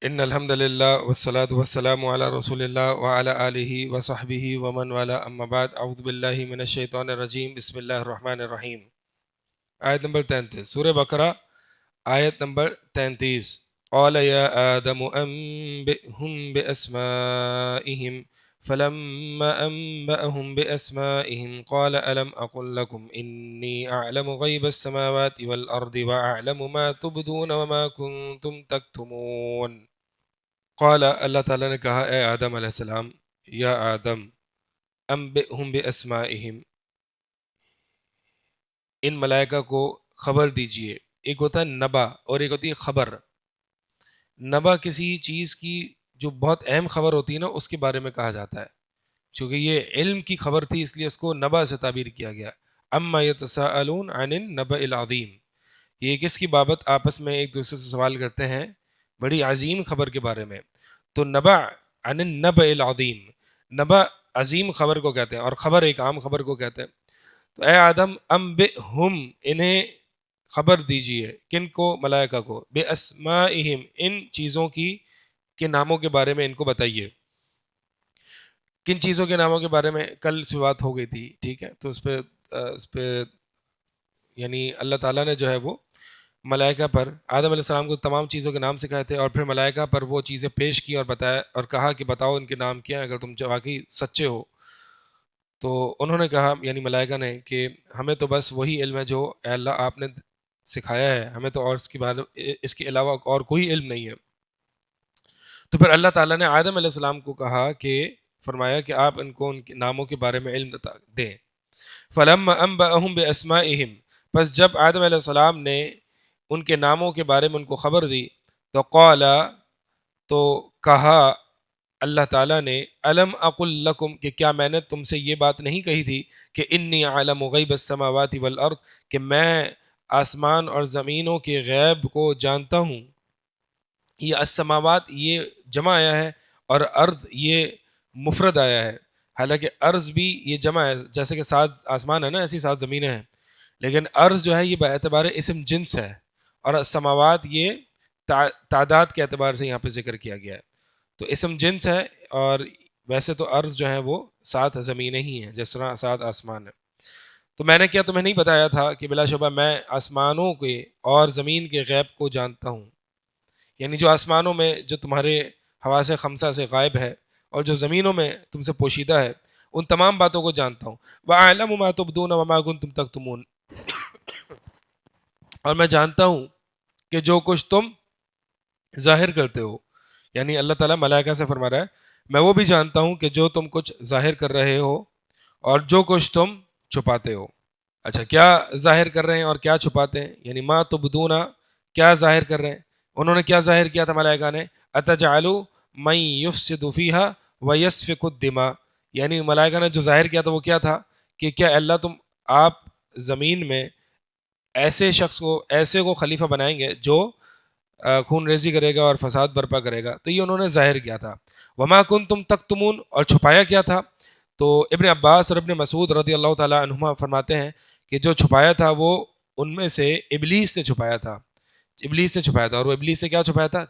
ان الحمد للہ والصلاة والسلام علی رسول اللہ وعلی آلہ وصحبہ ومن والا اما بعد اعوذ باللہ من الشیطان الرجیم بسم اللہ الرحمن الرحیم۔ آیت نمبر 33 سورہ بقرہ، آیت نمبر 33۔ قال یا آدم انبئہم باسمائہم فلما انبأهم باسمائہم قال الم اقل لکم انی اعلم غیب السماوات والارض واعلم ما تبدون وما کنتم تکتمون۔ قال، اللہ تعالیٰ نے کہا اے آدم علیہ السلام، یا آدم انبئہم باسمائہم، ان ملائکہ کو خبر دیجئے۔ ایک ہوتا ہے نبا اور ایک ہوتی ہے خبر۔ نبا کسی چیز کی جو بہت اہم خبر ہوتی ہے نا، اس کے بارے میں کہا جاتا ہے، چونکہ یہ علم کی خبر تھی اس لیے اس کو نبا سے تعبیر کیا گیا۔ اما یتساءلون عن النبأ العظیم، یہ کس کی بابت آپس میں ایک دوسرے سے سوال کرتے ہیں؟ بڑی عظیم خبر کے بارے میں۔ تو نبع عن النبأ العظیم، نبع عظیم خبر کو کہتے ہیں اور خبر ایک عام خبر کو کہتے ہیں۔ تو اے آدم انبئہم، انہیں خبر دیجئے، کن کو؟ ملائکہ کو، باسمائہم، ان چیزوں کی کے ناموں کے بارے میں ان کو بتائیے۔ کن چیزوں کے ناموں کے بارے میں کل سے بات ہو گئی تھی، ٹھیک ہے؟ تو اس پہ یعنی اللہ تعالیٰ نے جو ہے وہ ملائکہ پر آدم علیہ السلام کو تمام چیزوں کے نام سکھائے تھے، اور پھر ملائکہ پر وہ چیزیں پیش کی اور بتایا اور کہا کہ بتاؤ ان کے نام کیا ہیں اگر تم واقعی سچے ہو۔ تو انہوں نے کہا، یعنی ملائکہ نے، کہ ہمیں تو بس وہی علم ہے جو اے اللہ آپ نے سکھایا ہے، ہمیں تو اور اس کے علاوہ اور کوئی علم نہیں ہے۔ تو پھر اللہ تعالیٰ نے آدم علیہ السلام کو کہا کہ فرمایا کہ آپ ان کو ان کے ناموں کے بارے میں علم دیں۔ فلما انبأهم باسمائهم، پس جب آدم علیہ السلام نے ان کے ناموں کے بارے میں ان کو خبر دی، تو قال، تو کہا اللہ تعالیٰ نے، الم اقل لکم، کہ کیا میں نے تم سے یہ بات نہیں کہی تھی کہ انی اعلم غیب السماوات والارض، کہ میں آسمان اور زمینوں کے غیب کو جانتا ہوں۔ یہ السماوات یہ جمع آیا ہے اور ارض یہ مفرد آیا ہے، حالانکہ ارض بھی یہ جمع ہے، جیسے کہ 7 آسمان ہے نا، ایسی 7 زمینیں ہیں، لیکن ارض جو ہے یہ باعتبار اسم جنس ہے، اور السماوات یہ تعداد کے اعتبار سے یہاں پہ ذکر کیا گیا ہے۔ تو اسم جنس ہے، اور ویسے تو ارض جو ہے وہ 7 زمینیں ہی ہیں، جس طرح 7 آسمان ہیں۔ تو میں نے کیا تمہیں نہیں بتایا تھا کہ بلا شبہ میں آسمانوں کے اور زمین کے غیب کو جانتا ہوں؟ یعنی جو آسمانوں میں جو تمہارے حواس خمسہ سے غائب ہے، اور جو زمینوں میں تم سے پوشیدہ ہے، ان تمام باتوں کو جانتا ہوں۔ وَأَعْلَمُ مَا تُبْدُونَ وَمَا كُنْتُمْ تَكْتُمُونَ، اور میں جانتا ہوں کہ جو کچھ تم ظاہر کرتے ہو، یعنی اللہ تعالیٰ ملائکہ سے فرما رہا ہے میں وہ بھی جانتا ہوں کہ جو تم کچھ ظاہر کر رہے ہو اور جو کچھ تم چھپاتے ہو۔ اچھا، کیا ظاہر کر رہے ہیں اور کیا چھپاتے ہیں؟ یعنی ما تبدون، کیا ظاہر کر رہے ہیں؟ انہوں نے کیا ظاہر کیا تھا ملائکہ نے؟ اتجعل من یفسد فیہا ویسفک الدماء، یعنی ملائکہ نے جو ظاہر کیا تھا وہ کیا تھا کہ کیا اللہ آپ زمین میں ایسے شخص کو، ایسے کو خلیفہ بنائیں گے جو خون ریزی کرے گا اور فساد برپا کرے گا؟ تو یہ انہوں نے ظاہر کیا تھا۔ وما کنتم تکتمون، اور چھپایا کیا تھا؟ تو ابن عباس اور ابن مسعود رضی اللہ تعالیٰ عنہما فرماتے ہیں کہ جو چھپایا تھا وہ ان میں سے ابلیس سے چھپایا تھا، ابلیس سے چھپایا تھا۔ اور وہ ابلیس سے کیا چھپایا تھا؟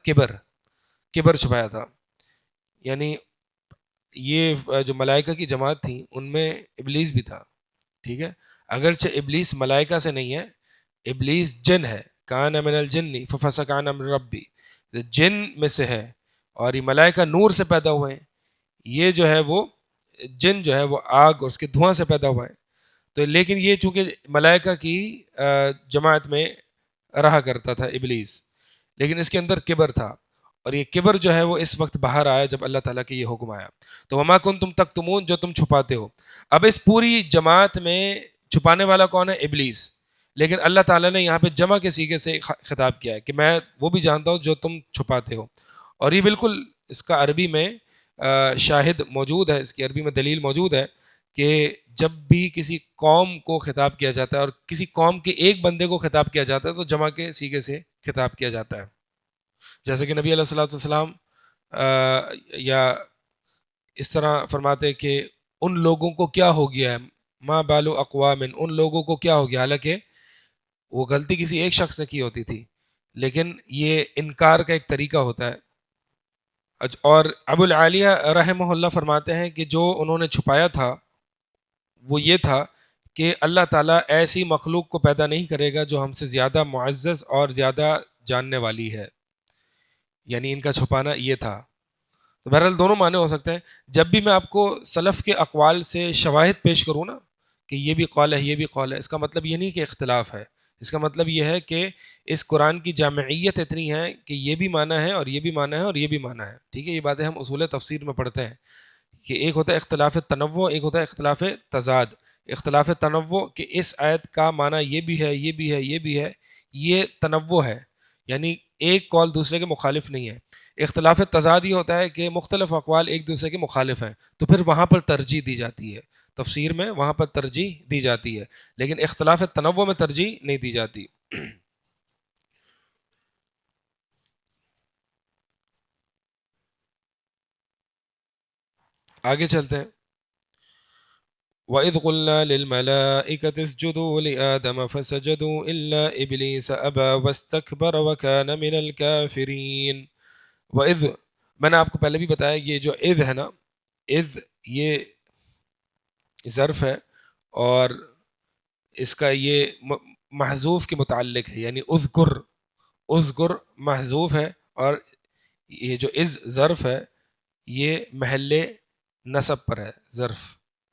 کبر چھپایا تھا۔ یعنی یہ جو ملائکہ کی جماعت تھی ان میں ابلیس بھی تھا، ٹھیک ہے؟ اگرچہ ابلیس ملائکہ سے نہیں ہے، ابلیس جن ہے، کان من الجن ففسق عن امر ربی، جن میں سے ہے، اور یہ ملائکہ نور سے پیدا ہوئے ہیں، یہ جو ہے وہ جن جو ہے وہ آگ اور اس کے دھواں سے پیدا ہوا ہے۔ تو لیکن یہ چونکہ ملائکہ کی جماعت میں رہا کرتا تھا ابلیس، لیکن اس کے اندر کبر تھا، اور یہ کبر جو ہے وہ اس وقت باہر آیا جب اللہ تعالیٰ کے یہ حکم آیا۔ تو وما کنتم تکتمون، جو تم چھپاتے ہو۔ اب اس پوری جماعت میں چھپانے والا کون ہے؟ ابلیس، لیکن اللہ تعالیٰ نے یہاں پہ جمع کے صیغے سے خطاب کیا ہے کہ میں وہ بھی جانتا ہوں جو تم چھپاتے ہو۔ اور یہ بالکل اس کا عربی میں شاہد موجود ہے، اس کی عربی میں دلیل موجود ہے کہ جب بھی کسی قوم کو خطاب کیا جاتا ہے اور کسی قوم کے ایک بندے کو خطاب کیا جاتا ہے تو جمع کے صیغے سے خطاب کیا جاتا ہے، جیسے کہ نبی علیہ الصلوۃ والسلام یا اس طرح فرماتے کہ ان لوگوں کو کیا ہو گیا ہے، ما بال اقوام، ان لوگوں کو کیا ہو گیا، حالانکہ وہ غلطی کسی ایک شخص نے کی ہوتی تھی، لیکن یہ انکار کا ایک طریقہ ہوتا ہے اور ابو العالیہ رحمہ اللہ فرماتے ہیں کہ جو انہوں نے چھپایا تھا وہ یہ تھا کہ اللہ تعالیٰ ایسی مخلوق کو پیدا نہیں کرے گا جو ہم سے زیادہ معزز اور زیادہ جاننے والی ہے، یعنی ان کا چھپانا یہ تھا۔ تو بہرحال دونوں معنی ہو سکتے ہیں۔ جب بھی میں آپ کو سلف کے اقوال سے شواہد پیش کروں نا کہ یہ بھی قول ہے یہ بھی قول ہے، اس کا مطلب یہ نہیں کہ اختلاف ہے، اس کا مطلب یہ ہے کہ اس قرآن کی جامعیت اتنی ہے کہ یہ بھی معنی ہے اور یہ بھی معنی ہے اور یہ بھی معنی ہے، ٹھیک ہے۔ یہ باتیں ہم اصول تفسیر میں پڑھتے ہیں کہ ایک ہوتا ہے اختلاف تنوع، ایک ہوتا ہے اختلاف تضاد۔ اختلاف تنوع کہ اس آیت کا معنی یہ بھی ہے یہ بھی ہے یہ بھی ہے، یہ تنوع ہے، یعنی ایک قول دوسرے کے مخالف نہیں ہے۔ اختلاف تضاد یہ ہوتا ہے کہ مختلف اقوال ایک دوسرے کے مخالف ہیں، تو پھر وہاں پر ترجیح دی جاتی ہے، تفسیر میں وہاں پر ترجیح دی جاتی ہے، لیکن اختلاف تنوع میں ترجیح نہیں دی جاتی۔ آگے چلتے ہیں۔ وَإِذْ قُلْنَا لِلْمَلَائِكَةِ اسْجُدُوا لِآدَمَ فَسَجَدُوا إِلَّا إِبْلِيسَ أَبَى وَاسْتَكْبَرَ وَكَانَ مِنَ الْكَافِرِينَ۔ وَإِذْ، میں نے آپ کو پہلے بھی بتایا یہ جو اذ ہے نا، اذ یہ ظرف ہے اور اس کا یہ محذوف کے متعلق ہے، یعنی اذکر، اذکر محذوف ہے، اور یہ جو اذ ظرف ہے یہ محل نصب پر ہے، ظرف،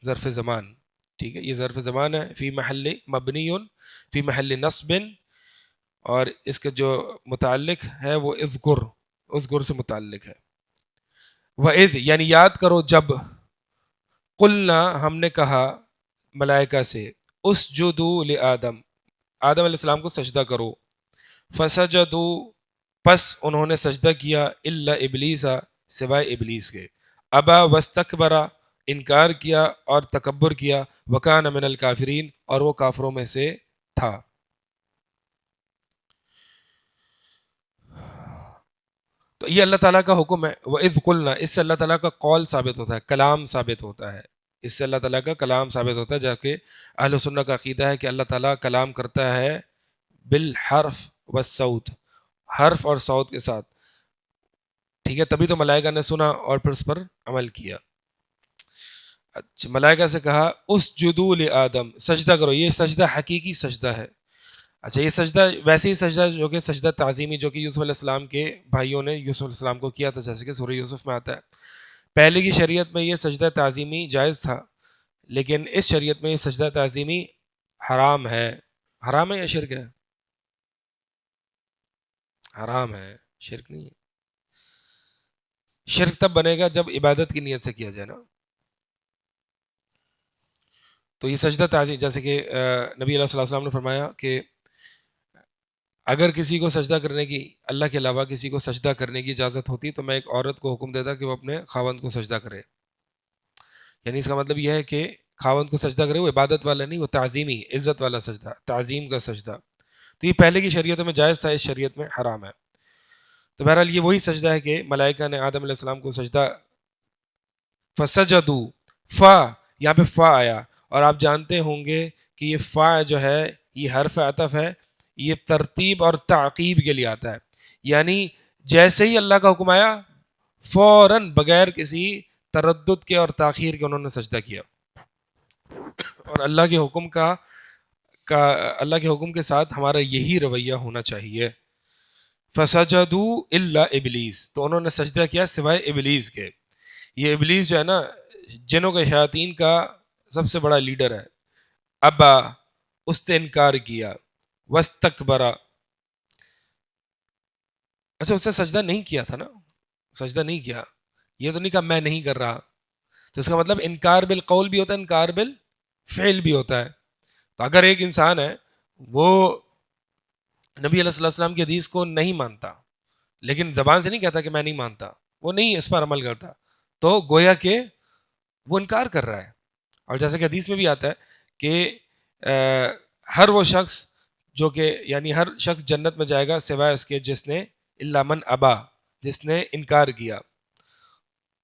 ظرف زمان، ٹھیک ہے، یہ ظرف زمان ہے، فی محل مبنی فی محل نصب، اور اس کا جو متعلق ہے وہ اذکر، اذکر سے متعلق ہے۔ وَإِذْ یعنی یاد کرو جب، قلنا ہم نے کہا ملائکہ سے، اسجدوا لآدم، آدم علیہ السلام کو سجدہ کرو، فسجدوا پس انہوں نے سجدہ کیا، الا ابلیس سوائے ابلیس کے، ابا واستکبرا انکار کیا اور تکبر کیا، وکان من الکافرین اور وہ کافروں میں سے تھا۔ تو یہ اللہ تعالیٰ کا حکم ہے، وَإِذْ قُلْنَا، اس سے اللہ تعالیٰ کا قول ثابت ہوتا ہے، کلام ثابت ہوتا ہے، اس سے اللہ تعالیٰ کا کلام ثابت ہوتا ہے، جبکہ اہل سنہ کا عقیدہ ہے کہ اللہ تعالیٰ کلام کرتا ہے بالحرف والصوت، حرف اور صوت کے ساتھ، ٹھیک ہے، تبھی تو ملائکہ نے سنا اور پھر اس پر عمل کیا۔ اچھا، ملائکہ سے کہا اسجدوا لآدم، سجدہ کرو، یہ سجدہ حقیقی سجدہ ہے۔ اچھا، یہ سجدہ ویسے ہی سجدہ جو کہ سجدہ تعظیمی جو کہ یوسف علیہ السلام کے بھائیوں نے یوسف علیہ السلام کو کیا تھا، جیسے کہ سورہ یوسف میں آتا ہے۔ پہلے کی شریعت میں یہ سجدہ تعظیمی جائز تھا، لیکن اس شریعت میں یہ سجدہ تعظیمی حرام ہے۔ حرام ہے یا شرک ہے؟ حرام ہے، شرک نہیں ہے۔ شرک تب بنے گا جب عبادت کی نیت سے کیا جائے نا۔ تو یہ سجدہ تعظیم، جیسے کہ نبی علیہ السلام نے فرمایا کہ اگر کسی کو سجدہ کرنے کی، اللہ کے علاوہ کسی کو سجدہ کرنے کی اجازت ہوتی تو میں ایک عورت کو حکم دیتا کہ وہ اپنے خاوند کو سجدہ کرے، یعنی اس کا مطلب یہ ہے کہ خاوند کو سجدہ کرے، وہ عبادت والا نہیں، وہ تعظیمی عزت والا سجدہ، تعظیم کا سجدہ۔ تو یہ پہلے کی شریعتوں میں جائز تھا، اس شریعت میں حرام ہے۔ تو بہرحال یہ وہی سجدہ ہے کہ ملائکہ نے آدم علیہ السلام کو سجدہ، فسجدو، فا، یہاں پہ فا آیا، اور آپ جانتے ہوں گے کہ یہ فا جو ہے یہ حرف عطف ہے، یہ ترتیب اور تعقیب کے لیے آتا ہے، یعنی جیسے ہی اللہ کا حکم آیا فوراً بغیر کسی تردد کے اور تاخیر کے انہوں نے سجدہ کیا، اور اللہ کے حکم کا اللہ کے حکم کے ساتھ ہمارا یہی رویہ ہونا چاہیے۔ فسجدوا الا ابلیس، تو انہوں نے سجدہ کیا سوائے ابلیس کے۔ یہ ابلیس جو ہے نا جنوں کے شیاطین کا سب سے بڑا لیڈر ہے۔ ابا، اس سے انکار کیا، واستکبرا، اچھا اس سے سجدہ نہیں کیا تھا نا، سجدہ نہیں کیا، یہ تو نہیں کہا میں نہیں کر رہا، تو اس کا مطلب انکار بالقول بھی ہوتا ہے، انکار بالفعل بھی ہوتا ہے۔ تو اگر ایک انسان ہے وہ نبی علیہ السلام کی حدیث کو نہیں مانتا، لیکن زبان سے نہیں کہتا کہ میں نہیں مانتا، وہ نہیں اس پر عمل کرتا، تو گویا کہ وہ انکار کر رہا ہے۔ اور جیسے کہ حدیث میں بھی آتا ہے کہ ہر وہ شخص جو کہ یعنی ہر شخص جنت میں جائے گا سوائے اس کے جس نے الا من ابا، جس نے انکار کیا۔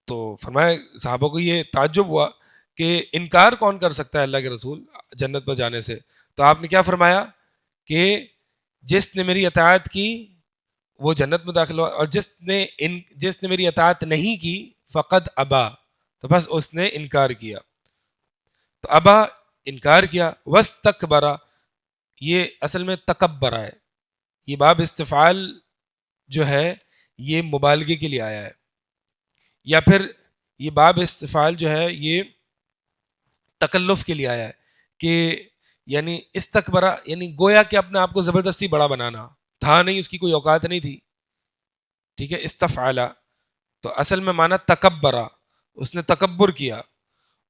تو فرمایا صحابہ کو یہ تعجب ہوا کہ انکار کون کر سکتا ہے اللہ کے رسول جنت میں جانے سے؟ تو آپ نے کیا فرمایا کہ جس نے میری اطاعت کی وہ جنت میں داخل ہوا، اور جس نے میری اطاعت نہیں کی فقط ابا، تو بس اس نے انکار کیا. تو ابا انکار کیا. واستکبرا، یہ اصل میں تکبرا ہے. یہ باب استفعال جو ہے یہ مبالغے کے لیے آیا ہے، یا پھر یہ باب استفعال جو ہے یہ تکلف کے لیے آیا ہے، کہ یعنی استکبرا یعنی گویا کہ اپنے آپ کو زبردستی بڑا بنانا تھا، نہیں، اس کی کوئی اوقات نہیں تھی. ٹھیک ہے. استفعلا تو اصل میں مانا تکبرا، اس نے تکبر کیا.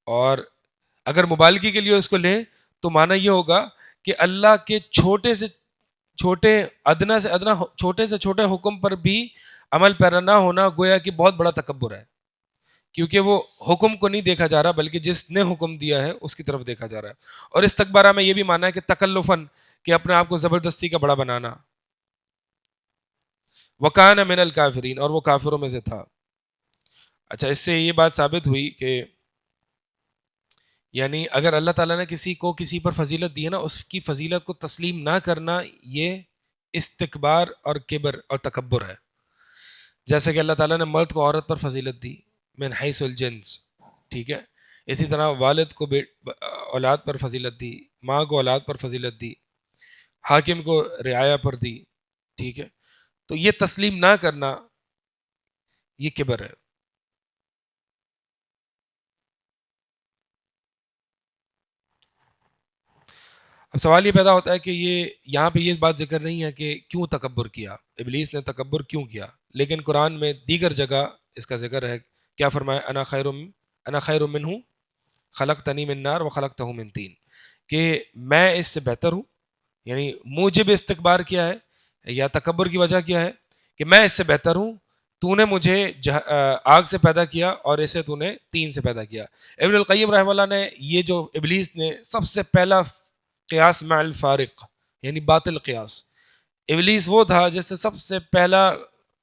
اور اگر مبالغے کے لیے اس کو لیں تو مانا یہ ہوگا کہ اللہ کے چھوٹے سے چھوٹے، ادنا سے ادنا، چھوٹے سے چھوٹے حکم پر بھی عمل پیرا نہ ہونا گویا کہ بہت بڑا تکبر ہے، کیونکہ وہ حکم کو نہیں دیکھا جا رہا بلکہ جس نے حکم دیا ہے اس کی طرف دیکھا جا رہا ہے. اور استکبارہ میں یہ بھی مانا ہے کہ تکلفاً، کہ اپنے آپ کو زبردستی کا بڑا بنانا. وکان من الکافرین، اور وہ کافروں میں سے تھا. اچھا، اس سے یہ بات ثابت ہوئی کہ یعنی اگر اللہ تعالیٰ نے کسی کو کسی پر فضیلت دی ہے نا، اس کی فضیلت کو تسلیم نہ کرنا یہ استکبار اور کبر اور تکبر ہے. جیسے کہ اللہ تعالیٰ نے مرد کو عورت پر فضیلت دی من حیث الجنس، ٹھیک ہے. اسی طرح والد کو اولاد پر فضیلت دی، ماں کو اولاد پر فضیلت دی، حاکم کو رعایا پر دی. ٹھیک ہے. تو یہ تسلیم نہ کرنا یہ کبر ہے. اب سوال یہ پیدا ہوتا ہے کہ یہ یہاں پہ یہ بات ذکر نہیں ہے کہ کیوں تکبر کیا، ابلیس نے تکبر کیوں کیا، لیکن قرآن میں دیگر جگہ اس کا ذکر ہے. کیا فرمایا؟ انا خیر منہ خلقتنی من نار وخلقتہ من طین، کہ میں اس سے بہتر ہوں. یعنی موجب استکبار کیا ہے یا تکبر کی وجہ کیا ہے؟ کہ میں اس سے بہتر ہوں، تو نے مجھے آگ سے پیدا کیا اور اسے تو نے تین سے پیدا کیا. ابن القیم رحمہ اللہ نے یہ جو ابلیس نے سب سے پہلا قیاس مع الفارق یعنی باطل قیاس، ابلیس وہ تھا جس نے سب سے پہلا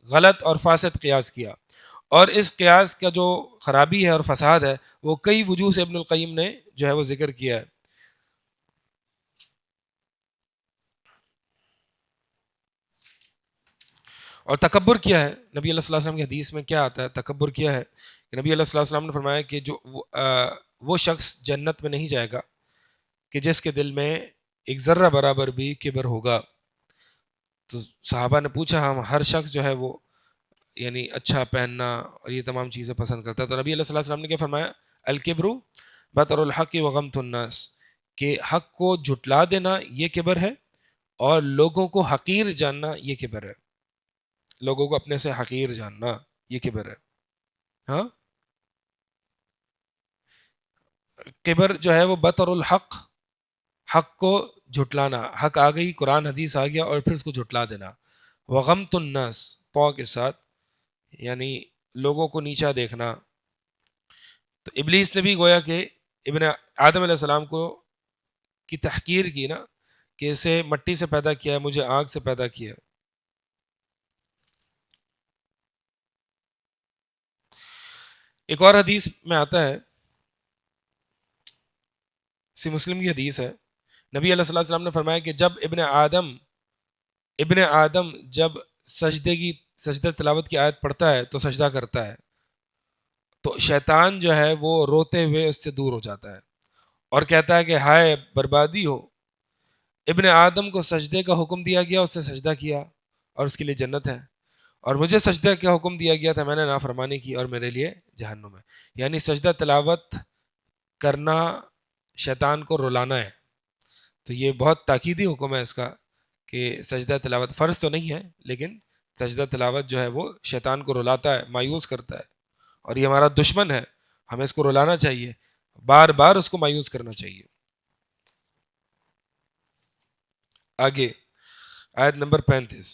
غلط اور فاسد قیاس کیا. اور اس قیاس کا جو خرابی ہے اور فساد ہے وہ کئی وجوہ سے ابن القیم نے جو ہے وہ ذکر کیا ہے. اور تکبر کیا ہے؟ نبی اللہ صلی اللہ علیہ وسلم کی حدیث میں کیا آتا ہے تکبر کیا ہے؟ کہ نبی اللہ صلی اللہ علیہ وسلم نے فرمایا کہ جو وہ شخص جنت میں نہیں جائے گا کہ جس کے دل میں ایک ذرہ برابر بھی کبر ہوگا. تو صحابہ نے پوچھا، ہم ہر شخص جو ہے وہ یعنی اچھا پہننا اور یہ تمام چیزیں پسند کرتا ہے، تو نبی اللہ صلی اللہ علیہ وسلم نے کیا فرمایا؟ الکبر بطر الحق وغمط الناس، کہ حق کو جھٹلا دینا یہ کبر ہے، اور لوگوں کو حقیر جاننا یہ کبر ہے. لوگوں کو اپنے سے حقیر جاننا یہ کبر ہے. ہاں، کبر جو ہے وہ بطر الحق، حق کو جھٹلانا، حق آ گئی، قرآن حدیث آ گیا اور پھر اس کو جھٹلا دینا. وغمط الناس تو کے ساتھ، یعنی لوگوں کو نیچا دیکھنا. تو ابلیس نے بھی گویا کہ ابن آدم علیہ السلام کو کی تحقیر کی نا، کہ اسے مٹی سے پیدا کیا، مجھے آگ سے پیدا کیا. ایک اور حدیث میں آتا ہے، سی مسلم کی حدیث ہے، نبی علیہ الصلوۃ والسلام نے فرمایا کہ جب ابن آدم جب سجدہ تلاوت کی آیت پڑھتا ہے تو سجدہ کرتا ہے، تو شیطان جو ہے وہ روتے ہوئے اس سے دور ہو جاتا ہے اور کہتا ہے کہ ہائے بربادی ہو، ابن آدم کو سجدے کا حکم دیا گیا، اس نے سجدہ کیا اور اس کے لیے جنت ہے، اور مجھے سجدہ کا حکم دیا گیا تھا، میں نے نافرمانی کی اور میرے لیے جہنم ہے. یعنی سجدہ تلاوت کرنا شیطان کو رلانا ہے. تو یہ بہت تاکیدی حکم ہے اس کا کہ سجدہ تلاوت فرض تو نہیں ہے، لیکن سجدہ تلاوت جو ہے وہ شیطان کو رلاتا ہے، مایوس کرتا ہے، اور یہ ہمارا دشمن ہے، ہمیں اس کو رلانا چاہیے، بار بار اس کو مایوس کرنا چاہیے. آگے آیت نمبر 35،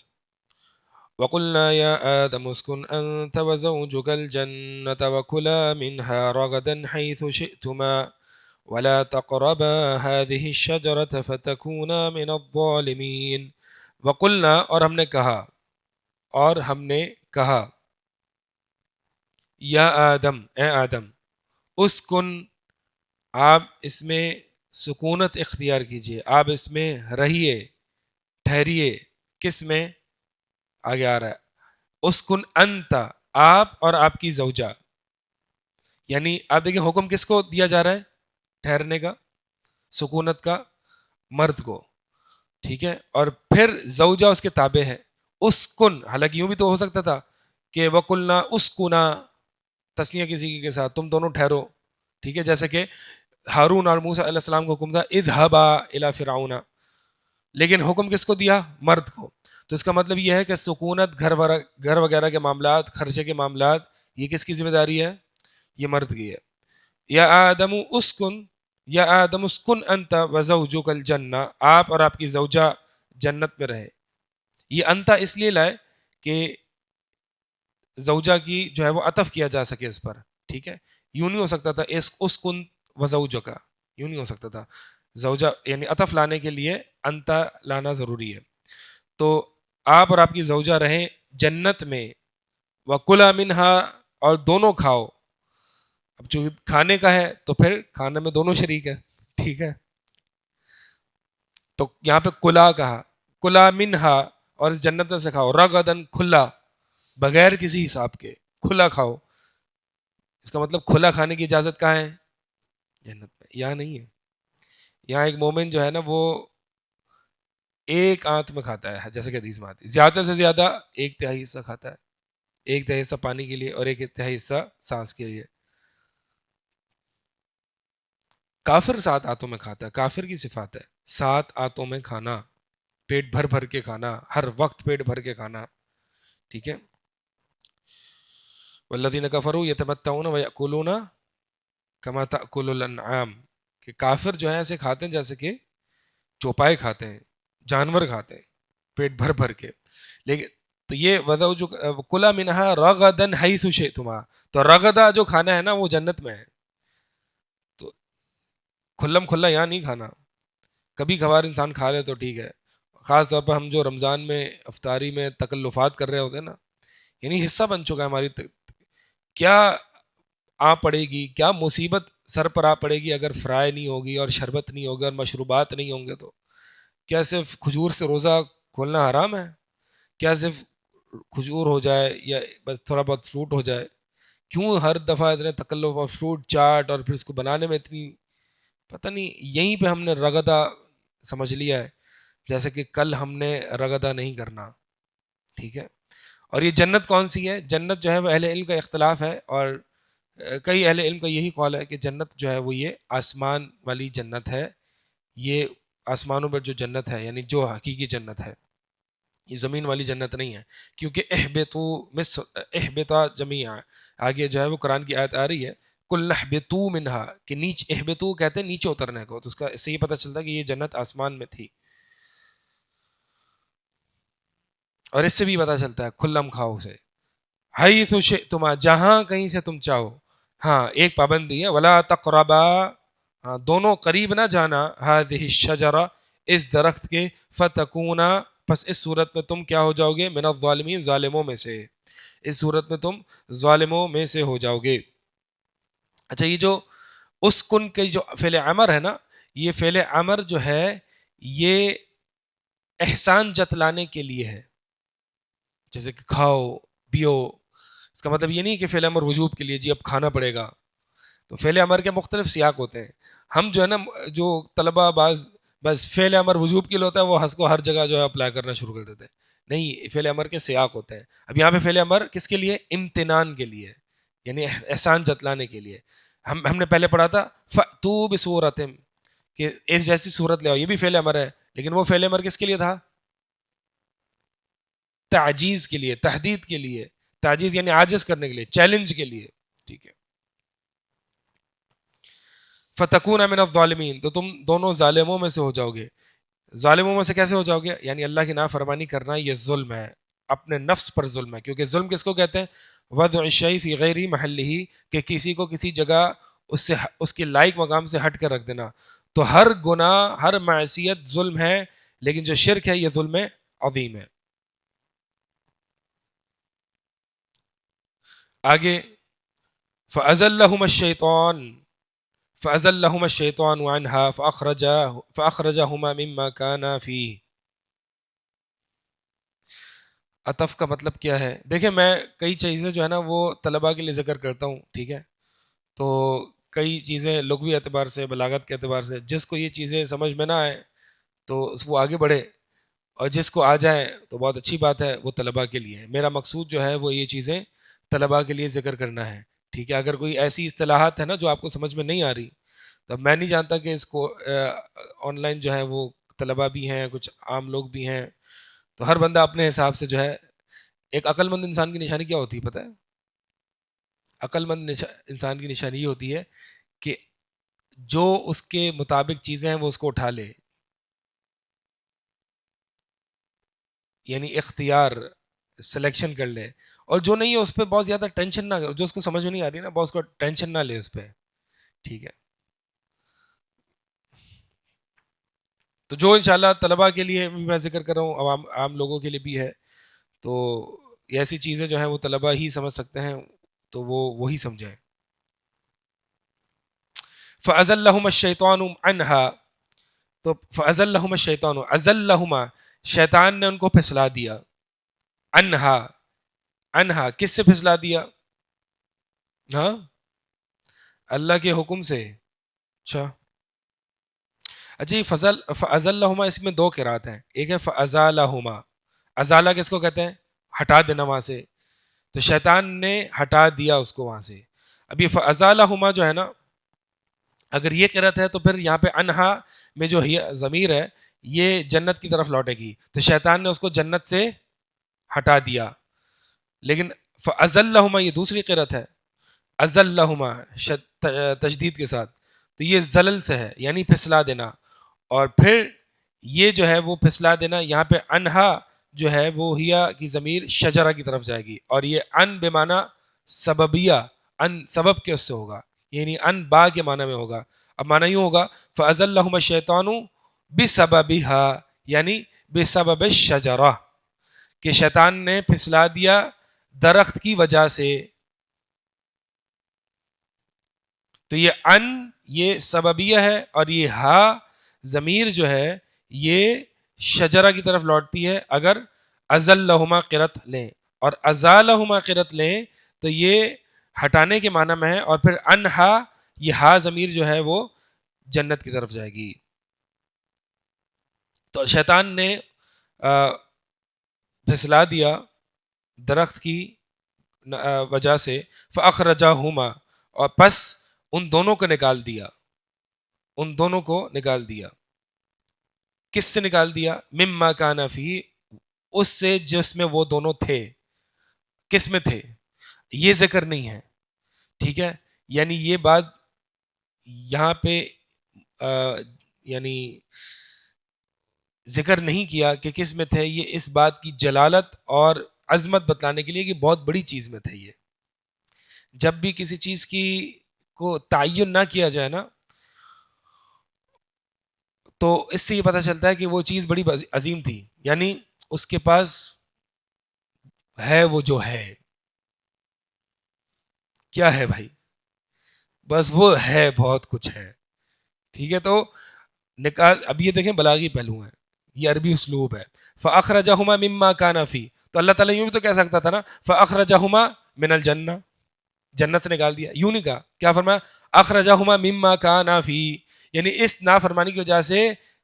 وَقُلْنَا يَا آدَمُ اسْكُنْ أَنْتَ وَزَوْجُكَ الْجَنَّةَ وَكُلَا مِنْهَا رَغَدًا حَيْثُ شِئْتُمَا وَلَا تَقْرَبَا هَذِهِ الشَّجَرَةَ فَتَكُونَا مِنَ الظَّالِمِينَ. وَقُلْنَا اور ہم نے کہا یا آدم، اے آدم، اسکن، آپ اس میں سکونت اختیار کیجئے، آپ اس میں رہیے، ٹھہریے. کس میں؟ آگے آ رہا ہے اسکن انت، آپ اور آپ کی زوجہ، یعنی آپ دیکھیں حکم کس کو دیا جا رہا ہے ٹھہرنے کا، سکونت کا، مرد کو، ٹھیک ہے، اور پھر زوجہ اس کے تابع ہے. اسکن، حالانکہ یوں بھی تو ہو سکتا تھا کہ وقلنا اسکنا تسنیہ کسی کے ساتھ، تم دونوں ٹھہرو، ٹھیک ہے، جیسے کہ ہارون اور موسیٰ علیہ السلام کو حکم تھا اذهبا الی فرعون، لیکن حکم کس کو دیا؟ مرد کو. تو اس کا مطلب یہ ہے کہ سکونت، گھر وغیرہ کے معاملات، خرچے کے معاملات، یہ کس کی ذمہ داری ہے؟ یہ مرد کی ہے. یا آدم اسکن، یا آدم اسکن انت وزوجک الجنہ، آپ اور آپ کی زوجہ جنت میں رہے. یہ انتا اس لیے لائے کہ زوجہ کی جو ہے وہ عطف کیا جا سکے اس پر، ٹھیک ہے. یوں نہیں ہو سکتا تھا اسکن وزوجک، یوں نہیں ہو سکتا تھا. زوجہ یعنی عطف لانے کے لیے انتا لانا ضروری ہے. تو آپ اور آپ کی زوجہ رہیں جنت میں، وَكُلَا مِنْهَا، اور دونوں کھاؤ. اب جو کھانے کا ہے تو پھر کھانے میں دونوں شریک ہے، ٹھیک ہے. تو یہاں پہ کلا کہا، کلا منہا، اور اس جنت میں سے کھاؤ، رغدن، کھلا، بغیر کسی حساب کے کھلا کھاؤ. اس کا مطلب کھلا کھانے کی اجازت کہاں ہے؟ جنت میں. یہاں نہیں ہے. یہاں ایک مومن جو ہے نا وہ ایک آنت میں کھاتا ہے، جیسے کہ حدیث میں آتی ہے، زیادہ سے زیادہ ایک تہائی حصہ کھاتا ہے، ایک تہائی حصہ پانی کے لیے اور ایک تہائی حصہ سانس کے لیے. کافر 7 آتوں میں کھاتا ہے، کافر کی صفات ہے 7 آتوں میں کھانا، پیٹ بھر بھر کے کھانا، ہر وقت پیٹ بھر کے کھانا، ٹھیک ہے. والذین کفروا یتمتعون ویأکلون کما تأکل الانعام، کہ کافر جو ہے ایسے کھاتے ہیں جیسے کہ چوپائے کھاتے ہیں، جانور کھاتے ہیں، پیٹ بھر بھر کے. لیکن تو یہ وضع جو کلا منہا رغدن حیث شئتما، تو رغدہ جو کھانا ہے نا وہ جنت میں ہے. تو کھلم کھلا یہاں نہیں کھانا، کبھی کبھار انسان کھا لے تو ٹھیک ہے. خاص طور پر ہم جو رمضان میں افطاری میں تکلفات کر رہے ہوتے ہیں نا، یعنی حصہ بن چکا ہے ہماری. کیا آ پڑے گی، کیا مصیبت سر پر آ پڑے گی اگر فرائی نہیں ہوگی اور شربت نہیں ہوگا اور مشروبات نہیں ہوں گے. تو کیا صرف کھجور سے روزہ کھولنا حرام ہے؟ کیا صرف کھجور ہو جائے یا بس تھوڑا بہت فروٹ ہو جائے؟ کیوں ہر دفعہ اتنے تکلف اور فروٹ چاٹ، اور پھر اس کو بنانے میں اتنی، پتہ نہیں. یہیں پہ ہم نے رغدہ سمجھ لیا ہے، جیسے کہ کل ہم نے رغدہ نہیں کرنا، ٹھیک ہے. اور یہ جنت کون سی ہے؟ جنت جو ہے وہ اہل علم کا اختلاف ہے، اور کئی اہل علم کا یہی قول ہے کہ جنت جو ہے وہ یہ آسمان والی جنت ہے. یہ آسمانوں پر جو جنت ہے، یعنی جو حقیقی جنت ہے، یہ زمین والی جنت نہیں ہے. کیونکہ احبطا جمیعا، آگے جو ہے وہ قرآن کی آیت آ رہی ہے کل نحبطوا منہا، کہ نیچے احبطوا کہتے ہیں نیچے اترنے کو. تو اس کا اس سے یہ پتہ چلتا ہے کہ یہ جنت آسمان میں تھی. اور اس سے بھی پتہ چلتا ہے کھلم کھاؤ سے، حیث شئتما، جہاں کہیں سے تم چاہو. ہاں ایک پابندی ہے، ولا تقربا، ہاں دونوں قریب نہ جانا، هذه الشجرہ، اس درخت کے، فتکونا، پس اس صورت میں تم کیا ہو جاؤ گے؟ من الظالمین، ظالموں میں سے، اس صورت میں تم ظالموں میں سے ہو جاؤ گے. اچھا یہ جو اسکن کے جو فعل امر ہے نا، یہ فعل امر جو ہے یہ احسان جتلانے کے لیے ہے، جیسے کہ کھاؤ پیو. اس کا مطلب یہ نہیں کہ فعل امر وجوب کے لیے جی اب کھانا پڑے گا. تو فعل امر کے مختلف سیاق ہوتے ہیں. ہم جو ہے نا جو طلبہ بس فعل امر وجوب کے لیے ہوتا ہے وہ ہنس کو ہر جگہ جو ہے اپلائی کرنا شروع کر دیتے ہیں. نہیں، فعل امر کے سیاق ہوتے ہیں. اب یہاں پہ فعل امر کس کے لیے؟ امتنان کے لیے، یعنی احسان جتلانے کے لیے. ہم نے پہلے پڑھا تھا فَأْتُوا بِصُورَةٍ، کہ اس جیسی صورت لے آؤ، یہ بھی فعل امر ہے، لیکن وہ فعل امر کس کے لیے تھا؟ تعجیز کے لیے، تحدید کے لیے. تعجیز یعنی عاجز کرنے کے لیے، چیلنج کے لیے، ٹھیک ہے. فتکون من الظالمین، تو تم دونوں ظالموں میں سے ہو جاؤ گے. ظالموں میں سے کیسے ہو جاؤ گے؟ یعنی اللہ کی نافرمانی کرنا یہ ظلم ہے، اپنے نفس پر ظلم ہے. کیونکہ ظلم کس کو کہتے ہیں؟ وضع الشیء فی غیر محلہ، کہ کسی کو کسی جگہ اس کے لائق مقام سے ہٹ کر رکھ دینا. تو ہر گناہ، ہر معصیت ظلم ہے، لیکن جو شرک ہے یہ ظلم عظیم ہے. آگے فَأَزَلَّهُمَ الشَّيْطَانُ فَأَزَلَّهُمَ الشَّيْطَانُ عَنْهَا فَأَخْرَجَهُمَا مِمَّا كَانَا فِيهِ. عطف کا مطلب کیا ہے؟ دیکھیں میں کئی چیزیں جو ہے نا وہ طلباء کے لیے ذکر کرتا ہوں، ٹھیک ہے؟ تو کئی چیزیں لغوی اعتبار سے، بلاغت کے اعتبار سے، جس کو یہ چیزیں سمجھ میں نہ آئے تو وہ آگے بڑھے، اور جس کو آ جائیں تو بہت اچھی بات ہے، وہ طلباء کے لیے ہے۔ میرا مقصود جو ہے وہ یہ چیزیں طلباء کے لیے ذکر کرنا ہے، ٹھیک ہے؟ اگر کوئی ایسی اصطلاحات ہے نا جو آپ کو سمجھ میں نہیں آ رہی، تو میں نہیں جانتا کہ اس کو آن لائن جو ہے وہ طلباء بھی ہیں، کچھ عام لوگ بھی ہیں، تو ہر بندہ اپنے حساب سے جو ہے، ایک عقل مند انسان کی نشانی کیا ہوتی ہے پتہ ہے؟ عقل مند انسان کی نشانی یہ ہوتی ہے کہ جو اس کے مطابق چیزیں ہیں وہ اس کو اٹھا لے، یعنی اختیار، سلیکشن کر لے، اور جو نہیں ہے اس پہ بہت زیادہ ٹینشن نہ کرے، جو اس کو سمجھ میں نہیں آ رہی نا بہت اس کو ٹینشن نہ لے اس پہ، ٹھیک ہے؟ تو جو انشاءاللہ طلباء کے لیے بھی میں ذکر کر رہا ہوں، عام لوگوں کے لیے بھی ہے، تو یہ ایسی چیزیں جو ہیں وہ طلباء ہی سمجھ سکتے ہیں، تو وہ وہی سمجھیں۔ فَأَزَلَّهُمَا الشَّيْطَانُ عَنْهَا، تو فَأَزَلَّهُمَا الشَّيْطَانُ، أَزَلَّهُمَا، شیطان نے ان کو پھسلا دیا، انہا کس سے پھسلا دیا؟ ہاں، اللہ کے حکم سے۔ اچھا اچھا، یہ فَأَزَلَّهُمَا اس میں دو قرات ہیں، ایک ہے فَأَزَالَهُمَا، ازالہ کس کو کہتے ہیں؟ ہٹا دینا وہاں سے، تو شیطان نے ہٹا دیا اس کو وہاں سے۔ اب یہ فَأَزَالَهُمَا جو ہے نا، اگر یہ قرات ہے تو پھر یہاں پہ انہا میں جو ضمیر ہے یہ جنت کی طرف لوٹے گی، تو شیطان نے اس کو جنت سے ہٹا دیا۔ لیکن فَأَزَلَّهُمَا یہ دوسری قرات ہے، ازلہما تشدید کے ساتھ، تو یہ زلل سے ہے، یعنی پھسلا دینا، اور پھر یہ جو ہے وہ پھسلا دینا، یہاں پہ انہا جو ہے وہ ہیا کی ضمیر شجرہ کی طرف جائے گی، اور یہ ان بے معنی سببیہ، ان سبب کے اس سے ہوگا، یعنی ان با کے معنی میں ہوگا۔ اب معنی یوں ہوگا فَأَزَلَّهُمَا الشَّيْطَانُ بِسَبَبِهَا، یعنی بسبب الشجرہ، کہ شیطان نے پھسلا دیا درخت کی وجہ سے۔ تو یہ ان یہ سببیہ ہے، اور یہ ہا ضمیر جو ہے یہ شجرہ کی طرف لوٹتی ہے اگر ازلہما قرت لیں، اور ازالہما قرت لیں تو یہ ہٹانے کے معنی میں ہے، اور پھر انہا یہ ہا ضمیر جو ہے وہ جنت کی طرف جائے گی۔ تو شیطان نے پھسلا دیا درخت کی وجہ سے، فَأَخْرَجَهُمَا، اور پس ان دونوں کو نکال دیا، ان دونوں کو نکال دیا۔ کس سے نکال دیا؟ مما کان فی، اس سے جس میں وہ دونوں تھے۔ کس میں تھے یہ ذکر نہیں ہے، ٹھیک ہے؟ یعنی یہ بات یہاں پہ یعنی ذکر نہیں کیا کہ کس میں تھے، یہ اس بات کی جلالت اور عظمت بتلانے کے لیے کہ بہت بڑی چیز میں تھے یہ۔ جب بھی کسی چیز کی کو تعین نہ کیا جائے نا، تو اس سے یہ پتہ چلتا ہے کہ وہ چیز بڑی عظیم تھی، یعنی اس کے پاس ہے وہ جو ہے، کیا ہے بھائی؟ بس وہ ہے، بہت کچھ ہے، ٹھیک ہے؟ تو نکال، اب یہ دیکھیں بلاغی پہلو ہیں، یہ عربی اسلوب ہے۔ فَأَخْرَجَهُمَا مِمَّا كَانَ فِيهِ، تو اللہ تعالیٰ یوں بھی تو کہہ سکتا تھا نا فَأَخْرَجَهُمَا مِنَ الْجَنَّةِ، جنت سے نکال دیا، یوں نہیں کہا، کیا فرمایا؟ اخرجہما مما کانا فی، یعنی اس نافرمانی کی وجہ سے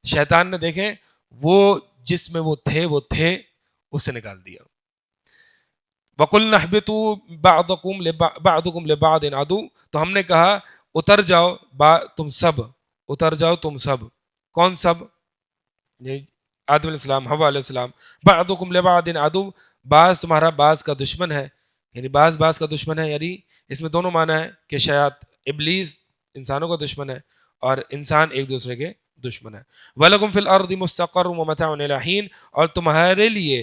شیطان نے دیکھیں وہ جس میں وہ تھے اس سے نکال دیا۔ وَقُلْنَا اهْبِطُوا بَعْضُكُمْ لِبَعْضٍ عَدُوٌّ، تو ہم نے کہا اتر جاؤ تم سب، اتر جاؤ تم سب، کون سب؟ آدم علیہ السلام، حوا علیہ السلام، بعضکم لبعض عدو، بعض تمہارا بعض کا دشمن ہے، یعنی بعض کا دشمن ہے، یعنی اس میں دونوں معنی ہے کہ ابلیس انسانوں کا دشمن ہے اور انسان ایک دوسرے کے دشمن ہے۔ وَلَكُمْ فِي الْأَرْضِ مُسْتَقَرٌّ وَمَتَاعٌ إِلَىٰ حِينٍ، اور تمہارے لیے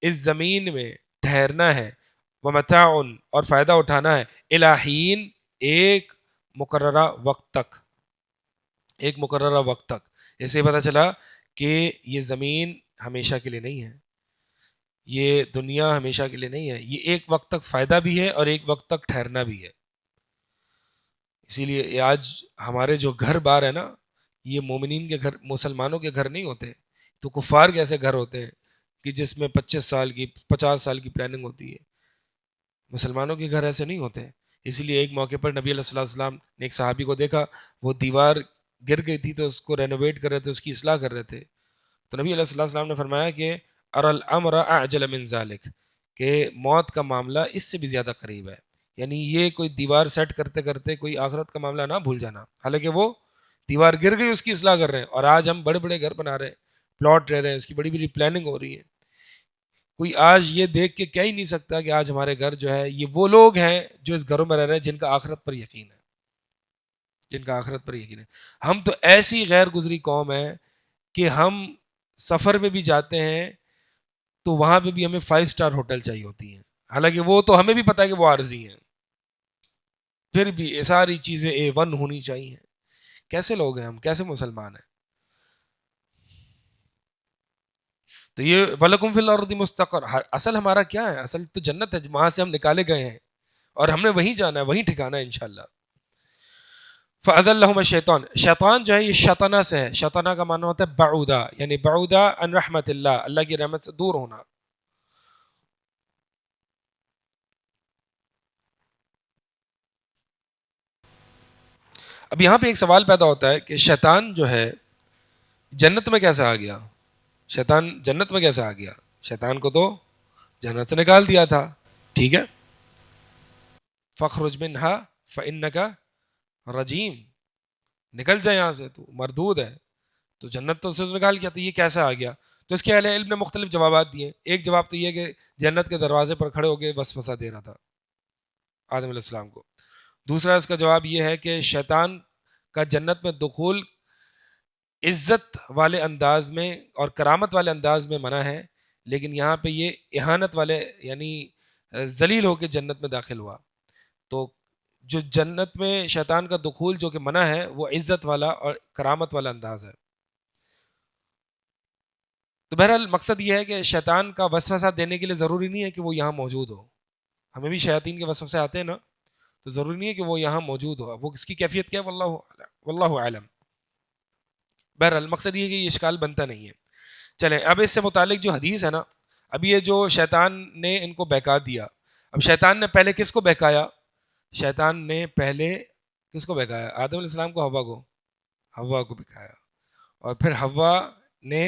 اس زمین میں ٹھہرنا ہے، وَمَتَاعٌ اور فائدہ اٹھانا ہے، إِلَىٰ حِينٍ ایک مقررہ وقت تک، ایک مقررہ وقت تک۔ اسے پتہ چلا کہ یہ زمین ہمیشہ کے لیے نہیں ہے، یہ دنیا ہمیشہ کے لیے نہیں ہے، یہ ایک وقت تک فائدہ بھی ہے اور ایک وقت تک ٹھہرنا بھی ہے۔ اسی لیے آج ہمارے جو گھر بار ہے نا، یہ مومنین کے گھر، مسلمانوں کے گھر نہیں ہوتے، تو کفار کیسے گھر ہوتے ہیں کہ جس میں 25 سال کی 50 سال کی پلاننگ ہوتی ہے. مسلمانوں کے گھر ایسے نہیں ہوتے. اسی لیے ایک موقع پر نبی علیہ السلام نے ایک صحابی کو دیکھا، وہ دیوار گر گئی تھی تو اس کو رینوویٹ کر رہے تھے، اس کی اصلاح کر رہے تھے. تو نبی علیہ السلام نے فرمایا کہ ار الامر اعجل من ذالک، کہ موت کا معاملہ اس سے بھی زیادہ قریب ہے. یعنی یہ کوئی دیوار سیٹ کرتے کرتے کوئی آخرت کا معاملہ نہ بھول جانا. حالانکہ وہ دیوار گر گئی، اس کی اصلاح کر رہے ہیں، اور آج ہم بڑے بڑے گھر بنا رہے ہیں، پلاٹ رہ رہے ہیں، اس کی بڑی بڑی پلاننگ ہو رہی ہے. کوئی آج یہ دیکھ کے کہہ ہی نہیں سکتا کہ آج ہمارے گھر جو ہے یہ وہ لوگ ہیں جو اس گھروں میں رہ رہے ہیں جن کا آخرت پر یقین ہے، جن کا آخرت پر یقین ہے. ہم تو ایسی غیر گزری قوم ہے کہ ہم سفر میں بھی جاتے ہیں تو وہاں پہ بھی ہمیں 5 اسٹار ہوٹل چاہیے ہوتی ہیں، حالانکہ وہ تو ہمیں بھی پتہ ہے کہ وہ عارضی ہیں، پھر بھی یہ ساری چیزیں A1 ہونی چاہیے. کیسے لوگ ہیں ہم، کیسے مسلمان ہیں؟ تو یہ وَلَكُمْ فِي الْأَرْضِ مُسْتَقَرٌ، اصل ہمارا کیا ہے؟ اصل تو جنت ہے، وہاں سے ہم نکالے گئے ہیں اور ہم نے وہیں جانا ہے، وہیں ٹھکانا ہے انشاءاللہ. فَأَذَلَّهُمَ الشَّيْطَانُ، شیطان جو ہے یہ شطنہ سے ہے. شطنہ کا معنی ہوتا ہے بعودا، یعنی بعودا عن رحمت اللہ، اللہ کی رحمت سے دور ہونا. اب یہاں پہ ایک سوال پیدا ہوتا ہے کہ شیطان جو ہے جنت میں کیسے آ گیا؟ شیطان جنت میں کیسے آ گیا؟ شیطان کو تو جنت سے نکال دیا تھا، ٹھیک ہے. فَاخْرُجْ مِنْهَا فَإِنَّكَ رَجِيمٌ، نکل جائے یہاں سے، تو مردود ہے. تو جنت تو اسے نکال کیا، تو یہ کیسے آ گیا؟ تو اس کے اہل علم نے مختلف جوابات دیے. ایک جواب تو یہ کہ جنت کے دروازے پر کھڑے ہو کے وسوسہ دے رہا تھا آدم علیہ السلام کو. دوسرا اس کا جواب یہ ہے کہ شیطان کا جنت میں دخول عزت والے انداز میں اور کرامت والے انداز میں منع ہے، لیکن یہاں پہ یہ اہانت والے یعنی ذلیل ہو کے جنت میں داخل ہوا. تو جو جنت میں شیطان کا دخول جو کہ منع ہے وہ عزت والا اور کرامت والا انداز ہے. تو بہرحال مقصد یہ ہے کہ شیطان کا وسوسہ دینے کے لیے ضروری نہیں ہے کہ وہ یہاں موجود ہو. ہمیں بھی شیاطین کے وسوسے آتے ہیں نا، تو ضروری نہیں ہے کہ وہ یہاں موجود ہو. وہ کس کی کیفیت کیا ہے واللہ عالم. بہرحال مقصد یہ ہے کہ یہ اشکال بنتا نہیں ہے. چلیں اب اس سے متعلق جو حدیث ہے نا، اب یہ جو شیطان نے ان کو بہکا دیا، اب شیطان نے پہلے کس کو بہکایا؟ شیطان نے پہلے کس کو بہکایا؟ آدم علیہ السلام کو، ہوا کو بہکایا، اور پھر ہوا نے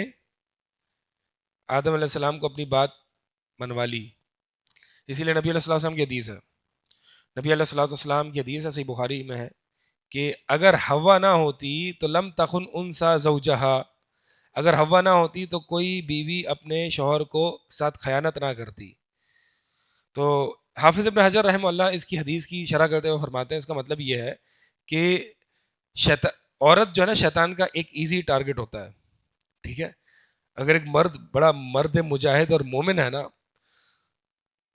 آدم علیہ السلام کو اپنی بات منوا لی. اسی لیے نبی علیہ الصلوۃ والسلام کی حدیث ہے، نبی علیہ الصلوۃ والسلام کی حدیث ہے، صحیح بخاری میں ہے کہ اگر ہوا نہ ہوتی تو لم تخن انسا زوجہا، اگر ہوا نہ ہوتی تو کوئی بیوی اپنے شوہر کو ساتھ خیانت نہ کرتی. تو حافظ ابن حجر رحمہ اللہ اس کی حدیث کی شرح کرتے ہوئے فرماتے ہیں اس کا مطلب یہ ہے کہ عورت جو ہے نا شیطان کا ایک ایزی ٹارگٹ ہوتا ہے، ٹھیک ہے. اگر ایک مرد بڑا مرد مجاہد اور مومن ہے نا،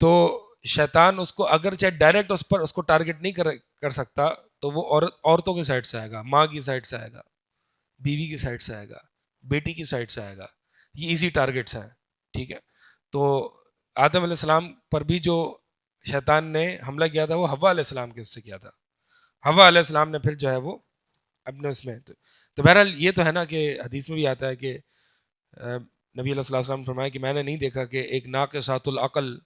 تو شیطان اس کو اگر چاہے ڈائریکٹ اس پر اس کو ٹارگٹ نہیں کر سکتا، تو وہ عورتوں کی سائڈ سے آئے گا، ماں کی سائڈ سے آئے گا، بیوی کی سائڈ سے آئے گا، بیٹی کی سائڈ سے آئے گا. یہ ایزی ٹارگٹس ہیں، ٹھیک ہے. تو آدم علیہ السلام پر بھی جو شیطان نے حملہ کیا تھا وہ حوا علیہ السلام کے اس سے کیا تھا. حوا علیہ السلام نے پھر جو ہے وہ اپنے اس میں تو بہرحال یہ تو ہے نا کہ حدیث میں بھی آتا ہے کہ نبی علیہ الصلوۃ والسلام نے فرمایا کہ میں نے نہیں دیکھا کہ ایک ناقصۃ العقل،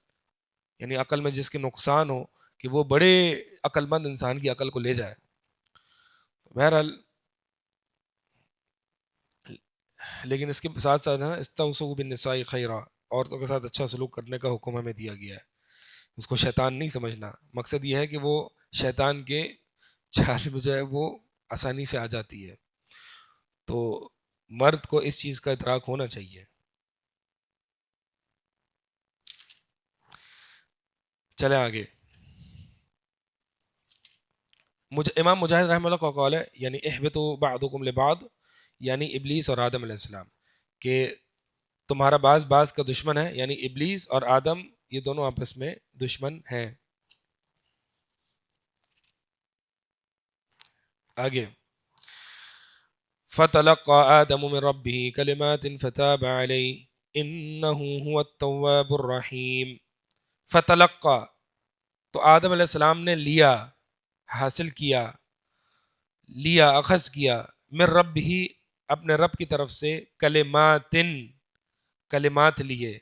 یعنی عقل میں جس کے نقصان ہو، کہ وہ بڑے عقل مند انسان کی عقل کو لے جائے. بہرحال لیکن اس کے ساتھ ساتھ ہے نا استوصوا بالنساء خیرا، عورتوں کے ساتھ اچھا سلوک کرنے کا حکم ہمیں دیا گیا ہے. اس کو شیطان نہیں سمجھنا. مقصد یہ ہے کہ وہ شیطان کے چال میں جو ہے وہ آسانی سے آ جاتی ہے، تو مرد کو اس چیز کا ادراک ہونا چاہیے. چلیں آگے. امام مجاہد رحمہ اللہ کا قول ہے، یعنی اہبطوا بعضکم لبعض، یعنی ابلیس اور آدم علیہ السلام، کہ تمہارا بعض کا دشمن ہے، یعنی ابلیس اور آدم یہ دونوں آپس میں دشمن ہیں. آگے فَتَلَقَّى آدَمُ مِن رَبِّهِ كَلِمَاتٍ فَتَابَ عَلَيْهِ إِنَّهُ هُوَ التَّوَّابُ الرَّحِيمُ. فَتَلَقَّى، تو آدم علیہ السلام نے لیا، حاصل کیا، لیا اخذ کیا، من رب ہی اپنے رب کی طرف سے، کلمات، کلمات لیے،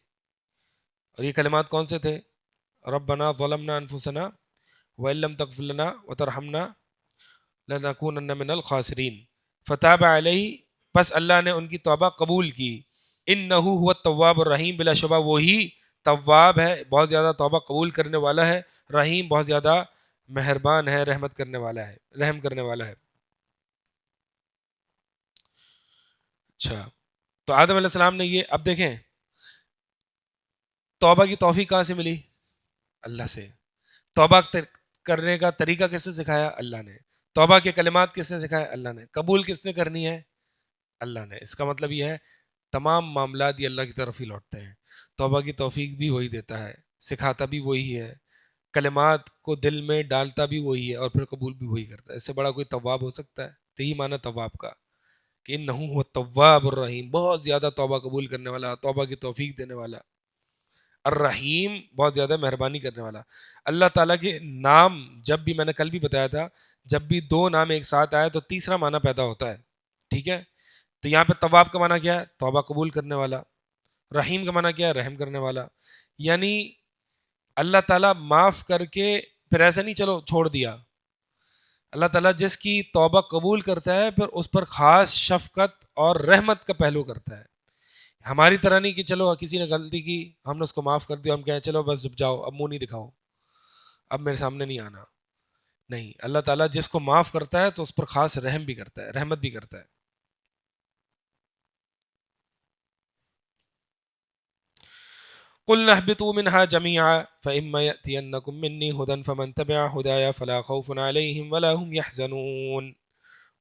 اور یہ کلمات کون سے تھے؟ ربنا ظلمنا انفسنا وان لم تغفر لنا وترحمنا لنکونن من الخاسرین، فتاب علیہ، پس اللہ نے ان کی توبہ قبول کی، انہ هو التواب الرحیم، بلا شبہ وہی تواب ہے، بہت زیادہ توبہ قبول کرنے والا ہے، رحیم بہت زیادہ مہربان ہے، رحمت کرنے والا ہے، رحم کرنے والا ہے۔ اچھا، تو آدم علیہ السلام نے یہ، اب دیکھیں توبہ کی توفیق کہاں سے ملی؟ اللہ سے۔ توبہ کرنے کا طریقہ کس نے سکھایا؟ اللہ نے۔ توبہ کے کلمات کس نے سکھایا؟ اللہ نے۔ قبول کس نے کرنی ہے؟ اللہ نے۔ اس کا مطلب یہ ہے تمام معاملات یہ اللہ کی طرف ہی لوٹتے ہیں، توبہ کی توفیق بھی وہی دیتا ہے، سکھاتا بھی وہی ہے، کلمات کو دل میں ڈالتا بھی وہی ہے، اور پھر قبول بھی وہی کرتا ہے۔ اس سے بڑا کوئی تواب ہو سکتا ہے؟ تو یہی معنی تواب کا کہ انہ هو التواب الرحیم، بہت زیادہ توبہ قبول کرنے والا، توبہ کی توفیق دینے والا، الرحیم بہت زیادہ مہربانی کرنے والا۔ اللہ تعالیٰ کے نام جب بھی، میں نے کل بھی بتایا تھا، جب بھی دو نام ایک ساتھ آئے تو تیسرا معنی پیدا ہوتا ہے، ٹھیک ہے؟ تو یہاں پہ تواب کا معنی کیا ہے؟ توبہ قبول کرنے والا۔ رحیم کا معنی کیا ہے؟ رحم کرنے والا۔ یعنی اللہ تعالیٰ معاف کر کے پھر ایسا نہیں چلو چھوڑ دیا، اللہ تعالیٰ جس کی توبہ قبول کرتا ہے پھر اس پر خاص شفقت اور رحمت کا پہلو کرتا ہے۔ ہماری طرح نہیں کہ چلو کسی نے غلطی کی ہم نے اس کو معاف کر دیا، ہم کہیں چلو بس جاؤ اب منہ نہیں دکھاؤ، اب میرے سامنے نہیں آنا۔ نہیں، اللہ تعالیٰ جس کو معاف کرتا ہے تو اس پر خاص رحم بھی کرتا ہے، رحمت بھی کرتا ہے۔ قُلْنَا اهْبِطُوا مِنْهَا جَمِيعًا فَإِمَّا يَأْتِيَنَّكُم مِّنِّي هُدًى فَمَن تَبِعَ هُدَايَ فَلَا خَوْفٌ عَلَيْهِمْ وَلَا هُمْ يَحْزَنُونَ۔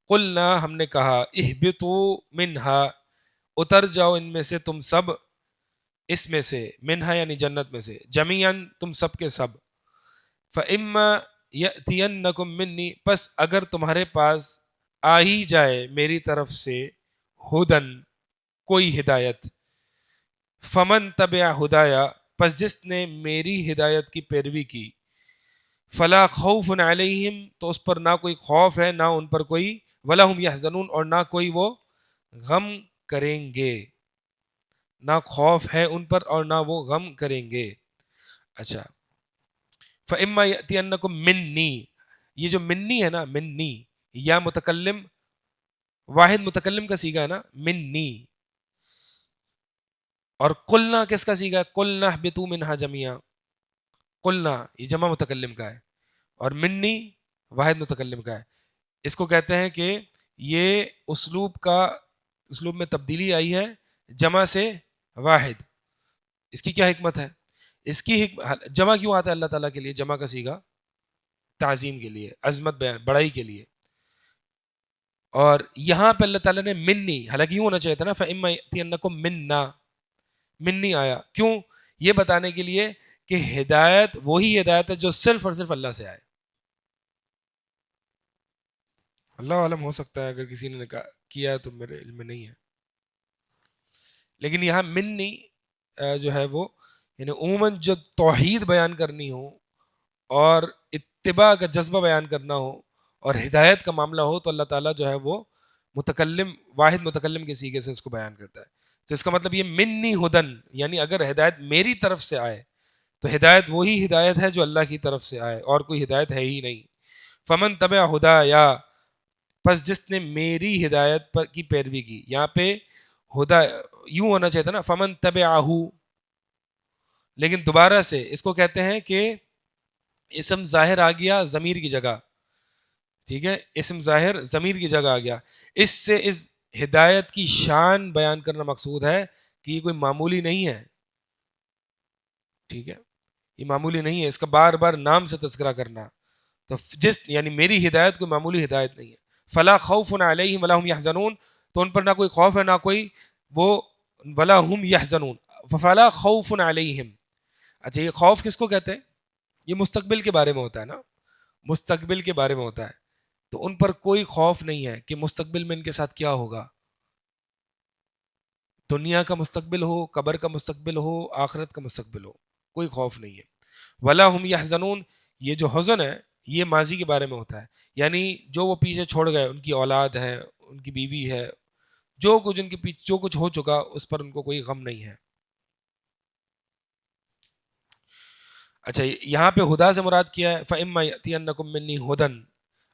قُلْنَا، ہم نے کہا، اهْبِطُوا مِنْهَا، اتر جاؤ ان میں سے تم سب، اس میں سے، منہا یعنی جنت میں سے، جمیعاً تم سب کے سب، فَإِمَّا يَأْتِيَنَّكُم مِّنِّي، پس اگر تمہارے پاس آ ہی جائے میری طرف سے، ہدن کوئی ہدایت، فمن تبع ہدایا، پس جس نے میری ہدایت کی پیروی کی، فلا خوف علیہم، تو اس پر نہ کوئی خوف ہے، نہ ان پر کوئی، ولا ہم یحزنون، اور نہ کوئی وہ غم کریں گے، نہ خوف ہے ان پر اور نہ وہ غم کریں گے۔ اچھا، فَإِمَّا يَأْتِيَنَّكُم مِّنِّي، یہ جو منی ہے نا، منی، یا متکلم، واحد متکلم کا سیگا ہے نا، منی، اور قلنا کس کا سیگا ہے؟ قلنا اهبطوا منها جميعا، قلنا یہ جمع متکلم کا ہے، اور منی واحد متکلم کا ہے۔ اس کو کہتے ہیں کہ یہ اسلوب میں تبدیلی آئی ہے جمع سے واحد۔ اس کی کیا حکمت ہے؟ اس کی جمع کیوں آتا ہے اللہ تعالیٰ کے لیے جمع کا سیگا؟ تعظیم کے لیے، عظمت بیان، بڑائی کے لیے۔ اور یہاں پہ اللہ تعالیٰ نے منی، حالانکہ یوں ہونا چاہیے تھا نا، فَإِمَّا يَأْتِيَنَّكُم مِّنَّا، منی آیا کیوں؟ یہ بتانے کے لیے کہ ہدایت وہی ہدایت ہے جو صرف اور صرف اللہ سے آئے۔ اللہ عالم، ہو سکتا ہے اگر کسی نے کیا ہے تو میرے علم میں نہیں ہے، لیکن یہاں منی جو ہے وہ، یعنی عموماً جب توحید بیان کرنی ہو اور اتباع کا جذبہ بیان کرنا ہو اور ہدایت کا معاملہ ہو تو اللہ تعالیٰ جو ہے وہ متکلم، واحد متکلم کے سیغے سے اس کو بیان کرتا ہے۔ تو اس کا مطلب یہ منی ہدن، یعنی اگر ہدایت میری طرف سے آئے تو ہدایت وہی ہدایت ہے جو اللہ کی طرف سے آئے، اور کوئی ہدایت ہے ہی نہیں۔ فمن تبع ہدایا، پس جس نے میری ہدایت پر کی پیروی کی، یہاں پہ ہدا یوں ہونا چاہیے تھا نا، فمن تبعہ، لیکن دوبارہ سے اس کو کہتے ہیں کہ اسم ظاہر آ گیا ضمیر کی جگہ، ٹھیک ہے، اسم ظاہر ضمیر کی جگہ آ گیا، اس سے اس ہدایت کی شان بیان کرنا مقصود ہے کہ یہ کوئی معمولی نہیں ہے، ٹھیک ہے، یہ معمولی نہیں ہے، اس کا بار بار نام سے تذکرہ کرنا، تو یعنی میری ہدایت کوئی معمولی ہدایت نہیں ہے۔ فلا خوف علیہم ولا هم يحزنون، تو ان پر نہ کوئی خوف ہے نہ کوئی وہ، ولا هم يحزنون، فلا خوف علیہم۔ اچھا، یہ خوف کس کو کہتے ہیں؟ یہ مستقبل کے بارے میں ہوتا ہے نا، مستقبل کے بارے میں ہوتا ہے، تو ان پر کوئی خوف نہیں ہے کہ مستقبل میں ان کے ساتھ کیا ہوگا، دنیا کا مستقبل ہو، قبر کا مستقبل ہو، آخرت کا مستقبل ہو، کوئی خوف نہیں ہے۔ ولا هم يحزنون، یہ جو حزن ہے یہ ماضی کے بارے میں ہوتا ہے، یعنی جو وہ پیچھے چھوڑ گئے، ان کی اولاد ہے، ان کی بیوی ہے، جو کچھ ان کے پیچھے جو کچھ ہو چکا اس پر ان کو کوئی غم نہیں ہے۔ اچھا یہاں پہ ہدا سے مراد کیا ہے؟ فَإِمَّا يَأْتِيَنَّكُم مِّنِّي هُدًى.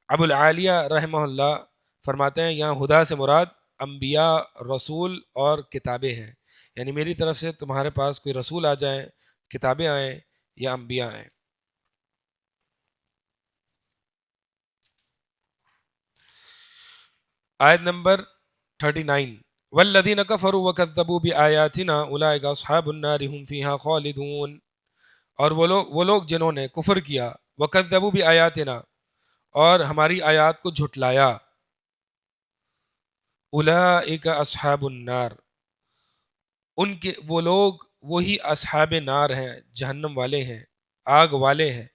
ابو العالیہ رحمہ اللہ فرماتے ہیں یہاں ہدا سے مراد انبیاء، رسول اور کتابیں ہیں، یعنی میری طرف سے تمہارے پاس کوئی رسول آ جائیں، کتابیں آئیں یا انبیاء آئیں. آیت نمبر 39 والذین کفروا وکذبوا بآیاتنا اولئک اصحاب النار هم فیہا خالدون. اور وہ لوگ جنہوں نے کفر کیا، وکذبوا بآیاتنا، اور ہماری آیات کو جھٹلایا، اولئک اصحاب النار، ان کے وہ لوگ وہی اصحاب نار ہیں، جہنم والے ہیں، آگ والے ہیں.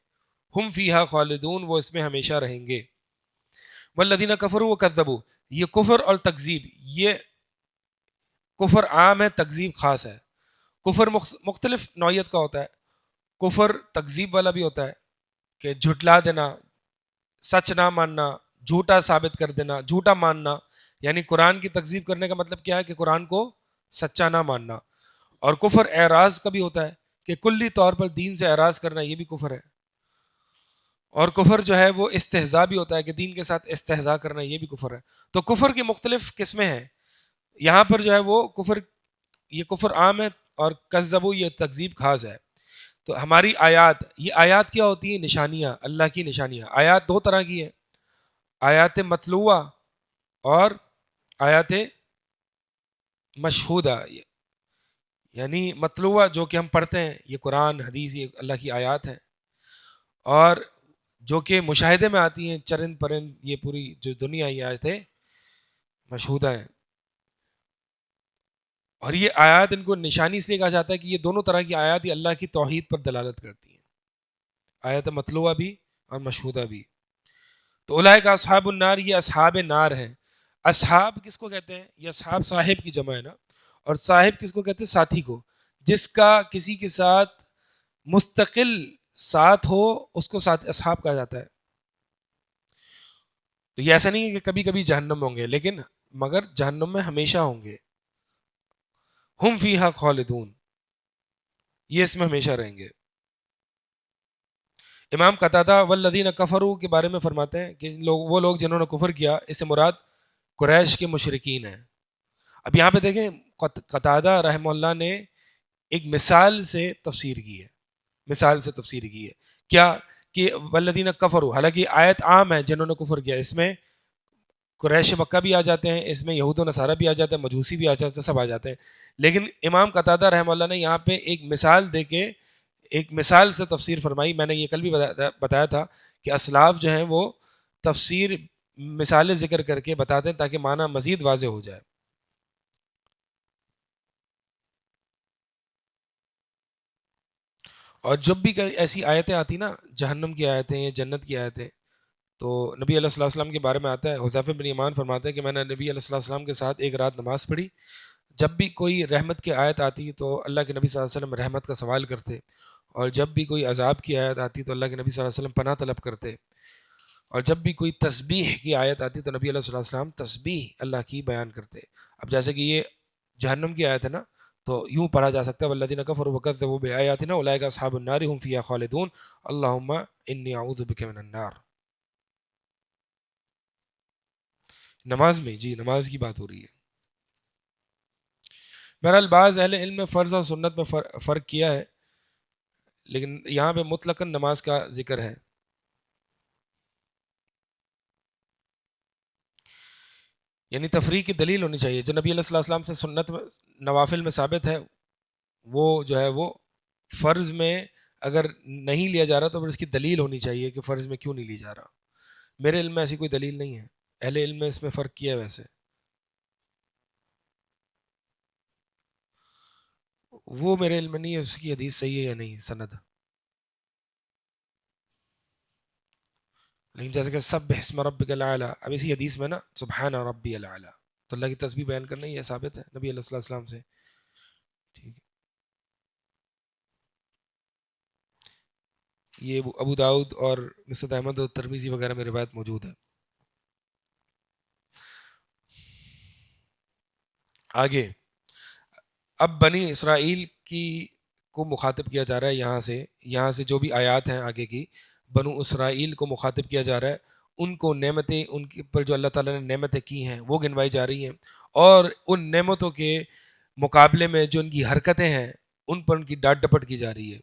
ہم فیہا خالدون، وہ اس میں ہمیشہ رہیں گے. والذین کفروا وکذبوا، یہ کفر اور تکذیب، یہ کفر عام ہے، تکذیب خاص ہے. کفر مختلف نوعیت کا ہوتا ہے. کفر تکذیب والا بھی ہوتا ہے کہ جھٹلا دینا، سچ نہ ماننا، جھوٹا ثابت کر دینا، جھوٹا ماننا، یعنی قرآن کی تکذیب کرنے کا مطلب کیا ہے کہ قرآن کو سچا نہ ماننا. اور کفر اعراض کا بھی ہوتا ہے کہ کلی طور پر دین سے اعراض کرنا، یہ بھی کفر ہے. اور کفر جو ہے وہ استہزاء بھی ہوتا ہے کہ دین کے ساتھ استہزاء کرنا، یہ بھی کفر ہے. تو کفر کی مختلف قسمیں ہیں. یہاں پر جو ہے وہ کفر، یہ کفر عام ہے، اور کذبو یہ تکذیب خاص ہے. تو ہماری آیات، یہ آیات کیا ہوتی ہیں؟ نشانیاں، اللہ کی نشانیاں. آیات دو طرح کی ہیں، آیات مطلوعہ اور آیات مشہودہ. یعنی مطلوعہ جو کہ ہم پڑھتے ہیں، یہ قرآن حدیث، یہ اللہ کی آیات ہیں. اور جو کہ مشاہدے میں آتی ہیں، چرند پرند، یہ پوری جو دنیا، یہ آیتیں مشہودہ ہیں. اور یہ آیات، ان کو نشانی اس لیے کہا جاتا ہے کہ یہ دونوں طرح کی آیات یہ اللہ کی توحید پر دلالت کرتی ہیں، آیت مطلوعہ بھی اور مشہودہ بھی. تو اولئک اصحاب النار، یہ اصحاب نار ہیں. اصحاب کس کو کہتے ہیں؟ یہ اصحاب صاحب کی جمع ہے نا. اور صاحب کس کو کہتے ہیں؟ ساتھی کو. جس کا کسی کے ساتھ مستقل ساتھ ہو اس کو ساتھ اصحاب کہا جاتا ہے. تو یہ ایسا نہیں ہے کہ کبھی کبھی جہنم ہوں گے، لیکن مگر جہنم میں ہمیشہ ہوں گے. ہم فیہا خالدون، یہ اس میں ہمیشہ رہیں گے. امام قتادہ والذین کفروا کے بارے میں فرماتے ہیں کہ وہ لوگ جنہوں نے کفر کیا، اس سے مراد قریش کے مشرکین ہیں. اب یہاں پہ دیکھیں قتادہ رحمہ اللہ نے ایک مثال سے تفسیر کی ہے، مثال سے تفسیر کی ہے. کیا کہ والذین کفروا، حالانکہ آیت عام ہے جنہوں نے کفر کیا، اس میں قریش مکہ بھی آ جاتے ہیں، اس میں یہود و نصارہ بھی آ جاتے ہیں، مجوسی بھی آ جاتے ہیں، سب آ جاتے ہیں. لیکن امام قتادہ رحمہ اللہ نے یہاں پہ ایک مثال دے کے، ایک مثال سے تفسیر فرمائی. میں نے یہ کل بھی بتایا تھا کہ اسلاف جو ہیں وہ تفسیر مثالیں ذکر کر کے بتاتے ہیں تاکہ معنی مزید واضح ہو جائے. اور جب بھی ایسی آیتیں آتی نا، جہنم کی آیتیں یا جنت کی آیتیں، تو نبی علیہ الصلوۃ والسلام کے بارے میں آتا ہے، حذیفہ بن یمان فرماتے ہیں کہ میں نے نبی علیہ الصلوۃ والسلام کے ساتھ ایک رات نماز پڑھی. جب بھی کوئی رحمت کی آیت آتی تو اللہ کے نبی صلی اللہ علیہ وسلم رحمت کا سوال کرتے، اور جب بھی کوئی عذاب کی آیت آتی تو اللہ کے نبی صلی اللہ علیہ وسلم پناہ طلب کرتے. اور جب بھی کوئی تسبیح کی آیت آتی تو نبی علیہ الصلوۃ والسلام تسبیح اللہ کی بیان کرتے. اب جیسے کہ یہ جہنم کی آیت ہے نا، تو یوں پڑھا جا سکتا ہے والذین کفروا وکذبوا بآیاتنا اولئک اصحاب النار هم فیہا خالدون اللہم انی اعوذ بک من النار. نماز میں، جی نماز کی بات ہو رہی ہے. بہرحال بعض اہل علم نے فرض اور سنت میں فرق کیا ہے، لیکن یہاں پہ مطلقاً نماز کا ذکر ہے. یعنی تفریق کی دلیل ہونی چاہیے. جو نبی علیہ الصلوۃ والسلام سے سنت میں، نوافل میں ثابت ہے، وہ جو ہے وہ فرض میں اگر نہیں لیا جا رہا تو پھر اس کی دلیل ہونی چاہیے کہ فرض میں کیوں نہیں لی جا رہا. میرے علم میں ایسی کوئی دلیل نہیں ہے. اہل علم میں اس میں فرق کیا ہے. ویسے وہ میرے علم میں نہیں ہے اس کی حدیث صحیح ہے یا نہیں سند. لیکن جیسے کہ سبح اسم ربک الاعلی، اب اسی حدیث میں نا سبحان ربی الاعلی، تو اللہ کی تسبیح بیان کرنا یہ ثابت ہے نبی علیہ الصلوۃ والسلام سے. ٹھیک ہے، یہ ابو داؤد اور مسند احمد اور ترمذی وغیرہ میں روایت موجود ہے. آگے اب بنی اسرائیل کی کو مخاطب کیا جا رہا ہے یہاں سے جو بھی آیات ہیں آگے کی بنو اسرائیل کو مخاطب کیا جا رہا ہے، ان کو نعمتیں ان کے پر جو اللہ تعالیٰ نے نعمتیں کی ہیں وہ گنوائی جا رہی ہیں، اور ان نعمتوں کے مقابلے میں جو ان کی حرکتیں ہیں ان پر ان کی ڈانٹ ڈپٹ کی جا رہی ہے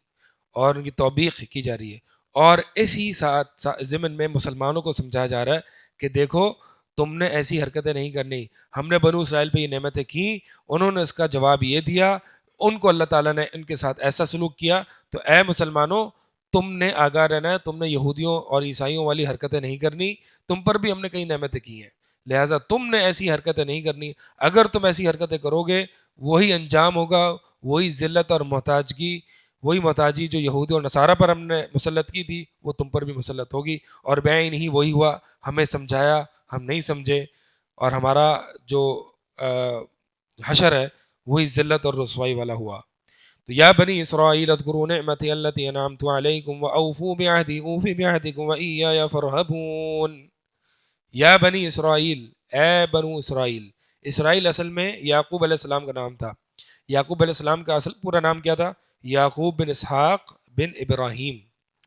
اور ان کی توبیخ کی جا رہی ہے، اور اسی ساتھ ضمن میں مسلمانوں کو سمجھایا جا رہا ہے کہ دیکھو تم نے ایسی حرکتیں نہیں کرنی، ہم نے بنو اسرائیل پہ یہ نعمتیں کیں، انہوں نے اس کا جواب یہ دیا، ان کو اللہ تعالیٰ نے ان کے ساتھ ایسا سلوک کیا، تو اے مسلمانوں تم نے آگاہ رہنا ہے، تم نے یہودیوں اور عیسائیوں والی حرکتیں نہیں کرنی، تم پر بھی ہم نے کئی نعمتیں کی ہیں، لہٰذا تم نے ایسی حرکتیں نہیں کرنی، اگر تم ایسی حرکتیں کرو گے وہی انجام ہوگا، وہی ذلت اور محتاجگی، وہی محتاجی جو یہود اور نصارہ پر ہم نے مسلط کی تھی وہ تم پر بھی مسلط ہوگی، اور بعین ہی وہی ہوا، ہمیں سمجھایا ہم نہیں سمجھے، اور ہمارا جو حشر ہے وہی ذلت اور رسوائی والا ہوا۔ تو یا بنی اسرائیل اذکروا نعمتی التی انعمت علیکم واوفوا بعہدی اوفی بعہدکم وایای فارہبون۔ یا بنی اسرائیل، اے بنو اسرائیل، اسرائیل اصل میں یعقوب علیہ السلام کا نام تھا، یعقوب علیہ السلام کا اصل پورا نام کیا تھا؟ یعقوب بن اسحاق بن ابراہیم،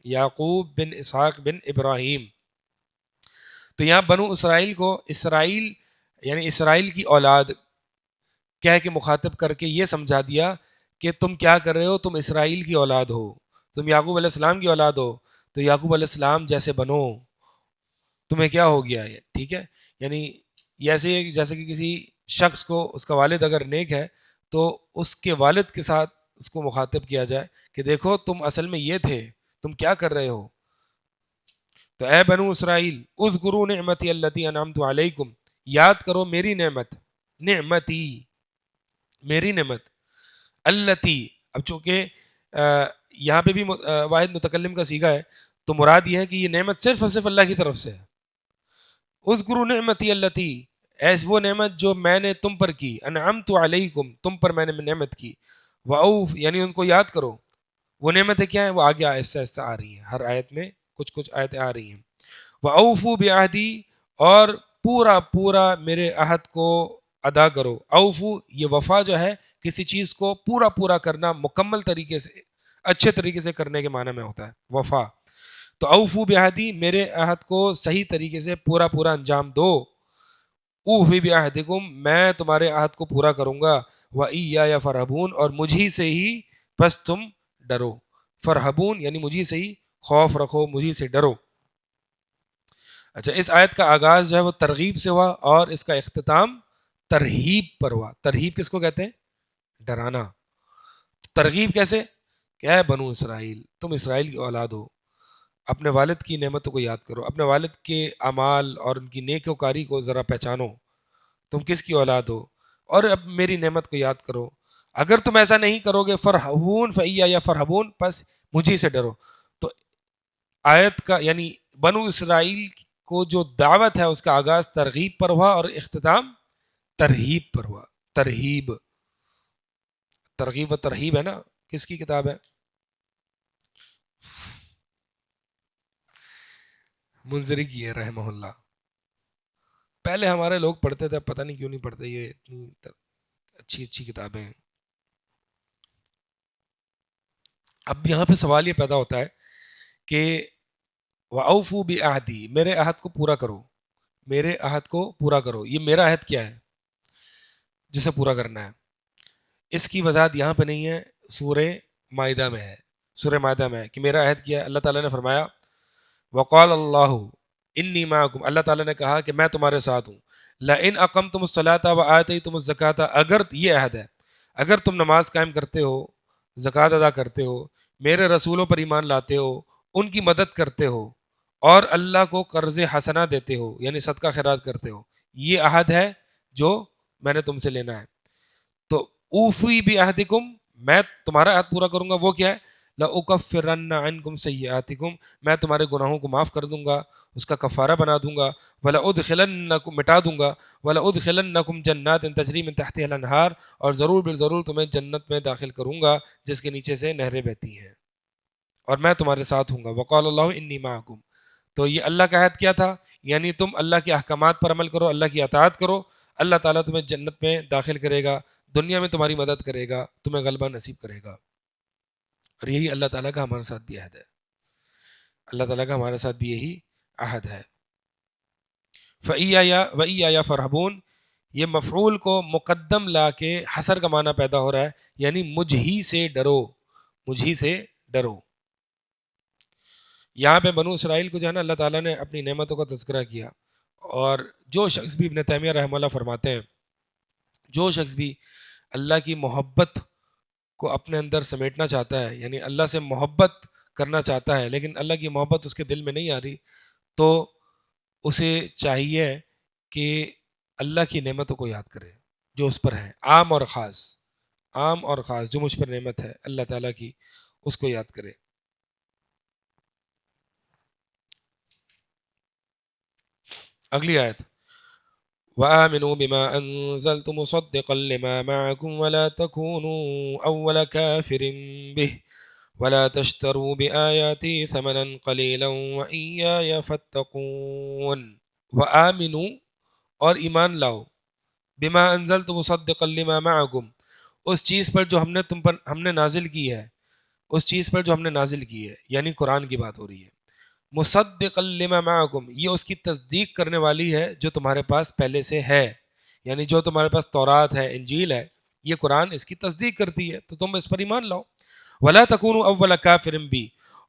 یعقوب بن اسحاق بن ابراہیم۔ تو یہاں بنو اسرائیل کو اسرائیل یعنی اسرائیل کی اولاد کہہ کے مخاطب کر کے یہ سمجھا دیا کہ تم کیا کر رہے ہو، تم اسرائیل کی اولاد ہو، تم یعقوب علیہ السلام کی اولاد ہو، تو یعقوب علیہ السلام جیسے بنو، تمہیں کیا ہو گیا ہے، ٹھیک ہے، یعنی جیسے کہ کسی شخص کو اس کا والد اگر نیک ہے تو اس کے والد کے ساتھ اس کو مخاطب کیا جائے کہ دیکھو تم اصل میں یہ تھے، تم کیا کر رہے ہو۔ تو اے بنو اسرائیل اذکروا نعمتی التی انعمت علیکم، یاد کرو میری نعمت، نعمتی میری نعمت، التی، اب چونکہ یہاں پہ بھی واحد متکلم کا صیغہ ہے تو مراد یہ ہے کہ یہ نعمت صرف اور صرف اللہ کی طرف سے ہے۔ اذکروا نعمتی التی، ایس وہ نعمت جو میں نے تم پر کی، انعمت علیکم تم پر میں نے نعمت کی، واوف یعنی ان کو یاد کرو، وہ نعمتیں کیا ہیں وہ آگے ایسا ایسا آ رہی ہیں، ہر آیت میں کچھ کچھ آیتیں آ رہی ہیں۔ واوفوا بعہدی، اور پورا پورا میرے عہد کو ادا کرو، اوفو یہ وفا جو ہے کسی چیز کو پورا پورا کرنا، مکمل طریقے سے اچھے طریقے سے کرنے کے معنی میں ہوتا ہے وفا، تو اوفو بعہدی میرے عہد کو صحیح طریقے سے پورا پورا انجام دو، اوفی بعہدکم میں تمہارے عہد کو پورا کروں گا، وایای فارہبون اور مجھی سے ہی بس تم ڈرو، فرہبون یعنی مجھی سے ہی خوف رکھو، مجھی سے ڈرو۔ اچھا، اس آیت کا آغاز جو ہے وہ ترغیب سے ہوا اور اس کا اختتام ترہیب پر ہوا۔ ترہیب کس کو کہتے ہیں؟ ڈرانا۔ ترغیب کیسے؟ کہ اے بنو اسرائیل تم اسرائیل کی اولاد ہو، اپنے والد کی نعمتوں کو یاد کرو، اپنے والد کے اعمال اور ان کی نیک وکاری کو ذرا پہچانو، تم کس کی اولاد ہو، اور اب میری نعمت کو یاد کرو، اگر تم ایسا نہیں کرو گے فرحبون فایای فرحبون پس مجھے سے ڈرو۔ تو آیت کا یعنی بنو اسرائیل کو جو دعوت ہے اس کا آغاز ترغیب پر ہوا اور اختتام ترہیب پر ہوا۔ ترہیب، ترغیب و ترہیب ہے نا، کس کی کتاب ہے؟ منذری کی ہے رحمہ اللہ۔ پہلے ہمارے لوگ پڑھتے تھے، پتہ نہیں کیوں نہیں پڑھتے، یہ اتنی اچھی اچھی کتابیں ہیں۔ اب یہاں پہ سوال یہ پیدا ہوتا ہے کہ وَأَوْفُوا بِعَهْدِي میرے عہد کو پورا کرو، میرے عہد کو پورا کرو، یہ میرا عہد کیا ہے جسے پورا کرنا ہے؟ اس کی وضاحت یہاں پہ نہیں ہے، سورہ مائدہ میں ہے، سورہ مائدہ میں ہے کہ میرا عہد کیا ہے۔ اللہ تعالیٰ نے فرمایا وقال اللہ انی معکم، اللہ تعالیٰ نے کہا کہ میں تمہارے ساتھ ہوں، لئن اقمتم الصلاۃ وآتیتم الزکاۃ، اگر یہ عہد ہے اگر تم نماز قائم کرتے ہو، زکوٰۃ ادا کرتے ہو، میرے رسولوں پر ایمان لاتے ہو، ان کی مدد کرتے ہو، اور اللہ کو قرض حسنہ دیتے ہو یعنی صدقہ خیرات کرتے ہو، یہ عہد ہے جو میں نے تم سے لینا ہے۔ تو اوفی بعہدکم میں تمہارا عہد پورا کروں گا، وہ کیا ہے؟ لأکفرن عنکم سیئاتکم میں تمہارے گناہوں کو معاف کر دوں گا، اس کا کفارہ بنا دوں گا، ولأدخلنکم مٹا دوں گا، ولأدخلنکم جنات تجری من تحتها الانہار اور ضرور بالضرور تمہیں جنت میں داخل کروں گا جس کے نیچے سے نہریں بہتی ہیں، اور میں تمہارے ساتھ ہوں گا۔ وقال اللہ انی معکم، تو یہ اللہ کا عہد کیا تھا؟ یعنی تم اللہ کے احکامات پر عمل کرو، اللہ کی اطاعت کرو، اللہ تعالیٰ تمہیں جنت میں داخل کرے گا، دنیا میں تمہاری مدد کرے گا، تمہیں غلبہ نصیب کرے گا۔ اور یہی اللہ تعالیٰ کا ہمارے ساتھ بھی عہد ہے، اللہ تعالیٰ کا ہمارے ساتھ بھی یہی عہد ہے۔ فَإِيَّايَ وَإِيَّايَ فَارْهَبُونَ، یہ مفعول کو مقدم لا کے حصر کا معنی پیدا ہو رہا ہے، یعنی مجھ ہی سے ڈرو، مجھ ہی سے ڈرو۔ یہاں پہ بنو اسرائیل کو جو ہے نا اللہ تعالیٰ نے اپنی نعمتوں کا تذکرہ کیا، اور جو شخص بھی ابن تیمیہ رحمہ اللہ فرماتے ہیں، جو شخص بھی اللہ کی محبت کو اپنے اندر سمیٹنا چاہتا ہے، یعنی اللہ سے محبت کرنا چاہتا ہے لیکن اللہ کی محبت اس کے دل میں نہیں آ رہی، تو اسے چاہیے کہ اللہ کی نعمتوں کو یاد کرے جو اس پر ہے، عام اور خاص، عام اور خاص جو مجھ پر نعمت ہے اللہ تعالیٰ کی، اس کو یاد کرے۔ اگلی آیت، وآمنوا بما أنزلت مصدقا لما معكم ولا تكونوا أول كافر به ولا تشتروا بآياتي ثمنا قليلا وإياي فاتقون۔ وآمنوا، اور ایمان لاؤ، بما انزلت مصدقا لما معكم، اس چیز پر جو ہم نے نازل کی ہے، اس چیز پر جو ہم نے نازل کی ہے، یعنی قرآن کی بات ہو رہی ہے۔ مصدقا لما معكم، یہ اس کی تصدیق کرنے والی ہے جو تمہارے پاس پہلے سے ہے، یعنی جو تمہارے پاس تورات ہے، انجیل ہے، یہ قرآن اس کی تصدیق کرتی ہے، تو تم اس پر ایمان لاؤ۔ ولا تکونوا اول کافر بی،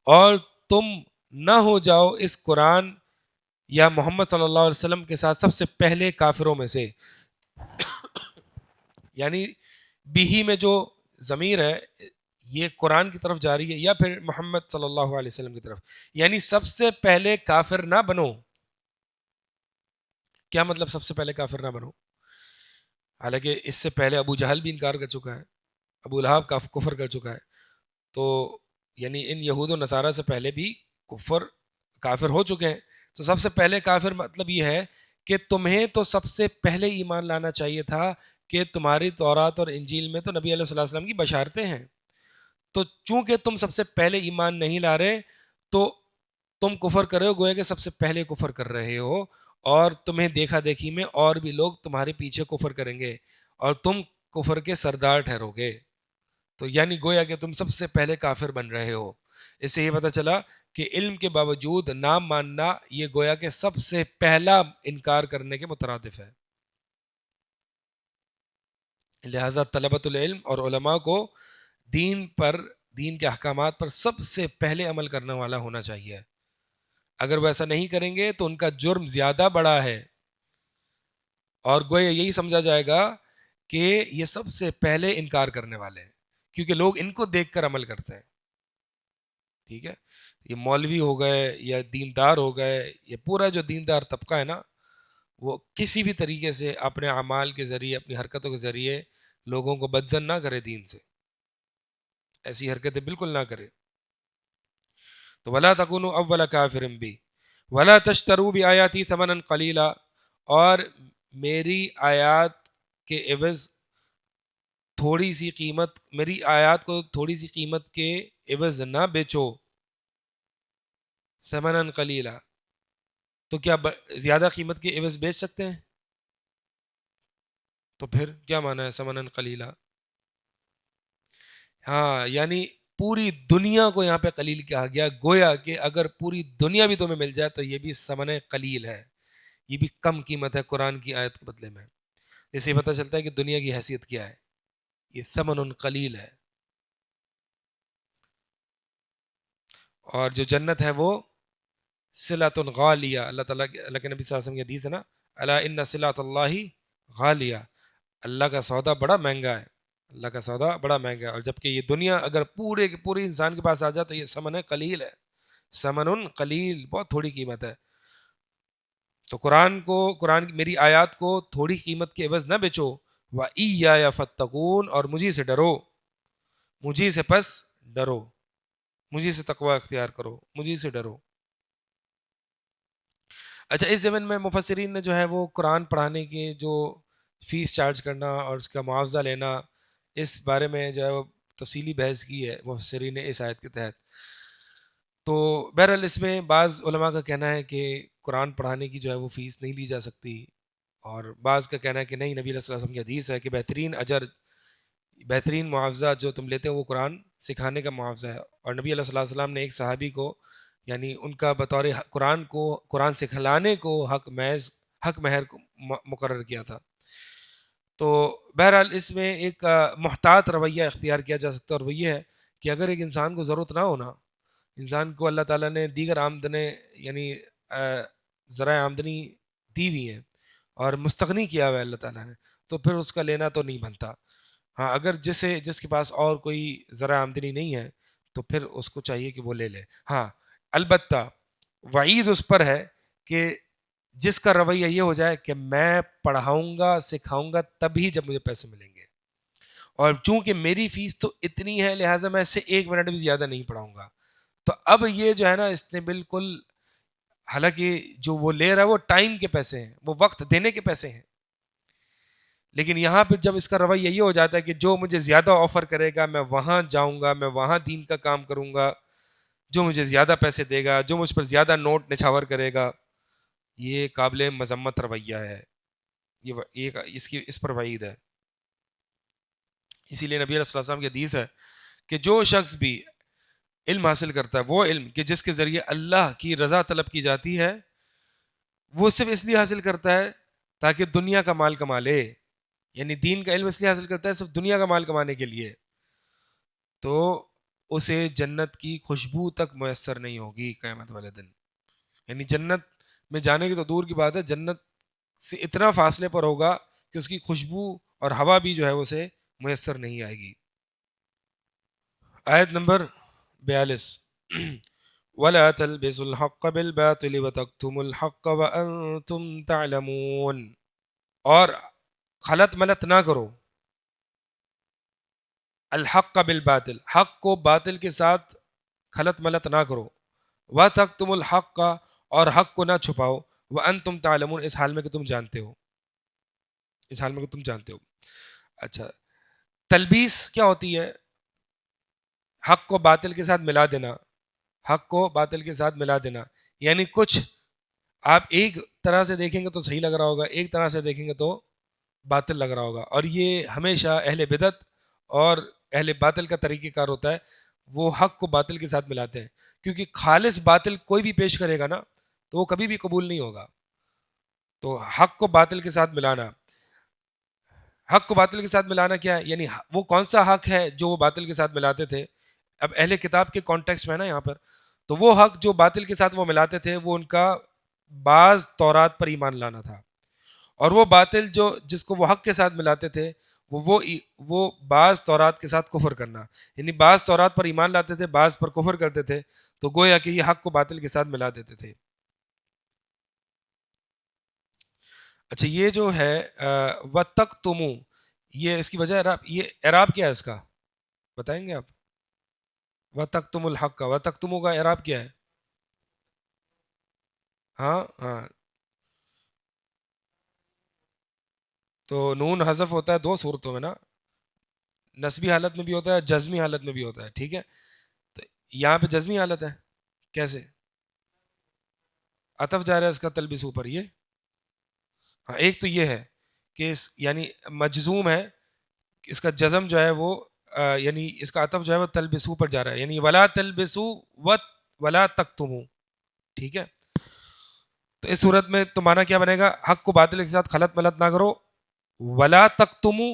اور تم نہ ہو جاؤ اس قرآن یا محمد صلی اللہ علیہ وسلم کے ساتھ سب سے پہلے کافروں میں سے، یعنی بھی میں جو ضمیر ہے یہ قرآن کی طرف جاری ہے یا پھر محمد صلی اللہ علیہ وسلم کی طرف، یعنی سب سے پہلے کافر نہ بنو۔ کیا مطلب سب سے پہلے کافر نہ بنو؟ حالانکہ اس سے پہلے ابو جہل بھی انکار کر چکا ہے، ابو لہب کا کفر کر چکا ہے، تو یعنی ان یہود و نصارہ سے پہلے بھی کافر ہو چکے ہیں، تو سب سے پہلے کافر مطلب یہ ہے کہ تمہیں تو سب سے پہلے ایمان لانا چاہیے تھا کہ تمہاری تورات اور انجیل میں تو نبی علیہ الصلوۃ والسلام کی بشارتیں ہیں، تو چونکہ تم سب سے پہلے ایمان نہیں لا رہے تو تم کفر کر رہے ہو، گویا کہ سب سے پہلے کفر کر رہے ہو، اور تمہیں دیکھا دیکھی میں اور بھی لوگ تمہارے پیچھے کفر کریں گے اور تم کفر کے سردار ٹھہرو گے، تو یعنی گویا کہ تم سب سے پہلے کافر بن رہے ہو۔ اس سے یہ پتہ چلا کہ علم کے باوجود نہ ماننا یہ گویا کہ سب سے پہلا انکار کرنے کے مترادف ہے۔ لہذا طلبۃ العلم اور علماء کو دین کے احکامات پر سب سے پہلے عمل کرنے والا ہونا چاہیے، اگر وہ ایسا نہیں کریں گے تو ان کا جرم زیادہ بڑا ہے، اور گویا یہی سمجھا جائے گا کہ یہ سب سے پہلے انکار کرنے والے ہیں، کیونکہ لوگ ان کو دیکھ کر عمل کرتے ہیں۔ ٹھیک ہے، یہ مولوی ہو گئے یا دیندار ہو گئے، یہ پورا جو دیندار طبقہ ہے نا، وہ کسی بھی طریقے سے اپنے اعمال کے ذریعے، اپنی حرکتوں کے ذریعے لوگوں کو بدظن نہ کرے دین سے، ایسی حرکتیں بالکل نہ کرے۔ تو ولا تکونوا اول کافر بی ولا تشتروا بآیاتی ثمنا قلیلا، اور میری آیات کے عوض تھوڑی سی قیمت، میری آیات کو تھوڑی سی قیمت کے عوض نہ بیچو، ثمنا قلیلا، تو کیا زیادہ قیمت کے عوض بیچ سکتے ہیں؟ تو پھر کیا معنی ہے ثمنا قلیلا؟ ہاں، یعنی پوری دنیا کو یہاں پہ قلیل کہا گیا، گویا کہ اگر پوری دنیا بھی تمہیں مل جائے تو یہ بھی ثمن قلیل ہے، یہ بھی کم قیمت ہے قرآن کی آیت کے بدلے میں۔ اس سے پتہ چلتا ہے کہ دنیا کی حیثیت کیا ہے، یہ ثمن قلیل ہے، اور جو جنت ہے وہ صلۃ غالیہ، اللہ تعالیٰ اللہ کے نبی صلی اللہ علیہ وسلم کی حدیث ہے نا، الا ان صلۃ اللہ غالیہ، اللہ کا سودا بڑا مہنگا ہے، اللہ کا سودا بڑا مہنگا ہے، اور جبکہ یہ دنیا اگر پورے انسان کے پاس آ جائے تو یہ ثمن قلیل ہے، ثمن قلیل، بہت تھوڑی قیمت ہے۔ تو قرآن کی میری آیات کو تھوڑی قیمت کے عوض نہ بیچو، وَإِيَّايَ فَاتَّقُونَ، اور مجھے سے ڈرو، مجھے سے پس ڈرو، مجھے سے تقوی اختیار کرو، مجھے سے ڈرو۔ اچھا، اس زمن میں مفسرین نے جو ہے وہ قرآن پڑھانے کی جو فیس چارج کرنا اور اس کا معاوضہ لینا، اس بارے میں جو ہے وہ تفصیلی بحث کی ہے مفسرین نے اس آیت کے تحت۔ تو بہرحال اس میں بعض علماء کا کہنا ہے کہ قرآن پڑھانے کی جو ہے وہ فیس نہیں لی جا سکتی، اور بعض کا کہنا ہے کہ نہیں، نبی علیہ السلام کی حدیث ہے کہ بہترین اجر بہترین معاوضہ جو تم لیتے ہو وہ قرآن سکھانے کا معاوضہ ہے. اور نبی علیہ الصلوۃ والسلام نے ایک صحابی کو یعنی ان کا بطور قرآن سکھلانے کو حق مہر مقرر کیا تھا. تو بہرحال اس میں ایک محتاط رویہ اختیار کیا جا سکتا ہے، اور وہ یہ ہے کہ اگر ایک انسان کو ضرورت نہ ہونا، انسان کو اللہ تعالیٰ نے دیگر آمدنیں یعنی ذرائع آمدنی دی ہوئی ہیں اور مستغنی کیا ہوا ہے اللہ تعالیٰ نے، تو پھر اس کا لینا تو نہیں بنتا. ہاں اگر جس کے پاس اور کوئی ذرائع آمدنی نہیں ہے تو پھر اس کو چاہیے کہ وہ لے لے. ہاں البتہ وعید اس پر ہے کہ جس کا رویہ یہ ہو جائے کہ میں پڑھاؤں گا سکھاؤں گا تبھی جب مجھے پیسے ملیں گے، اور چونکہ میری فیس تو اتنی ہے لہٰذا میں اس سے 1 منٹ بھی زیادہ نہیں پڑھاؤں گا. تو اب یہ جو ہے نا اس نے بالکل، حالانکہ جو وہ لے رہا ہے وہ ٹائم کے پیسے ہیں، وہ وقت دینے کے پیسے ہیں، لیکن یہاں پہ جب اس کا رویہ یہ ہو جاتا ہے کہ جو مجھے زیادہ آفر کرے گا میں وہاں جاؤں گا، میں وہاں دین کا کام کروں گا، جو مجھے زیادہ پیسے دے گا، جو مجھ پر زیادہ نوٹ نچھاور کرے گا، یہ قابل مذمت رویہ ہے. یہ اس پر وعید ہے. اسی لیے نبی علیہ الصلوۃ والسلام کی حدیث ہے کہ جو شخص بھی علم حاصل کرتا ہے، وہ علم کہ جس کے ذریعے اللہ کی رضا طلب کی جاتی ہے، وہ صرف اس لیے حاصل کرتا ہے تاکہ دنیا کا مال کما لے، یعنی دین کا علم اس لیے حاصل کرتا ہے صرف دنیا کا مال کمانے کے لیے، تو اسے جنت کی خوشبو تک میسر نہیں ہوگی قیامت والے دن. یعنی جنت میں جانے کی تو دور کی بات ہے، جنت سے اتنا فاصلے پر ہوگا کہ اس کی خوشبو اور ہوا بھی جو ہے اسے میسر نہیں آئے گی. آیت نمبر 42 وَلَا تَلْبِسُوا الْحَقَّ بِالْبَاطِلِ وَتَكْتُمُوا الْحَقَّ وَأَنْتُمْ تَعْلَمُونَ، اور خلط ملط نہ کرو الحق بالباطل، حق کو باطل کے ساتھ خلط ملط نہ کرو، وَتَكْتُمُوا الْحَقَّ، اور حق کو نہ چھپاؤ، وَأَنْتُمْ تَعْلَمُونَ، اس حال میں کہ تم جانتے ہو، اس حال میں کہ تم جانتے ہو. اچھا، تلبیس کیا ہوتی ہے؟ حق کو باطل کے ساتھ ملا دینا، حق کو باطل کے ساتھ ملا دینا، یعنی کچھ آپ ایک طرح سے دیکھیں گے تو صحیح لگ رہا ہوگا، ایک طرح سے دیکھیں گے تو باطل لگ رہا ہوگا. اور یہ ہمیشہ اہل بدعت اور اہل باطل کا طریقہ کار ہوتا ہے، وہ حق کو باطل کے ساتھ ملاتے ہیں، کیونکہ خالص باطل کوئی بھی پیش کرے گا نا تو وہ کبھی بھی قبول نہیں ہوگا. تو حق کو باطل کے ساتھ ملانا، حق کو باطل کے ساتھ ملانا کیا ہے؟ یعنی وہ کون سا حق ہے جو وہ باطل کے ساتھ ملاتے تھے؟ اب اہل کتاب کے کانٹیکس میں ہے نا یہاں پر، تو وہ حق جو باطل کے ساتھ وہ ملاتے تھے وہ ان کا بعض تورات پر ایمان لانا تھا، اور وہ باطل جس کو وہ حق کے ساتھ ملاتے تھے وہ بعض تورات کے ساتھ کفر کرنا، یعنی بعض تورات پر ایمان لاتے تھے بعض پر کفر کرتے تھے، تو گویا کہ یہ حق کو باطل کے ساتھ ملا دیتے تھے. اچھا یہ جو ہے وَتَكْتُمُوا، یہ اس کی وجہ یہ اعراب کیا ہے اس کا بتائیں گے آپ؟ وَتَكْتُمُوا الْحَقَّ، وَتَكْتُمُوا کا اعراب کیا ہے؟ ہاں ہاں، تو نون حذف ہوتا ہے 2 صورتوں میں نا، نسبی حالت میں بھی ہوتا ہے، جزمی حالت میں بھی ہوتا ہے. ٹھیک ہے، تو یہاں پہ جزمی حالت ہے. کیسے؟ عطف جا رہا ہے اس کا تلبس اوپر، یہ ہاں ایک تو یہ ہے کہ یعنی مجزوم ہے، اس کا جزم جو ہے وہ یعنی اس کا عطف جو ہے وہ تلبسو پر جا رہا ہے، یعنی ولا تلبسو ولا تکتمو. ٹھیک ہے، تو اس صورت میں تو معنی کیا بنے گا؟ حق کو باطل کے ساتھ خلط ملط نہ کرو، ولا تکتمو،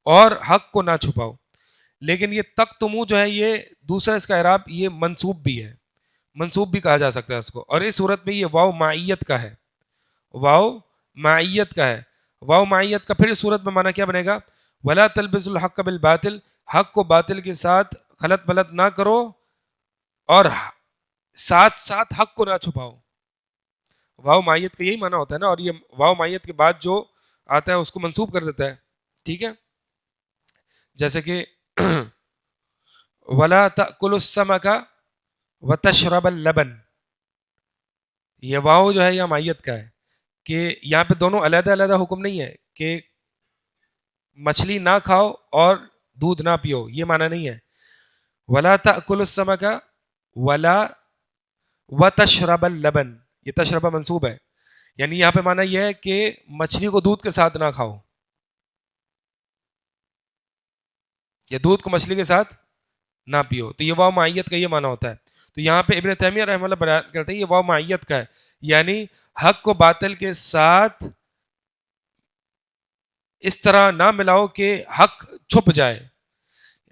اور حق کو نہ چھپاؤ. لیکن یہ تکتمو جو ہے یہ دوسرا اس کا اعراب یہ منصوب بھی ہے، منصوب بھی کہا جا سکتا ہے اس کو، اور اس صورت میں یہ واو معیت کا ہے، واو معیت کا ہے. واو معیت کا پھر اس صورت میں معنی کیا بنے گا؟ ولا تلبس الحق بالباطل، حق کو باطل کے ساتھ خلط ملط نہ کرو اور ساتھ ساتھ حق کو نہ چھپاؤ. واو معیت کا یہی معنی ہوتا ہے نا، اور یہ واو معیت کے بعد جو آتا ہے اس کو منسوب کر دیتا ہے. ٹھیک ہے، جیسے کہ ولا تأکل السمک وتشرب اللبن، یہ واو جو ہے یہ معیت کا ہے کہ یہاں پہ دونوں علیحدہ علیحدہ حکم نہیں ہے کہ مچھلی نہ کھاؤ اور دودھ نہ پیو، یہ معنی نہیں ہے. ولا تأکل السمک ولا وتشرب اللبن، یہ تشربہ منصوب ہے، یعنی یہاں پہ معنی یہ ہے کہ مچھلی کو دودھ کے ساتھ نہ کھاؤ. یا دودھ کو مچھلی کے ساتھ نہ پیو. تو یہ واو معیت کا یہ معنی ہوتا ہے. تو یہاں پہ ابن تیمیہ رحمہ اللہ بیان کرتے ہیں یہ واو معیت کا ہے, یعنی حق کو باطل کے ساتھ اس طرح نہ ملاؤ کہ حق چھپ جائے.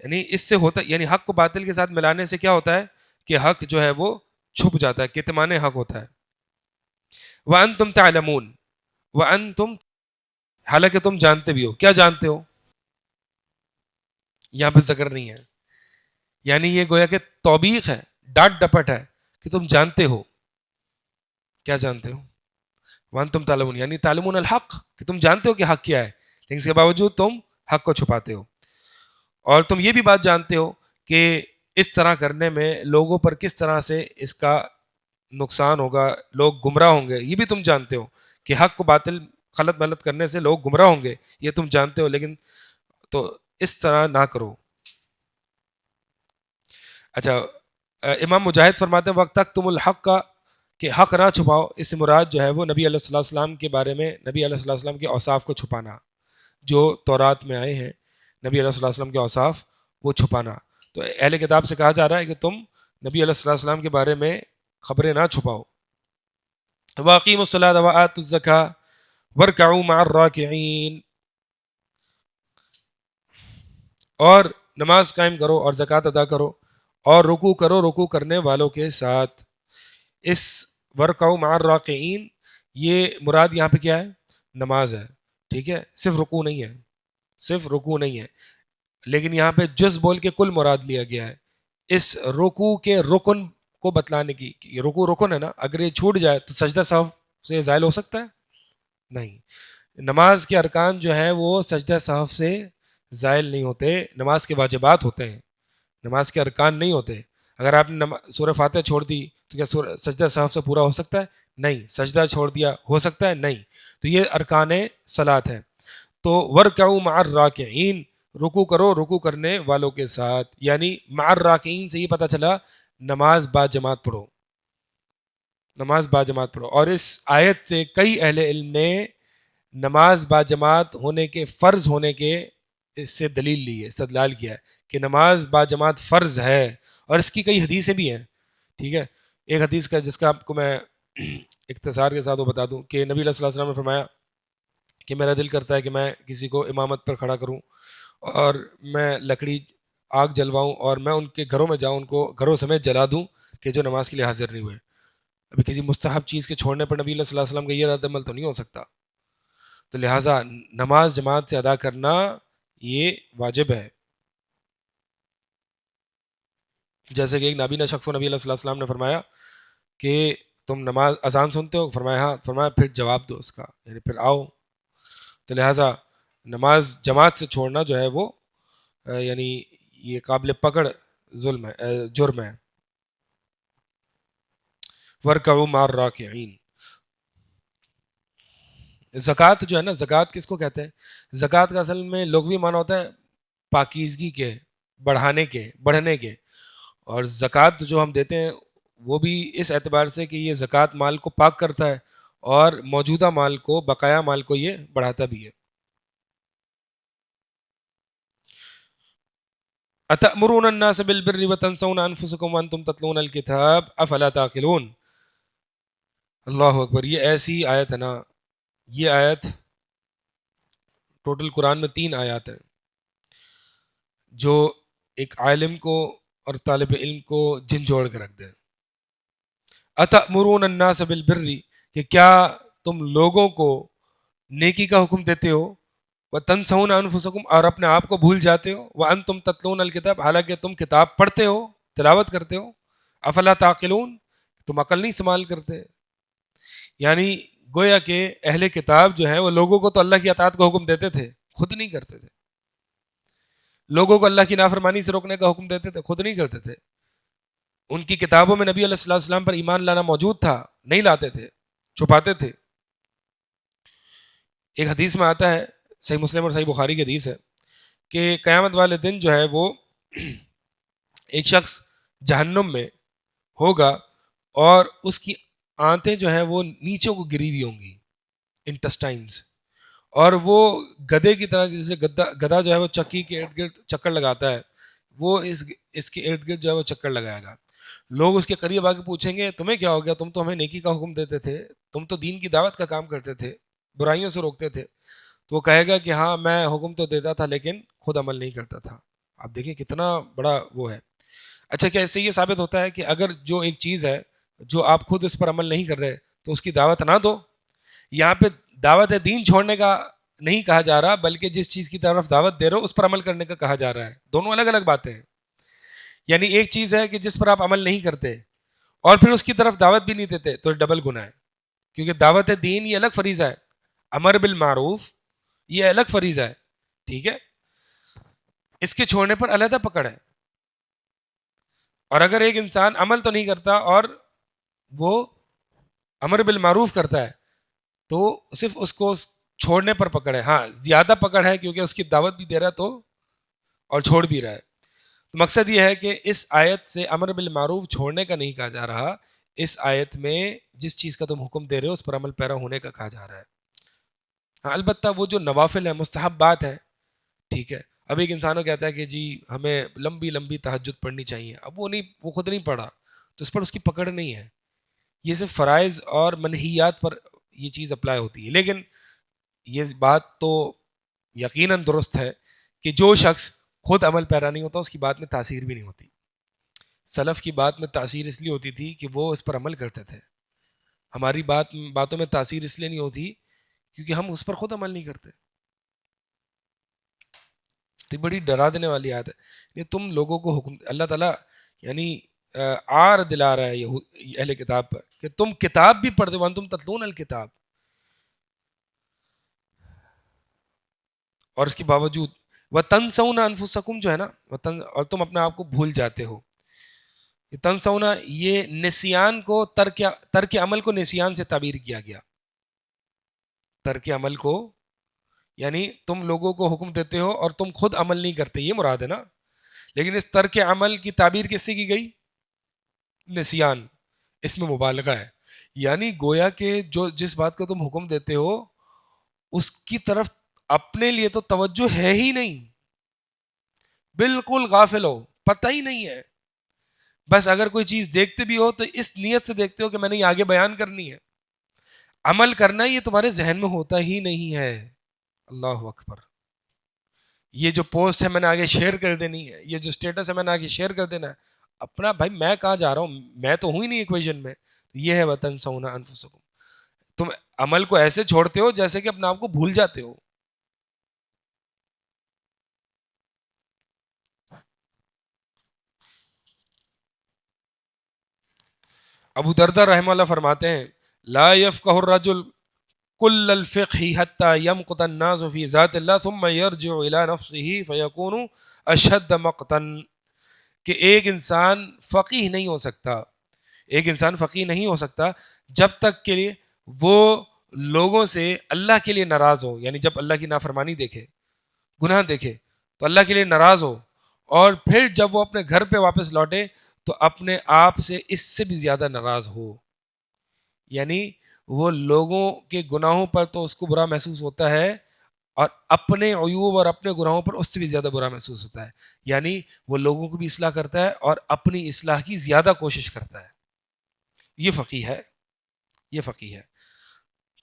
یعنی اس سے ہوتا, یعنی حق کو باطل کے ساتھ ملانے سے کیا ہوتا ہے کہ حق جو ہے وہ چھپ جاتا ہے, کتمان حق ہوتا ہے. وَأَنْتُمْ تَعْلَمُونَ, وَأَنْتُمْ, حالانکہ تم جانتے بھی ہو. کیا جانتے ہو؟ یہاں پہ ذکر نہیں ہے, یعنی یہ گویا کہ توبیخ ہے, ڈانٹ ڈپٹ ہے کہ تم جانتے ہو. کیا جانتے ہو؟ وَأَنْتُمْ تَعْلَمُونَ, یعنی تعلمون الحق, کہ تم جانتے ہو کہ حق کیا ہے, لیکن اس کے باوجود تم حق کو چھپاتے ہو. اور تم یہ بھی بات جانتے ہو کہ اس طرح کرنے میں لوگوں پر کس طرح سے اس کا نقصان ہوگا, لوگ گمراہ ہوں گے. یہ بھی تم جانتے ہو کہ حق کو باطل غلط ملت کرنے سے لوگ گمراہ ہوں گے, یہ تم جانتے ہو, لیکن تو اس طرح نہ کرو. اچھا, امام مجاہد فرماتے ہیں وقت تک تم الحق کا, کہ حق نہ چھپاؤ, اس سے مراد جو ہے وہ نبی علیہ الصلوۃ والسلام کے بارے میں, نبی علیہ الصلوۃ والسلام کے اوصاف کو چھپانا, جو تورات میں آئے ہیں نبی علیہ الصلوۃ والسلام کے اوصاف وہ چھپانا. تو اہل کتاب سے کہا جا رہا ہے کہ تم نبی علیہ الصلوۃ والسلام کے بارے میں خبریں نہ چھپاؤ. وَأَقِیمُوا الصَّلَاةَ وَآتُوا الزَّکَاةَ وَارْکَعُوا مَعَ الرَّاکِعِینَ, اور نماز قائم کرو اور زکوٰۃ ادا کرو اور رکوع کرو رکوع کرنے والوں کے ساتھ. اس وَارْکَعُوا مَعَ الرَّاکِعِینَ یہ مراد یہاں پہ کیا ہے؟ نماز ہے. ٹھیک ہے, صرف رکوع نہیں ہے, صرف رکوع نہیں ہے, لیکن یہاں پہ جز بول کے کل مراد لیا گیا ہے. اس رکوع کے رکن کو بتلانے کی, رکوع رکن ہے نا, اگر یہ چھوٹ جائے تو سجدہ سہو سے زائل ہو سکتا ہے؟ نہیں. نماز کے ارکان جو ہے وہ سجدہ سہو سے زائل نہیں ہوتے, نماز کے واجبات ہوتے ہیں, نماز کے ارکان نہیں ہوتے. اگر آپ نے سورہ فاتحہ چھوڑ دی تو کیا سجدہ سہو سے پورا ہو سکتا ہے؟ نہیں. سجدہ چھوڑ دیا ہو سکتا ہے؟ نہیں. تو یہ ارکان صلاۃ ہے. تو وَارْکَعُوا مَعَ الرَّاکِعِینَ, رکوع کرو رکوع کرنے والوں کے ساتھ, یعنی مع الراکعین سے یہ پتہ چلا نماز با جماعت پڑھو, نماز با جماعت پڑھو. اور اس آیت سے کئی اہل علم نے نماز با جماعت ہونے کے, فرض ہونے کے اس سے دلیل لی ہے, استدلال کیا ہے کہ نماز با جماعت فرض ہے, اور اس کی کئی حدیثیں بھی ہیں. ٹھیک ہے, ایک حدیث کا جس کا آپ کو میں اختصار کے ساتھ وہ بتا دوں کہ نبی صلی اللہ علیہ وسلم نے فرمایا کہ میرا دل کرتا ہے کہ میں کسی کو امامت پر کھڑا کروں اور میں لکڑی آگ جلواؤں اور میں ان کے گھروں میں جاؤں, ان کو گھروں سمیت جلا دوں کہ جو نماز کے لیے حاضر نہیں ہوئے. ابھی کسی مستحب چیز کے چھوڑنے پر نبی صلی اللہ علیہ وسلم کا یہ رد عمل تو نہیں ہو سکتا. تو لہٰذا نماز جماعت سے ادا کرنا یہ واجب ہے. جیسے کہ ایک نابینا شخص کو نبی علیہ السلام نے فرمایا کہ تم نماز اذان سنتے ہو؟ فرمایا ہاں. فرمایا پھر جواب دو اس کا, یعنی پھر آؤ. تو لہٰذا نماز جماعت سے چھوڑنا جو ہے وہ یعنی یہ قابل پکڑ ظلم ہے, جرم ہے. وَارْکَعُوا مَعَ الرَّاکِعِینَ. زکوٰۃ جو ہے نا, زکوٰۃ کس کو کہتے ہیں؟ زکوٰۃ کا اصل میں لغوی معنی ہوتا ہے پاکیزگی کے, بڑھانے کے, بڑھنے کے. اور زکوٰۃ جو ہم دیتے ہیں وہ بھی اس اعتبار سے کہ یہ زکوٰۃ مال کو پاک کرتا ہے اور موجودہ مال کو, بقایا مال کو یہ بڑھاتا بھی ہے. أَتَأْمُرُونَ النَّاسَ بِالْبِرِّ وَتَنْسَوْنَ أَنفُسَكُمْ وَأَنْتُمْ تَتْلُونَ الْكِتَابَ أَفَلَا تَعْقِلُونَ. اللہ اکبر. یہ ایسی آیت ہے نا, یہ آیت ٹوٹل قرآن میں 3 آیات ہیں جو ایک عالم کو اور طالب علم کو جھنجھوڑ کے رکھ دیں. أَتَأْمُرُونَ النَّاسَ بِالْبِرِّ, کہ کیا تم لوگوں کو نیکی کا حکم دیتے ہو, وَتَنْسَوْنَ أَنفُسَكُمْ, اور اپنے آپ کو بھول جاتے ہو, وَأَنْتُمْ تَتْلُونَ الْكِتَابَ, حالانکہ تم کتاب پڑھتے ہو, تلاوت کرتے ہو. أَفَلَا تَعْقِلُونَ, تم عقل نہیں استعمال کرتے. یعنی گویا کہ اہل کتاب جو ہیں وہ لوگوں کو تو اللہ کی اطاعت کا حکم دیتے تھے, خود نہیں کرتے تھے. لوگوں کو اللہ کی نافرمانی سے روکنے کا حکم دیتے تھے, خود نہیں کرتے تھے. ان کی کتابوں میں نبی علیہ السلام پر ایمان لانا موجود تھا, نہیں لاتے تھے, چھپاتے تھے. ایک حدیث میں آتا ہے, صحیح مسلم اور صحیح بخاری کی حدیث ہے, کہ قیامت والے دن جو ہے وہ ایک شخص جہنم میں ہوگا اور اس کی آنتیں جو ہیں وہ نیچوں کو گری ہوئی ہوں گی, انٹسٹائنز, اور وہ گدے کی طرح، جیسے گدھا جو ہے وہ چکی کے ارد گرد چکر لگاتا ہے، وہ اس کے ارد گرد جو ہے وہ چکر لگائے گا. لوگ اس کے قریب آ کے پوچھیں گے تمہیں کیا ہو گیا، تم تو ہمیں نیکی کا حکم دیتے تھے، تم تو دین کی دعوت کا کام کرتے تھے، برائیوں سے روکتے تھے. تو وہ کہے گا کہ ہاں میں حکم تو دیتا تھا لیکن خود عمل نہیں کرتا تھا. آپ دیکھیں کتنا بڑا وہ ہے. اچھا، کیا اس سے یہ ثابت ہوتا ہے کہ اگر جو ایک چیز ہے جو آپ خود اس پر عمل نہیں کر رہے تو اس کی دعوت نہ دو؟ یہاں پہ دعوت دین چھوڑنے کا نہیں کہا جا رہا، بلکہ جس چیز کی طرف دعوت دے رہے ہو اس پر عمل کرنے کا کہا جا رہا ہے. دونوں الگ الگ باتیں ہیں. یعنی ایک چیز ہے کہ جس پر آپ عمل نہیں کرتے اور پھر اس کی طرف دعوت بھی نہیں دیتے تو ڈبل گناہ ہے. کیونکہ دعوت دین یہ الگ فریضہ ہے، امر بالمعروف یہ الگ فریضہ ہے. ٹھیک ہے، اس کے چھوڑنے پر علیحدہ پکڑ ہے. اور اگر ایک انسان عمل تو نہیں کرتا اور وہ امر بالمعروف کرتا ہے تو صرف اس کو چھوڑنے پر پکڑ ہے. ہاں زیادہ پکڑ ہے کیونکہ اس کی دعوت بھی دے رہا ہے تو اور چھوڑ بھی رہا ہے. تو مقصد یہ ہے کہ اس آیت سے امر بالمعروف چھوڑنے کا نہیں کہا جا رہا، اس آیت میں جس چیز کا تم حکم دے رہے ہو اس پر عمل پیرا ہونے کا کہا جا رہا ہے. ہاں البتہ وہ جو نوافل ہیں، مستحبات ہیں، ٹھیک ہے. اب ایک انسان کو کہتا ہے کہ جی ہمیں لمبی لمبی تہجد پڑھنی چاہیے، اب وہ خود نہیں پڑھا تو اس پر اس کی پکڑ نہیں ہے. یہ صرف فرائض اور منہیات پر یہ چیز اپلائی ہوتی ہے. لیکن یہ بات تو یقیناً درست ہے کہ جو شخص خود عمل پیرا نہیں ہوتا اس کی بات میں تاثیر بھی نہیں ہوتی. سلف کی بات میں تاثیر اس لیے ہوتی تھی کہ وہ اس پر عمل کرتے تھے. ہماری باتوں میں تاثیر اس لیے نہیں ہوتی کیونکہ ہم اس پر خود عمل نہیں کرتے. تو بڑی ڈرا دینے والی آیت ہے. یہ تم لوگوں کو حکم، اللہ تعالیٰ یعنی آر دلا رہا ہے اہل کتاب پر کہ تم کتاب بھی پڑھتے ہو، تم تتلون الکتاب، اور اس کے باوجود وَتَنْسَوْنَ أَنفُسَكُمْ جو ہے نا، اور تم اپنے آپ کو بھول جاتے ہو. تنسونا یہ نسیان کو ترک عمل کو نسیان سے تعبیر کیا گیا. ترک عمل کو یعنی تم لوگوں کو حکم دیتے ہو اور تم خود عمل نہیں کرتے، یہ مراد ہے نا. لیکن اس ترک عمل کی تعبیر کس سے کی گئی؟ نسیان. اس میں مبالغہ ہے. یعنی گویا کہ جس بات کا تم حکم دیتے ہو اس کی طرف اپنے لیے تو توجہ ہے ہی نہیں، بالکل غافل ہو، پتہ ہی نہیں ہے. بس اگر کوئی چیز دیکھتے بھی ہو تو اس نیت سے دیکھتے ہو کہ میں نے یہ آگے بیان کرنی ہے. عمل کرنا یہ تمہارے ذہن میں ہوتا ہی نہیں ہے. اللہ اکبر. یہ جو پوسٹ ہے میں نے آگے شیئر کر دینی ہے، یہ جو سٹیٹس ہے میں نے آگے شیئر کر دینا ہے. اپنا بھائی میں کہاں جا رہا ہوں، میں تو ہوں ہی نہیں ایکویشن میں. تو یہ ہے وَتَنْسَوْنَ أَنفُسَكُمْ. تم عمل کو ایسے چھوڑتے ہو جیسے کہ اپنے آپ کو بھول جاتے ہو. ابو دردہ رحمہ اللہ فرماتے ہیں لا يفقه الرجل كل الفقه حتى يمقت الناس في ذات الله ثم يرجع الى نفسه فيكون اشد مقتا. کہ ایک انسان فقیہ نہیں ہو سکتا، ایک انسان فقیہ نہیں ہو سکتا جب تک کہ وہ لوگوں سے اللہ کے لیے ناراض ہو. یعنی جب اللہ کی نافرمانی دیکھے، گناہ دیکھے تو اللہ کے لیے ناراض ہو، اور پھر جب وہ اپنے گھر پہ واپس لوٹے تو اپنے آپ سے اس سے بھی زیادہ ناراض ہو. یعنی وہ لوگوں کے گناہوں پر تو اس کو برا محسوس ہوتا ہے اور اپنے عیوب اور اپنے گناہوں پر اس سے بھی زیادہ برا محسوس ہوتا ہے. یعنی وہ لوگوں کو بھی اصلاح کرتا ہے اور اپنی اصلاح کی زیادہ کوشش کرتا ہے. یہ فقیہ ہے، یہ فقیہ ہے.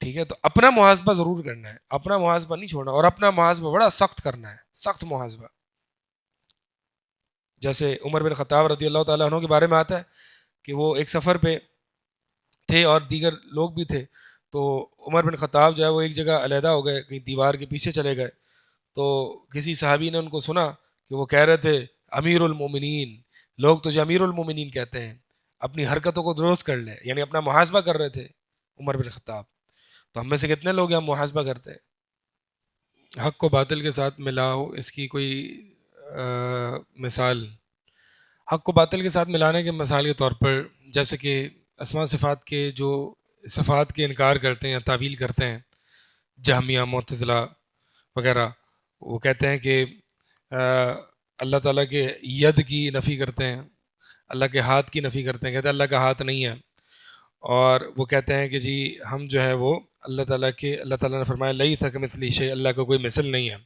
ٹھیک ہے، تو اپنا محاسبہ ضرور کرنا ہے، اپنا محاسبہ نہیں چھوڑنا، اور اپنا محاسبہ بڑا سخت کرنا ہے، سخت محاسبہ. جیسے عمر بن خطاب رضی اللہ تعالیٰ عنہ کے بارے میں آتا ہے کہ وہ ایک سفر پہ تھے اور دیگر لوگ بھی تھے. تو عمر بن خطاب جو ہے وہ ایک جگہ علیحدہ ہو گئے، کہیں دیوار کے پیچھے چلے گئے. تو کسی صحابی نے ان کو سنا کہ وہ کہہ رہے تھے امیر المومنین، لوگ تجھے امیر المومنین کہتے ہیں، اپنی حرکتوں کو درست کر لے. یعنی اپنا محاسبہ کر رہے تھے عمر بن خطاب. تو ہم میں سے کتنے لوگ ہیں ہم محاسبہ کرتے ہیں؟ حق کو باطل کے ساتھ ملاؤ، اس کی کوئی مثال؟ حق کو باطل کے ساتھ ملانے کے مثال کے طور پر جیسے کہ اسماء صفات کے جو صفات کے انکار کرتے ہیں یا تعویل کرتے ہیں، جہمیہ، معتزلہ وغیرہ، وہ کہتے ہیں کہ اللہ تعالیٰ کے ید کی نفی کرتے ہیں، اللہ کے ہاتھ کی نفی کرتے ہیں، کہتے ہیں اللہ کا ہاتھ نہیں ہے. اور وہ کہتے ہیں کہ جی ہم جو ہے وہ اللہ تعالیٰ نے فرمایا لیس کمثلہ شیء، اللہ کا کوئی مثل نہیں ہے،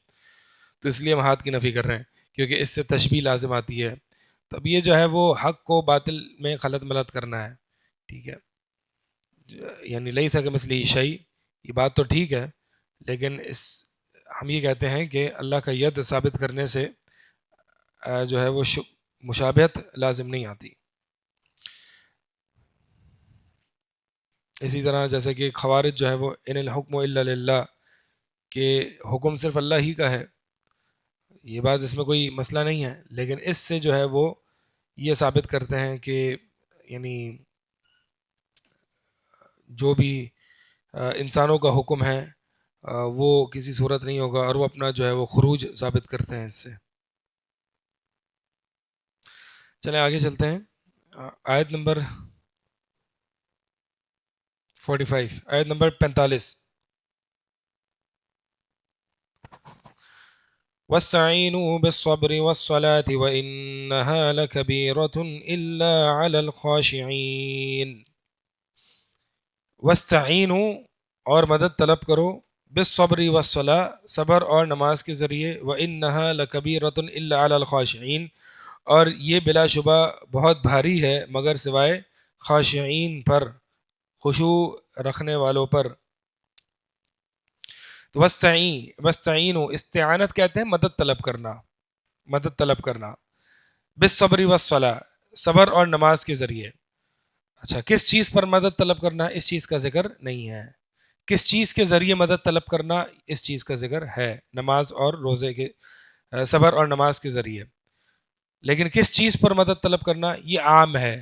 تو اس لیے ہم ہاتھ کی نفی کر رہے ہیں کیونکہ اس سے تشبیہ لازم آتی ہے. تو اب یہ جو ہے وہ حق کو باطل میں خلط ملط کرنا ہے. ٹھیک ہے، یعنی لیس کمثلہ شیء، یہ بات تو ٹھیک ہے، لیکن ہم یہ کہتے ہیں کہ اللہ کا ید ثابت کرنے سے جو ہے وہ مشابہت لازم نہیں آتی. اسی طرح جیسے کہ خوارج جو ہے وہ ان الحکم الا للہ، کہ حکم صرف اللہ ہی کا ہے، یہ بات اس میں کوئی مسئلہ نہیں ہے، لیکن اس سے جو ہے وہ یہ ثابت کرتے ہیں کہ یعنی جو بھی انسانوں کا حکم ہے وہ کسی صورت نہیں ہوگا، اور وہ اپنا جو ہے وہ خروج ثابت کرتے ہیں اس سے. چلیں آگے چلتے ہیں. آیت نمبر 45، آیت نمبر 45. واستعینوا بالصبر والصلاة وإنها لكبيرة إلا على الخاشعين. واستعینوا، اور مدد طلب کرو، بالصبر والصلاة، صبر اور نماز کے ذریعے، وإنها لكبيرة إلا على الخاشعين، اور یہ بلا شبہ بہت بھاری ہے مگر سوائے خاشعین پر، خشوع رکھنے والوں پر. تو وستعینوا، استعانت کہتے ہیں مدد طلب کرنا، مدد طلب کرنا، بالصبر والصلاة، صبر اور نماز کے ذریعے. اچھا، کس چیز پر مدد طلب کرنا اس چیز کا ذکر نہیں ہے، کس چیز کے ذریعے مدد طلب کرنا اس چیز کا ذکر ہے، نماز اور روزے کے، صبر اور نماز کے ذریعے. لیکن کس چیز پر مدد طلب کرنا یہ عام ہے،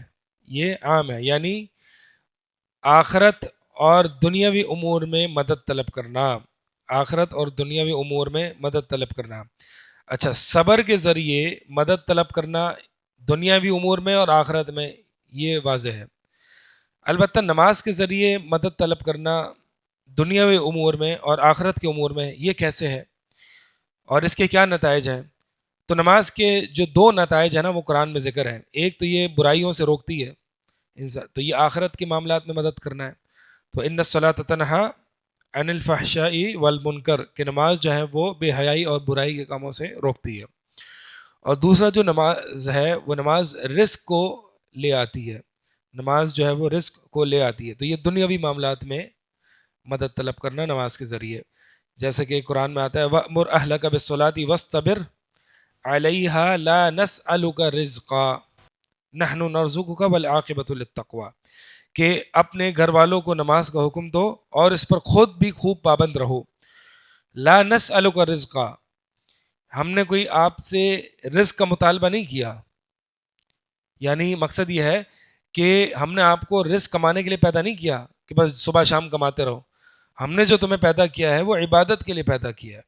یہ عام ہے، یعنی آخرت اور دنیاوی امور میں مدد طلب کرنا، آخرت اور دنیاوی امور میں مدد طلب کرنا. اچھا، صبر کے ذریعے مدد طلب کرنا دنیاوی امور میں اور آخرت میں، یہ واضح ہے. البتہ نماز کے ذریعے مدد طلب کرنا دنیاوی امور میں اور آخرت کے امور میں، یہ کیسے ہے اور اس کے کیا نتائج ہیں؟ تو نماز کے جو دو نتائج ہیں نا وہ قرآن میں ذکر ہے. ایک تو یہ برائیوں سے روکتی ہے، تو یہ آخرت کے معاملات میں مدد کرنا ہے. تو ان الصلاۃ تنہا عن الفحشاء والمنکر، کہ نماز جو ہے وہ بے حیائی اور برائی کے کاموں سے روکتی ہے. اور دوسرا جو نماز ہے وہ نماز رزق کو لے آتی ہے، نماز جو ہے وہ رزق کو لے آتی ہے. تو یہ دنیاوی معاملات میں مدد طلب کرنا نماز کے ذریعے، جیسے کہ قرآن میں آتا ہے وَأْمُرْ أَهْلَكَ بِالصَّلَاةِ وَاصْطَبِرْ عَلَيْهَا لَا نَسْأَلُكَ رِزْقًا نَحْنُ نَرْزُقُكَ وَالْعَاقِبَةُ لِلتَّقْوَىٰ، کہ اپنے گھر والوں کو نماز کا حکم دو اور اس پر خود بھی خوب پابند رہو. لا نسألک رزقا، ہم نے کوئی آپ سے رزق کا مطالبہ نہیں کیا، یعنی مقصد یہ ہے کہ ہم نے آپ کو رزق کمانے کے لیے پیدا نہیں کیا کہ بس صبح شام کماتے رہو. ہم نے جو تمہیں پیدا کیا ہے وہ عبادت کے لیے پیدا کیا ہے.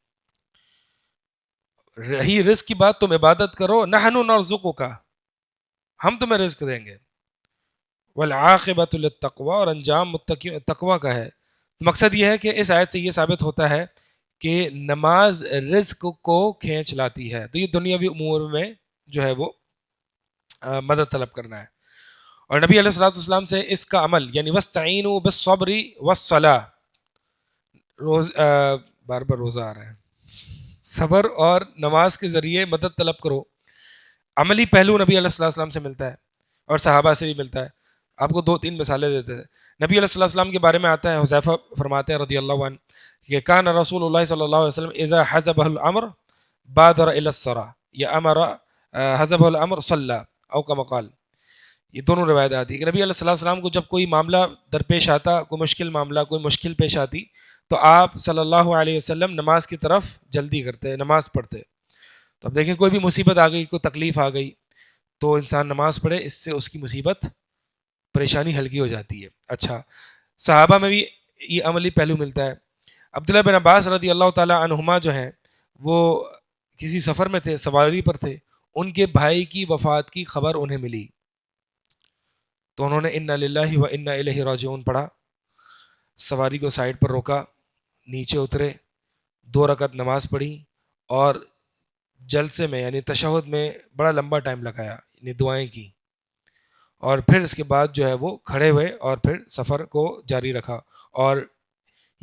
رہی رزق کی بات، تم عبادت کرو، نحن نرزقک، ہم تمہیں رزق دیں گے، والعاقبۃ للتقویٰ، اور انجام تقویٰ کا ہے. مقصد یہ ہے کہ اس آیت سے یہ ثابت ہوتا ہے کہ نماز رزق کو کھینچ لاتی ہے. تو یہ دنیاوی امور میں جو ہے وہ مدد طلب کرنا ہے. اور نبی علیہ الصلوۃ والسلام سے اس کا عمل، یعنی وَاسْتَعِینُوا بِالصَّبْرِ وَالصَّلَاةِ، بار بار روزہ آ رہا ہے، صبر اور نماز کے ذریعے مدد طلب کرو. عملی پہلو نبی علیہ الصلوۃ والسلام سے ملتا ہے اور صحابہ سے بھی ملتا ہے. آپ کو 2-3 مثالیں دیتے ہیں. نبی علیہ الصلوۃ والسلام کے بارے میں آتا ہے، حذیفہ فرماتے ہیں رضی اللہ عنہ کہ کان رسول اللہ صلی اللہ علیہ وسلم اذا حزبه الامر بادر الى الصلاة، یا امر حزبه الامر صلى او كما قال. یہ دونوں روایت آتی ہے کہ نبی علیہ الصلوۃ والسلام کو جب کوئی معاملہ درپیش آتا، کوئی مشکل معاملہ، کوئی مشکل پیش آتی، تو آپ صلی اللہ علیہ وسلم نماز کی طرف جلدی کرتے، نماز پڑھتے. تو اب دیکھیں کوئی بھی مصیبت آ گئی، کوئی تکلیف آ گئی، تو انسان نماز پڑھے، اس سے اس کی مصیبت پریشانی ہلکی ہو جاتی ہے. اچھا، صحابہ میں بھی یہ عملی پہلو ملتا ہے. عبداللہ بن عباس رضی اللہ تعالی عنہما جو ہیں وہ کسی سفر میں تھے، سواری پر تھے، ان کے بھائی کی وفات کی خبر انہیں ملی، تو انہوں نے انا للہ و انا الیہ راجعون پڑھا، سواری کو سائڈ پر روکا، نیچے اترے، 2 رکعت نماز پڑھی، اور جلسے میں یعنی تشہد میں بڑا لمبا ٹائم لگایا، یعنی دعائیں کی. اور پھر اس کے بعد جو ہے وہ کھڑے ہوئے اور پھر سفر کو جاری رکھا، اور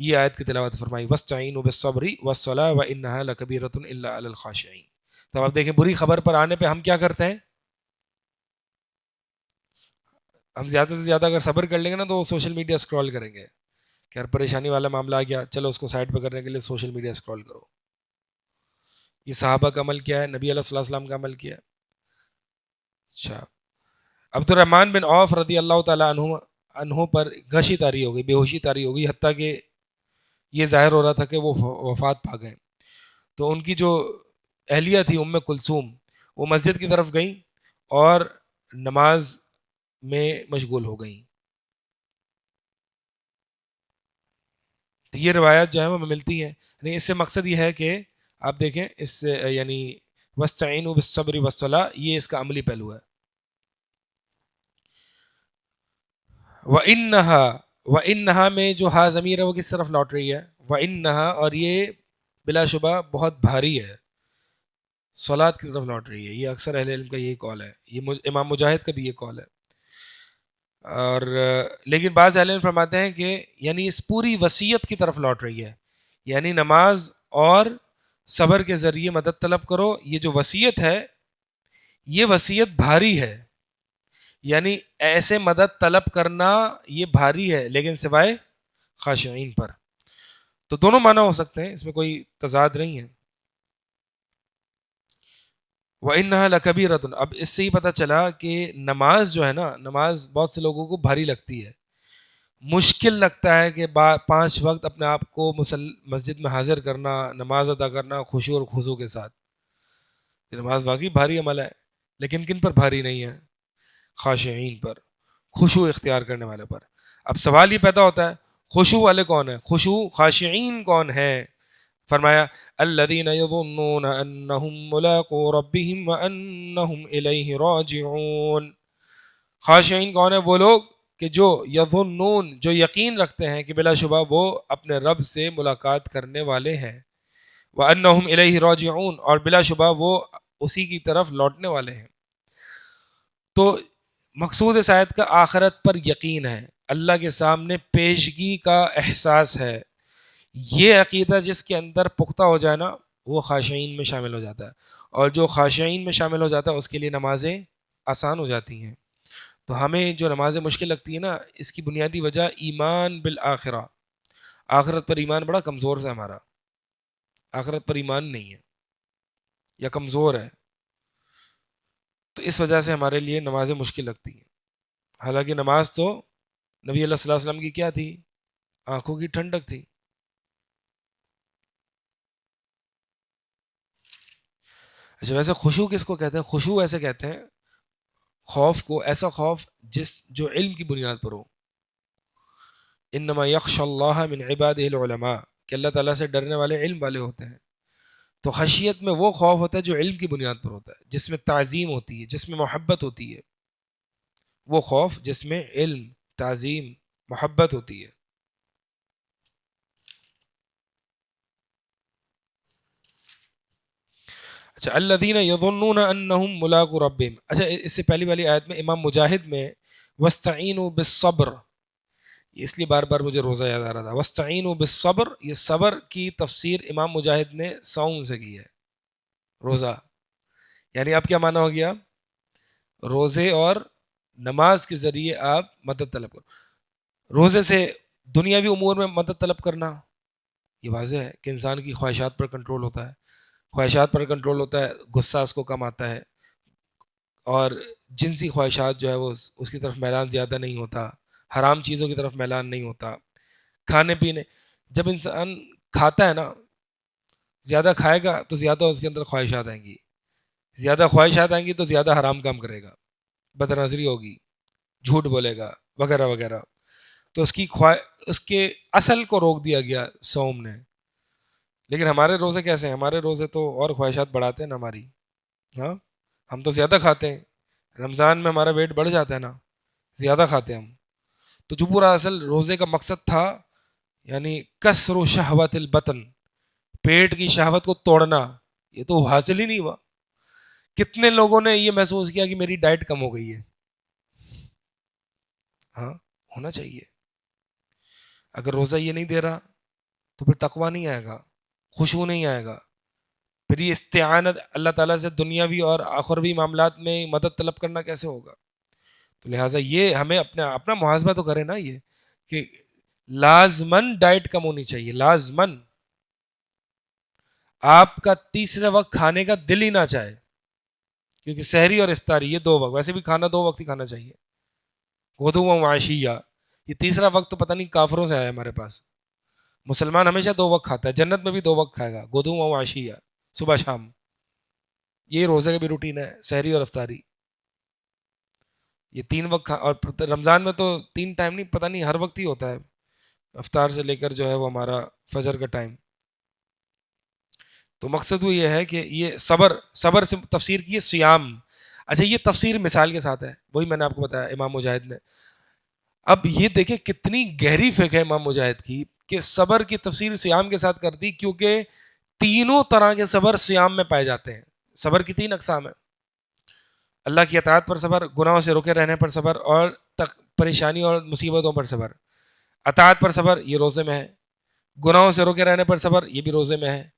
یہ آیت کی تلاوت فرمائی، وَاسْتَعِينُوا بِالصَّبْرِ وَالصَّلَاةِ وَإِنَّهَا لَكَبِيرَةٌ إِلَّا عَلَى الْخَاشِعِينَ۔ تو آپ دیکھیں بری خبر پر آنے پہ ہم کیا کرتے ہیں، ہم زیادہ سے زیادہ اگر صبر کر لیں گے نا تو وہ سوشل میڈیا اسکرول کریں گے کہ ہر پریشانی والا معاملہ آ گیا، چلو اس کو سائڈ پہ کرنے کے لیے سوشل میڈیا اسکرول کرو۔ یہ صحابہ کا عمل کیا ہے، نبی علیہ الصلوۃ والسلام کا عمل کیا ہے۔ اچھا، عبد الرحمن بن عوف رضی اللہ تعالیٰ عنہ پر غشی طاری ہو گئی، بے ہوشی طاری ہو گئی، حتیٰ کہ یہ ظاہر ہو رہا تھا کہ وہ وفات پا گئے۔ تو ان کی جو اہلیہ تھی ام کلثوم، وہ مسجد کی طرف گئیں اور نماز میں مشغول ہو گئیں۔ تو یہ روایت جو ہے وہ ملتی ہے، یعنی اس سے مقصد یہ ہے کہ آپ دیکھیں اس سے یعنی وَاسْتَعِينُوا بِالصَّبْرِ وَالصَّلَاةِ یہ اس کا عملی پہلو ہے۔ وَإِنَّهَا میں جو ہا ضمیر ہے وہ کس طرف لوٹ رہی ہے، وَإِنَّهَا، اور یہ بلا شبہ بہت بھاری ہے، صلاۃ کی طرف لوٹ رہی ہے۔ یہ اکثر اہل علم کا یہی قول ہے، یہ امام مجاہد کا بھی یہ قول ہے۔ اور لیکن بعض اہل علم فرماتے ہیں کہ یعنی اس پوری وصیت کی طرف لوٹ رہی ہے، یعنی نماز اور صبر کے ذریعے مدد طلب کرو۔ یہ جو وصیت ہے یہ وصیت بھاری ہے، یعنی ایسے مدد طلب کرنا یہ بھاری ہے، لیکن سوائے خاشعین پر۔ تو دونوں معنی ہو سکتے ہیں، اس میں کوئی تضاد نہیں ہے۔ وَإِنَّهَا لَكَبِيرَةٌ، اب اس سے ہی پتہ چلا کہ نماز جو ہے نا، نماز بہت سے لوگوں کو بھاری لگتی ہے، مشکل لگتا ہے کہ 5 وقت اپنے آپ کو مسجد میں حاضر کرنا، نماز ادا کرنا خشوع اور خضوع کے ساتھ۔ یہ نماز واقعی بھاری عمل ہے، لیکن کن پر بھاری نہیں ہے؟ خاشعین پر، خشوع اختیار کرنے والے پر۔ اب سوال یہ پیدا ہوتا ہے خشوع والے کون ہیں، خشوع خاشعین کون ہیں؟ فرمایا الذین یظنون انہم ملاقو ربہم وانہم الیہ راجعون۔ خاشعین کون ہیں؟ وہ لوگ کہ جو یظنون، جو یقین رکھتے ہیں کہ بلا شبہ وہ اپنے رب سے ملاقات کرنے والے ہیں، وانہم الیہ راجعون، اور بلا شبہ وہ اسی کی طرف لوٹنے والے ہیں۔ تو مقصود اس آیت کا آخرت پر یقین ہے، اللہ کے سامنے پیشگی کا احساس ہے۔ یہ عقیدہ جس کے اندر پختہ ہو جائے نا، وہ خاشعین میں شامل ہو جاتا ہے، اور جو خاشعین میں شامل ہو جاتا ہے اس کے لیے نمازیں آسان ہو جاتی ہیں۔ تو ہمیں جو نمازیں مشکل لگتی ہیں نا، اس کی بنیادی وجہ ایمان بالآخرہ، آخرت پر ایمان بڑا کمزور ہے ہمارا، آخرت پر ایمان نہیں ہے یا کمزور ہے، تو اس وجہ سے ہمارے لیے نمازیں مشکل لگتی ہیں۔ حالانکہ نماز تو نبی اللہ صلی اللہ علیہ وسلم کی کیا تھی؟ آنکھوں کی ٹھنڈک تھی۔ اچھا، ویسے خشوع کس کو کہتے ہیں؟ خشوع ایسے کہتے ہیں خوف کو، ایسا خوف جو علم کی بنیاد پر ہو۔ انما یخشى اللہ من عبادہ العلماء، کہ اللہ تعالیٰ سے ڈرنے والے علم والے ہوتے ہیں۔ تو خشیت میں وہ خوف ہوتا ہے جو علم کی بنیاد پر ہوتا ہے، جس میں تعظیم ہوتی ہے، جس میں محبت ہوتی ہے، وہ خوف جس میں علم، تعظیم، محبت ہوتی ہے۔ اچھا، الذین یظنون انہم ملاقو ربہم، اچھا اس سے پہلی والی آیت میں امام مجاہد میں وَاسْتَعِينُوا بِالصَّبْرِ، اس لیے بار بار مجھے روزہ یاد آ رہا تھا، وَاسْتَعِينُوا بِالصَّبْرِ، یہ صبر کی تفسیر امام مجاہد نے صوم سے کی ہے، روزہ۔ یعنی اب کیا معنی ہو گیا؟ روزے اور نماز کے ذریعے آپ مدد طلب کرو۔ روزے سے دنیاوی امور میں مدد طلب کرنا یہ واضح ہے کہ انسان کی خواہشات پر کنٹرول ہوتا ہے، خواہشات پر کنٹرول ہوتا ہے، غصہ اس کو کم آتا ہے، اور جنسی خواہشات جو ہے وہ اس کی طرف میلان زیادہ نہیں ہوتا، حرام چیزوں کی طرف میلان نہیں ہوتا۔ کھانے پینے، جب انسان کھاتا ہے نا، زیادہ کھائے گا تو زیادہ اس کے اندر خواہشات آئیں گی، زیادہ خواہشات آئیں گی تو زیادہ حرام کام کرے گا، بد نظری ہوگی، جھوٹ بولے گا، وغیرہ وغیرہ۔ تو اس کے اصل کو روک دیا گیا صوم نے۔ لیکن ہمارے روزے کیسے ہیں؟ ہمارے روزے تو اور خواہشات بڑھاتے ہیں نا ہماری، ہاں، ہم تو زیادہ کھاتے ہیں، رمضان میں ہمارا ویٹ بڑھ جاتا ہے نا، زیادہ کھاتے ہیں ہم۔ تو جو پورا اصل روزے کا مقصد تھا، یعنی کسر شہوت البطن، پیٹ کی شہوت کو توڑنا، یہ تو حاصل ہی نہیں ہوا۔ کتنے لوگوں نے یہ محسوس کیا کہ میری ڈائٹ کم ہو گئی ہے؟ ہاں ہونا چاہیے. اگر روزہ یہ نہیں دے رہا تو پھر تقویٰ نہیں آئے گا، خشوع نہیں آئے گا، پھر یہ استعانت اللہ تعالیٰ سے دنیاوی اور آخروی معاملات میں مدد طلب کرنا کیسے ہوگا؟ تو لہٰذا یہ ہمیں اپنا محاسبہ تو کرے نا، یہ کہ لازماً ڈائٹ کم ہونی چاہیے، لازماً آپ کا تیسرے وقت کھانے کا دل ہی نہ چاہے، کیونکہ سحری اور افطاری یہ 2 وقت، ویسے بھی کھانا 2 وقت ہی کھانا چاہیے. غدو و عشیہ، یہ تیسرا وقت تو پتہ نہیں کافروں سے آیا ہمارے پاس. مسلمان ہمیشہ 2 وقت کھاتا ہے، جنت میں بھی 2 وقت کھائے گا، غدو و عشیہ، صبح شام. یہ روزے کا بھی روٹین ہے، سحری اور افطاری یہ 3 وقت اور رمضان میں تو 3 ٹائم نہیں، پتہ نہیں ہر وقت ہی ہوتا ہے، افطار سے لے کر جو ہے وہ ہمارا فجر کا ٹائم. تو مقصد وہ یہ ہے کہ یہ صبر سے تفسیر کی ہے سیام. اچھا یہ تفسیر مثال کے ساتھ ہے، وہی میں نے آپ کو بتایا امام مجاہد نے. اب یہ دیکھیں کتنی گہری فقہ ہے امام مجاہد کی کہ صبر کی تفسیر سیام کے ساتھ کر دی، کیونکہ تینوں طرح کے صبر سیام میں پائے جاتے ہیں. صبر کی 3 اقسام ہیں: اللہ کی اطاعت پر صبر، گناہوں سے رکے رہنے پر صبر، اور پریشانی اور مصیبتوں پر صبر. اطاعت پر صبر یہ روزے میں ہے، گناہوں سے رکے رہنے پر صبر یہ بھی روزے میں ہے،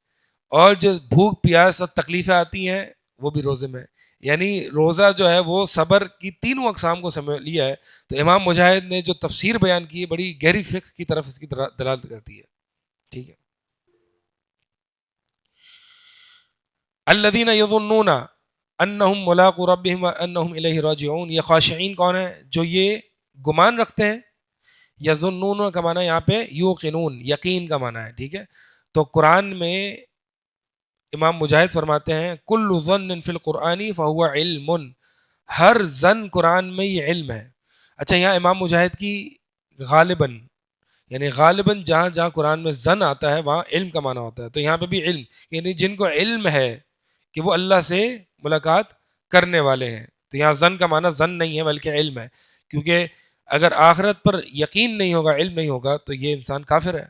اور جو بھوک پیاس اور تکلیفیں آتی ہیں وہ بھی روزے میں ہے. یعنی روزہ جو ہے وہ صبر کی تینوں اقسام کو سمجھ لیا ہے. تو امام مجاہد نے جو تفسیر بیان کی ہے بڑی گہری فقہ کی طرف اس کی دلالت کرتی ہے. ٹھیک ہے. الذین یظنون انہم ملاقو ربہم وانہم الیہ راجعون، یہ خاشعین کون ہیں؟ جو یہ گمان رکھتے ہیں. یظنون کا معنی یہاں پہ یوقنون، یقین کا معنی ہے. ٹھیک ہے. تو قرآن میں امام مجاہد فرماتے ہیں کل ظن فی القرآن فہو علم، ہر ظن قرآن میں یہ علم ہے. اچھا یہاں امام مجاہد کی غالباً، یعنی غالباً جہاں جہاں قرآن میں ظن آتا ہے وہاں علم کا معنی ہوتا ہے. تو یہاں پہ بھی علم، یعنی جن کو علم ہے کہ وہ اللہ سے ملاقات کرنے والے ہیں. تو یہاں ظن کا معنی ظن نہیں ہے بلکہ علم ہے، کیونکہ اگر آخرت پر یقین نہیں ہوگا، علم نہیں ہوگا، تو یہ انسان کافر ہے.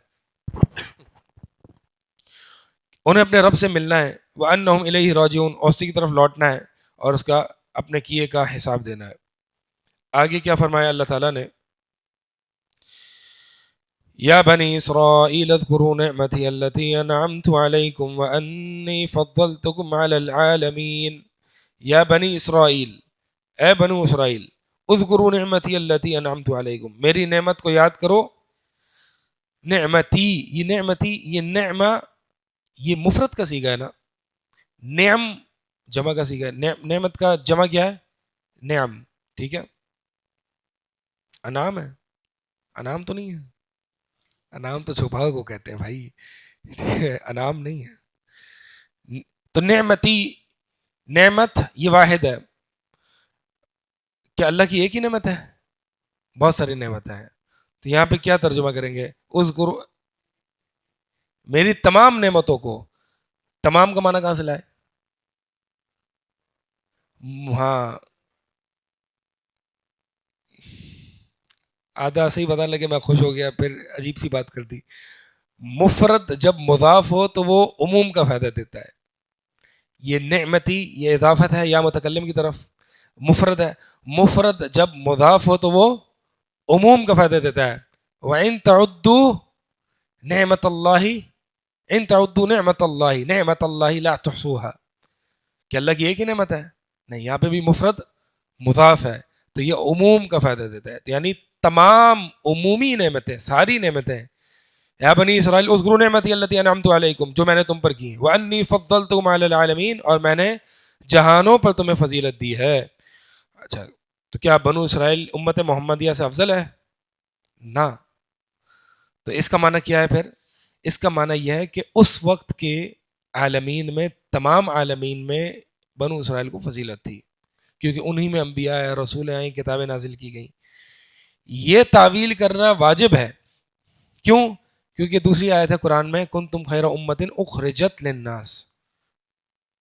انہیں اپنے رب سے ملنا ہے، وَأَنَّهُمْ إِلَيْهِ رَاجِعُونَ، اور اسی کی طرف لوٹنا ہے اور اس کا اپنے کیے کا حساب دینا ہے. آگے کیا فرمایا اللہ تعالیٰ نے؟ یا بنی اسرائیل اذکروا نعمتی التی انعمت علیکم وانی فضلتکم علی العالمین. یا بنی اسرائیل، اے بنو اسرائیل، اذکروا نعمتی التی انعمت علیکم، میری نعمت کو یاد کرو. نعمتی، یہ نعمہ یہ مفرد کا صیغہ ہے نا، نعم جمع کا صیغہ ہے. نعمت کا جمع کیا ہے؟ نعم. ٹھیک ہے. انعام ہے؟ انعام تو نہیں ہے، انعام تو چھپاؤ کو کہتے ہیں بھائی، انعام نہیں ہے. تو نعمتی، نعمت یہ واحد ہے. کیا اللہ کی ایک ہی نعمت ہے؟ بہت ساری نعمتیں ہیں. تو یہاں پہ کیا ترجمہ کریں گے؟ اذکر، میری تمام نعمتوں کو، تمام کا معنی کہاں سے لائے؟ ہاں آدھا سے ہی پتا لگے میں خوش ہو گیا، پھر عجیب سی بات کر دی. مفرد جب مضاف ہو تو وہ عموم کا فائدہ دیتا ہے. یہ نعمتی یہ اضافت ہے یا متکلم کی طرف، مفرد ہے. مفرد جب مضاف ہو تو وہ عموم کا فائدہ دیتا ہے. وَإِن تَعُدُّوا نعمت اللہ، ان تعدوا نعمت اللہ، نعمت اللہ لا تحصوها، کہ اللہ کی ایک ہی نعمت ہے؟ نہیں، یہاں پہ بھی مفرد مضاف ہے تو یہ عموم کا فائدہ دیتا ہے. یعنی تمام عمومی نعمتیں، ساری نعمتیں. یا بنی اسرائیل اذکروا نعمتی التی انعمت علیکم، جو میں نے تم پر کی، وانی فضلتکم علی العالمین، اور میں نے جہانوں پر تمہیں فضیلت دی ہے. اچھا تو کیا بنو اسرائیل امت محمدیہ سے افضل ہے؟ نہ. تو اس کا معنی کیا ہے پھر؟ اس کا معنی یہ ہے کہ اس وقت کے عالمین میں، تمام عالمین میں بنو اسرائیل کو فضیلت تھی، کیونکہ انہی میں انبیاء آئے، رسول آئیں، کتابیں نازل کی گئیں. یہ تعویل کرنا واجب ہے. کیوں؟ کیونکہ دوسری آیت ہے قرآن میں کنتم خیر امت اخرجت للناس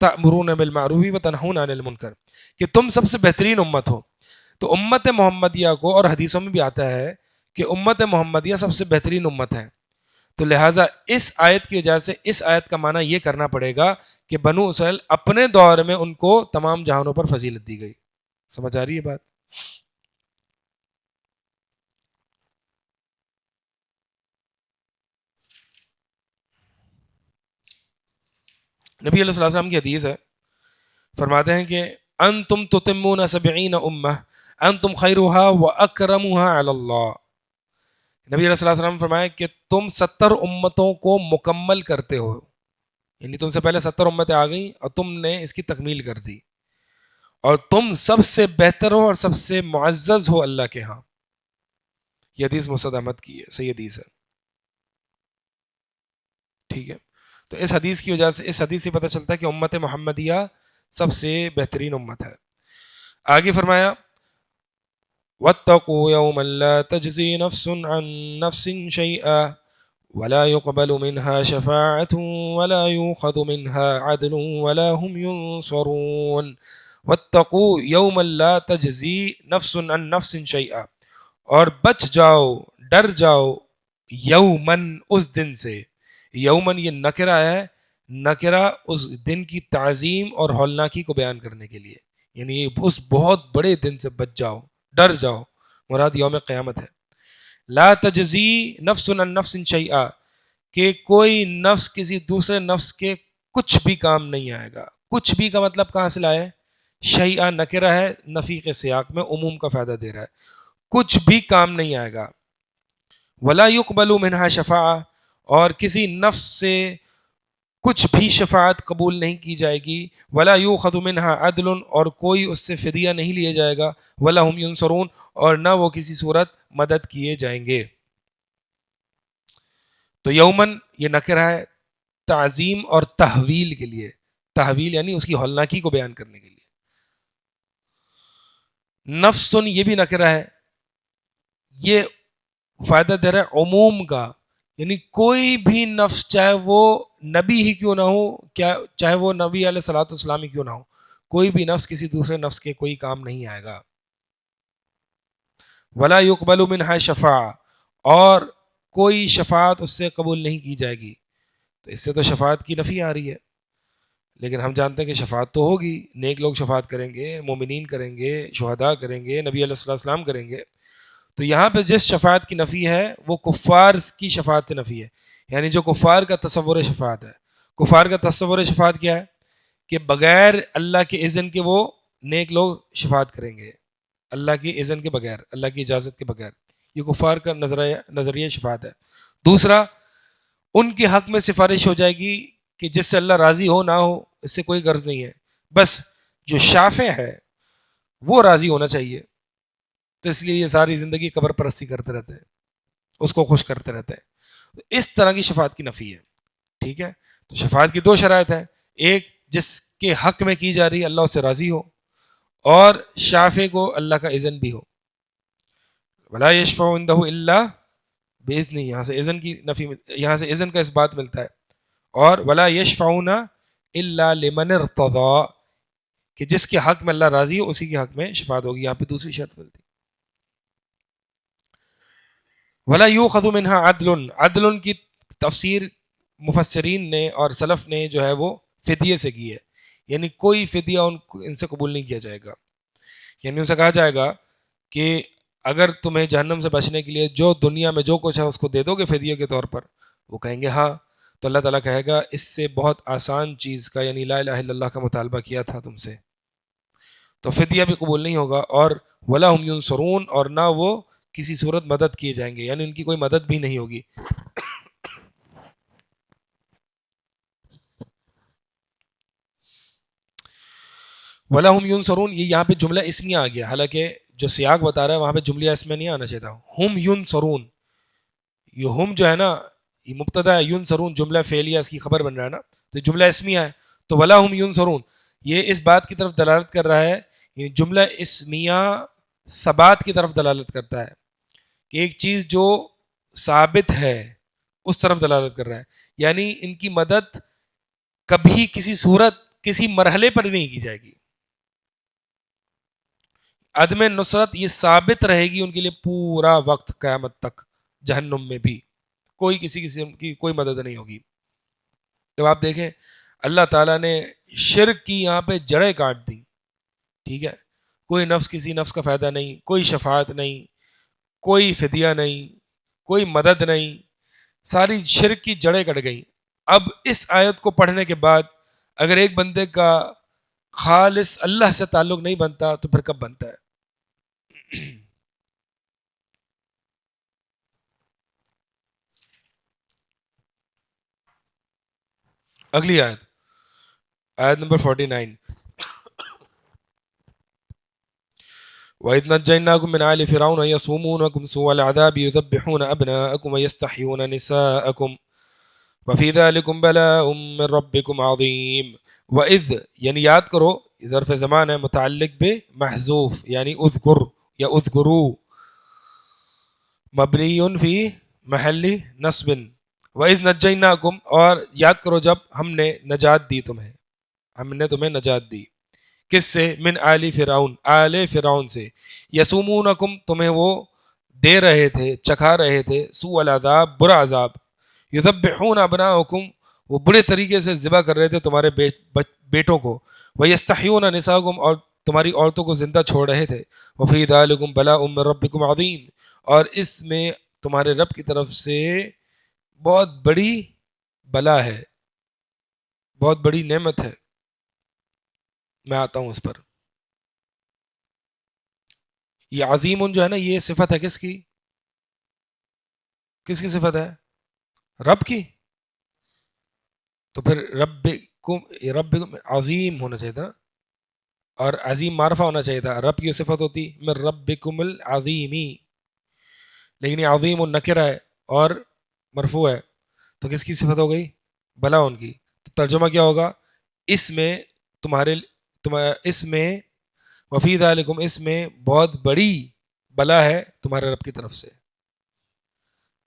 تأمرون بالمعروف وتنہون عن المنکر، کہ تم سب سے بہترین امت ہو. تو امت محمدیہ کو، اور حدیثوں میں بھی آتا ہے کہ امت محمدیہ سب سے بہترین امت ہے. تو لہٰذا اس آیت کی وجہ سے اس آیت کا معنی یہ کرنا پڑے گا کہ بنو اسرائیل اپنے دور میں ان کو تمام جہانوں پر فضیلت دی گئی. سمجھ آ رہی ہے بات؟ نبی علیہ السلام کی حدیث ہے، فرماتے ہیں کہ انتم تتمون 70 امہ انتم خیرھا واکرمھا علی اللہ. نبی علیہ السلام نے فرمایا کہ تم 70 امتوں کو مکمل کرتے ہو، یعنی تم سے پہلے 70 امتیں آ گئیں اور تم نے اس کی تکمیل کر دی، اور تم سب سے بہتر ہو اور سب سے معزز ہو اللہ کے ہاں. یہ حدیث مسند احمد کی ہے، صحیح حدیث ہے. ٹھیک ہے، تو اس حدیث کی وجہ سے، اس حدیث سے پتہ چلتا ہے کہ امت محمدیہ سب سے بہترین امت ہے. آگے فرمایا واتقوا يوما لا تجزي نفس عن نفس شيئا ولا يقبل منها شفاعة ولا يؤخذ منها عدل ولا هم ينصرون. واتقوا يوما لا تجزي نفس عن نفس شيئا، اور بچ جاؤ، ڈر جاؤ، یومن اس دن سے. یومن یہ نکرہ ہے، نکرہ اس دن کی تعظیم اور ہولناکی کو بیان کرنے کے لیے، یعنی اس بہت بڑے دن سے بچ جاؤ، ڈر جاؤ، مراد یوم قیامت ہے. لا تجزی نفس عن نفس شیئا، کہ کوئی نفس کسی دوسرے نفس کے کچھ بھی کام نہیں آئے گا. کچھ بھی کا مطلب کہاں سے لائے؟ شیئا نکرہ ہے، نفی کے سیاق میں عموم کا فائدہ دے رہا ہے، کچھ بھی کام نہیں آئے گا. ولا يقبل منها شفاعہ، اور کسی نفس سے کچھ بھی شفاعت قبول نہیں کی جائے گی. ولا یؤخذ منها عدل، اور کوئی اس سے فدیہ نہیں لیا جائے گا. ولا هم ينصرون، اور نہ وہ کسی صورت مدد کیے جائیں گے. تو یومن یہ نکرہ ہے تعظیم اور تحویل کے لیے، تحویل یعنی اس کی ہولناکی کو بیان کرنے کے لیے. نفسن یہ بھی نکرہ ہے، یہ فائدہ دے رہا ہے عموم کا، یعنی کوئی بھی نفس، چاہے وہ نبی ہی کیوں نہ ہو، چاہے وہ نبی علیہ الصلوۃ والسلام ہی کیوں نہ ہو، کوئی بھی نفس کسی دوسرے نفس کے کوئی کام نہیں آئے گا. ولا يقبل منها شفاعہ، اور کوئی شفاعت اس سے قبول نہیں کی جائے گی. تو اس سے تو شفاعت کی نفی آ رہی ہے، لیکن ہم جانتے ہیں کہ شفاعت تو ہوگی، نیک لوگ شفاعت کریں گے، مومنین کریں گے، شہداء کریں گے، نبی علیہ السلام کریں گے. تو یہاں پہ جس شفاعت کی نفی ہے وہ کفار کی شفاعت سے نفی ہے، یعنی جو کفار کا تصور شفاعت ہے. کفار کا تصور شفاعت کیا ہے؟ کہ بغیر اللہ کے اذن کے وہ نیک لوگ شفاعت کریں گے، اللہ کی اذن کے بغیر، اللہ کی اجازت کے بغیر. یہ کفار کا نظریہ شفاعت ہے. دوسرا، ان کے حق میں سفارش ہو جائے گی کہ جس سے اللہ راضی ہو نہ ہو اس سے کوئی غرض نہیں ہے، بس جو شافع ہے وہ راضی ہونا چاہیے. تو اس لیے یہ ساری زندگی قبر پرستی کرتے رہتے ہیں، اس کو خوش کرتے رہتے ہیں. اس طرح کی شفاعت کی نفی ہے. ٹھیک ہے، تو شفاعت کی دو شرائط ہیں، ایک جس کے حق میں کی جا رہی ہے اللہ اس سے راضی ہو، اور شافع کو اللہ کا اذن بھی ہو. ولا یشفع عنده الا باذنہ، یہاں سے اذن کی نفی، یہاں سے اذن کا اس بات ملتا ہے. اور ولا یشفعون الا لمن ارتضى، کہ جس کے حق میں اللہ راضی ہو اسی کے حق میں شفاعت ہوگی. یہاں پہ دوسری شرط ملتی. ولا یؤخذ منها عدل، عدل کی تفسیر مفسرین نے اور سلف نے جو ہے وہ فدیے سے کی ہے، یعنی کوئی فدیہ ان سے قبول نہیں کیا جائے گا. یعنی ان سے کہا جائے گا کہ اگر تمہیں جہنم سے بچنے کے لیے جو دنیا میں جو کچھ ہے اس کو دے دو گے فدیے کے طور پر، وہ کہیں گے ہاں. تو اللہ تعالیٰ کہے گا اس سے بہت آسان چیز کا، یعنی لا الہ الا اللہ کا مطالبہ کیا تھا تم سے، تو فدیہ بھی قبول نہیں ہوگا. اور ولا هم ينصرون، اور نہ وہ کسی صورت مدد کیے جائیں گے، یعنی ان کی کوئی مدد بھی نہیں ہوگی. ولا هم ينصرون، یہ یہاں پہ جملہ اسمیہ آ گیا، حالانکہ جو سیاق بتا رہا ہے وہاں پہ جملہ اسمیہ نہیں آنا چاہیے تھا. ہم ينصرون، یہ ہم جو ہے نا یہ مبتدا ہے، ينصرون جملہ فعلیہ اس کی خبر بن رہا ہے نا، تو جملہ اسمیہ ہے. تو ولا هم ينصرون یہ اس بات کی طرف دلالت کر رہا ہے، یعنی جملہ اسمیہ ثبات کی طرف دلالت کرتا ہے کہ ایک چیز جو ثابت ہے اس طرف دلالت کر رہا ہے. یعنی ان کی مدد کبھی کسی صورت کسی مرحلے پر نہیں کی جائے گی. عدم نصرت یہ ثابت رہے گی ان کے لیے پورا وقت قیامت تک، جہنم میں بھی کوئی کسی قسم کی کوئی مدد نہیں ہوگی. تو آپ دیکھیں اللہ تعالیٰ نے شرک کی یہاں پہ جڑیں کاٹ دی. ٹھیک ہے، کوئی نفس کسی نفس کا فائدہ نہیں، کوئی شفاعت نہیں، کوئی فدیہ نہیں، کوئی مدد نہیں، ساری شرک کی جڑیں کٹ گئیں. اب اس آیت کو پڑھنے کے بعد اگر ایک بندے کا خالص اللہ سے تعلق نہیں بنتا تو پھر کب بنتا ہے؟ اگلی آیت، آیت نمبر 49، وَإِذْ نَجَّيْنَاكُمْ مِنْ آلِ فِرْعَوْنَ يَصُومُونَكُمْ سُوءَ الْعَذَابِ يُذَبِّحُونَ أَبْنَاءَكُمْ وَيَسْتَحْيُونَ نِسَاءَكُمْ وَفِي ذَلِكُمْ بَلَاءٌ مِّن رَبِّكُمْ عَظِيمٌ۔ وَإِذْ یعنی یاد کرو، ظرف زمان ہے متعلق بے محذوف، یعنی اذکر یا اذکرو، مبنی فی محل نصب۔ وَإِذْ نَجَّيْنَاكُمْ اور یاد کرو جب ہم نے نجات دی تمہیں، ہم نے تمہیں نجات دی، کس سے؟ من آل فرعون، آل فرعون سے، یسومونکم تمہیں وہ دے رہے تھے، چکھا رہے تھے، سوء العذاب برا عذاب، یذبحون ابناءکم وہ برے طریقے سے ذبح کر رہے تھے تمہارے بیٹوں کو، ویستحیون نساءکم اور تمہاری عورتوں کو زندہ چھوڑ رہے تھے، وفی ذالکم بلاء من ربکم عظیم اور اس میں تمہارے رب کی طرف سے بہت بڑی بلا ہے، بہت بڑی نعمت ہے۔ میں آتا ہوں اس پر۔ یہ عظیم جو ہے نا، یہ صفت ہے کس کی؟ کس کی صفت ہے؟ رب کی۔ تو پھر رب عظیم ہونا چاہیے تھا، اور عظیم معرفہ ہونا چاہیے تھا، رب کی صفت ہوتی من ربکم العظیمی، لیکن یہ عظیم النکرہ ہے اور مرفوع ہے، تو کس کی صفت ہو گئی؟ بلا ان کی۔ تو ترجمہ کیا ہوگا؟ اس میں اس میں وفی ذالکم اس میں بہت بڑی بلا ہے تمہارے رب کی طرف سے۔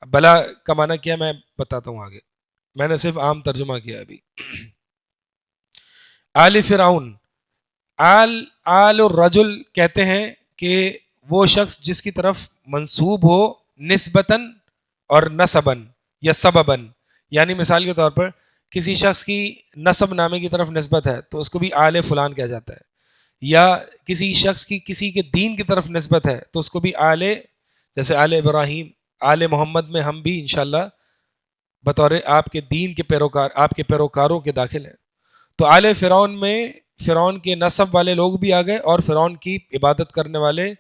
بلا کا معنی کیا میں بتاتا ہوں آگے، میں نے صرف عام ترجمہ کیا ابھی۔ آل فرعون، آل الرجل کہتے ہیں کہ وہ شخص جس کی طرف منسوب ہو نسبتاً اور نسباً یا سبباً، یعنی مثال کے طور پر کسی شخص کی نسب نامے کی طرف نسبت ہے تو اس کو بھی آل فلان کہا جاتا ہے، یا کسی شخص کی کسی کے دین کی طرف نسبت ہے تو اس کو بھی آل، جیسے آل ابراہیم، آل محمد میں ہم بھی انشاءاللہ بطور آپ کے دین کے پیروکار، آپ کے پیروکاروں کے داخل ہیں۔ تو آل فرعون میں فرعون کے نسب والے لوگ بھی آ گئے اور فرعون کی عبادت کرنے والے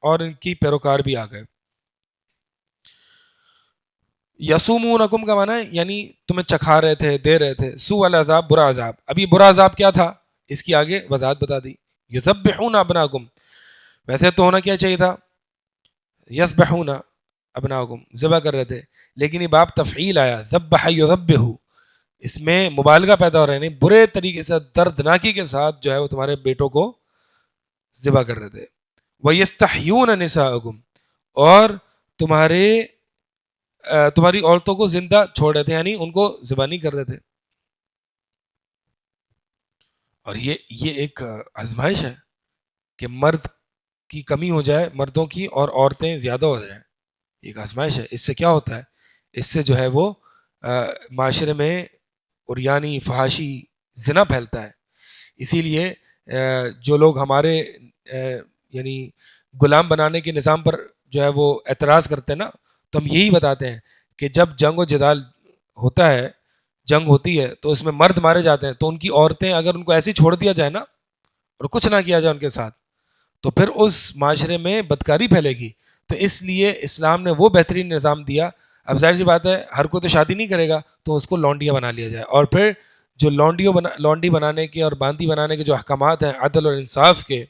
اور ان کی پیروکار بھی آ گئے۔ یسومونکم کا معنی ہے یعنی تمہیں چکھا رہے تھے، دے رہے تھے، سوء العذاب برا عذاب۔ اب یہ برا عذاب کیا تھا؟ اس کی آگے وضاحت بتا دی۔ یذبحون ابناکم، ویسے تو ہونا کیا چاہیے تھا؟ یذبحون ابناکم، ذبح کر رہے تھے، لیکن یہ باب تفعیل آیا، ذبح یذبح، اس میں مبالغہ پیدا ہو رہا ہے، نہیں برے طریقے سے دردناکی کے ساتھ جو ہے وہ تمہارے بیٹوں کو ذبح کر رہے تھے۔ وَيَسْتَحْيُونَ نِسَاءَكُمْ اور تمہاری عورتوں کو زندہ چھوڑ رہے تھے، یعنی ان کو ذبح نہیں کر رہے تھے۔ اور یہ ایک آزمائش ہے کہ مرد کی کمی ہو جائے، مردوں کی، اور عورتیں زیادہ ہو جائیں، ایک آزمائش ہے۔ اس سے کیا ہوتا ہے؟ اس سے جو ہے وہ معاشرے میں عریانی، فحاشی، زنا پھیلتا ہے۔ اسی لیے جو لوگ ہمارے یعنی غلام بنانے کے نظام پر جو ہے وہ اعتراض کرتے ہیں نا، تو ہم یہی بتاتے ہیں کہ جب جنگ و جدال ہوتا ہے، جنگ ہوتی ہے تو اس میں مرد مارے جاتے ہیں، تو ان کی عورتیں اگر ان کو ایسے چھوڑ دیا جائے نا اور کچھ نہ کیا جائے ان کے ساتھ، تو پھر اس معاشرے میں بدکاری پھیلے گی۔ تو اس لیے اسلام نے وہ بہترین نظام دیا۔ اب ظاہر سی بات ہے ہر کوئی تو شادی نہیں کرے گا، تو اس کو لونڈیاں بنا لیا جائے، اور پھر جو لونڈی بنانے کے اور باندی بنانے کے جو احکامات ہیں عدل اور انصاف کے،